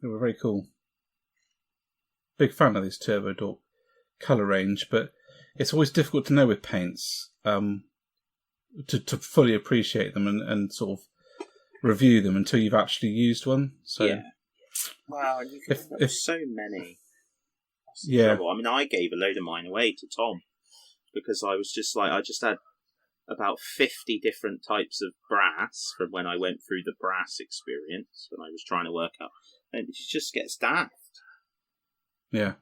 were very cool. Big fan of this Turbo Dork colour range, but it's always difficult to know with paints to fully appreciate them and sort of review them until you've actually used one. So, yeah. Wow, and if so many. Yeah. Trouble. I mean, I gave a load of mine away to Tom because I was just like, I just had about 50 different types of brass from when I went through the brass experience when I was trying to work out, and it just gets daft. Yeah.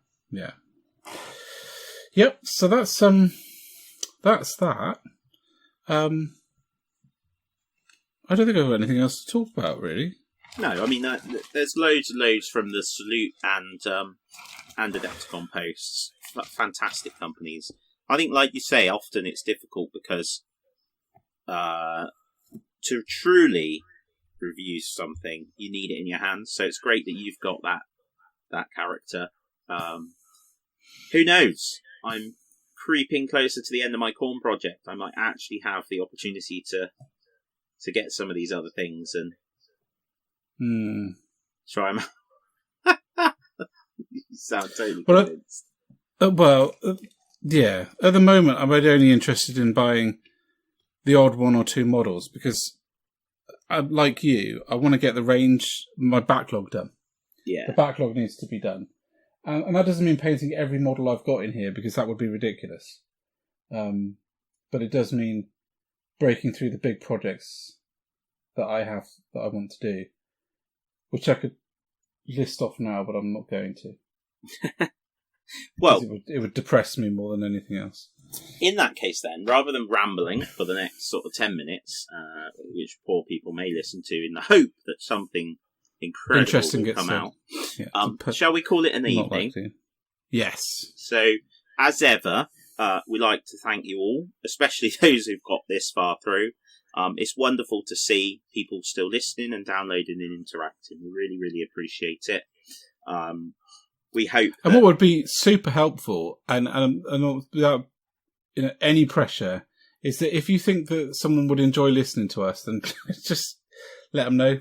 Yep. So that's that. I don't think I've got anything else to talk about, really. No, I mean there's loads and loads from the Salute and Adepticon posts. Fantastic companies. I think, like you say, often it's difficult because to truly review something, you need it in your hands. So it's great that you've got that character. Who knows? I'm creeping closer to the end of my corn project. I might actually have the opportunity to get some of these other things and try them. You sound totally convinced. Yeah. At the moment, I'm only interested in buying the odd one or two models because, like you, I want to get my backlog done. Yeah. The backlog needs to be done. And that doesn't mean painting every model I've got in here because that would be ridiculous. But it does mean breaking through the big projects that I want to do, which I could list off now, but I'm not going to. Well, it would depress me more than anything else. In that case, then, rather than rambling for the next sort of 10 minutes, which poor people may listen to in the hope that something incredible interesting will come out, yeah, shall we call it an evening? Yes. So, as ever, we'd like to thank you all, especially those who've got this far through. It's wonderful to see people still listening and downloading and interacting. We really, really appreciate it. We hope. And what would be super helpful, and without any pressure, is that if you think that someone would enjoy listening to us, then just let them know.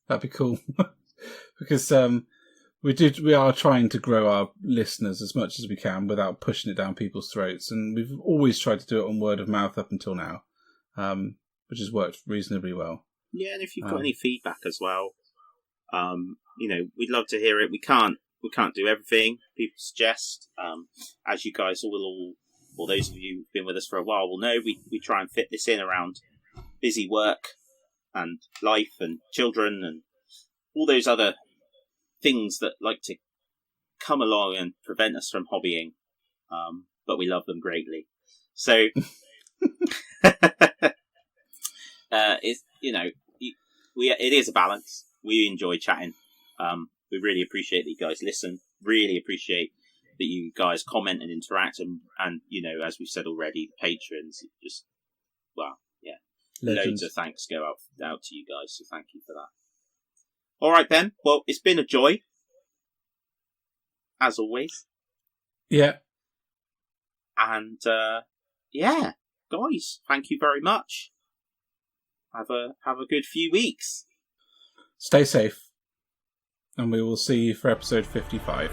That'd be cool. Because we are trying to grow our listeners as much as we can without pushing it down people's throats, and we've always tried to do it on word of mouth up until now, which has worked reasonably well. Yeah, and if you've got any feedback as well, we'd love to hear it. We can't do everything people suggest. As you guys all, or those of you who've been with us for a while will know, we try and fit this in around busy work and life and children and all those other things that like to come along and prevent us from hobbying, but we love them greatly. So, it's, it is a balance. We enjoy chatting. We really appreciate that you guys listen. Really appreciate that you guys comment and interact, and as we've said already, the patrons just, well, yeah, Legends. Loads of thanks go out to you guys. So thank you for that. All right, Ben. Well, it's been a joy, as always. Yeah. And yeah, guys, thank you very much. Have a good few weeks. Stay safe, and we will see you for episode 55.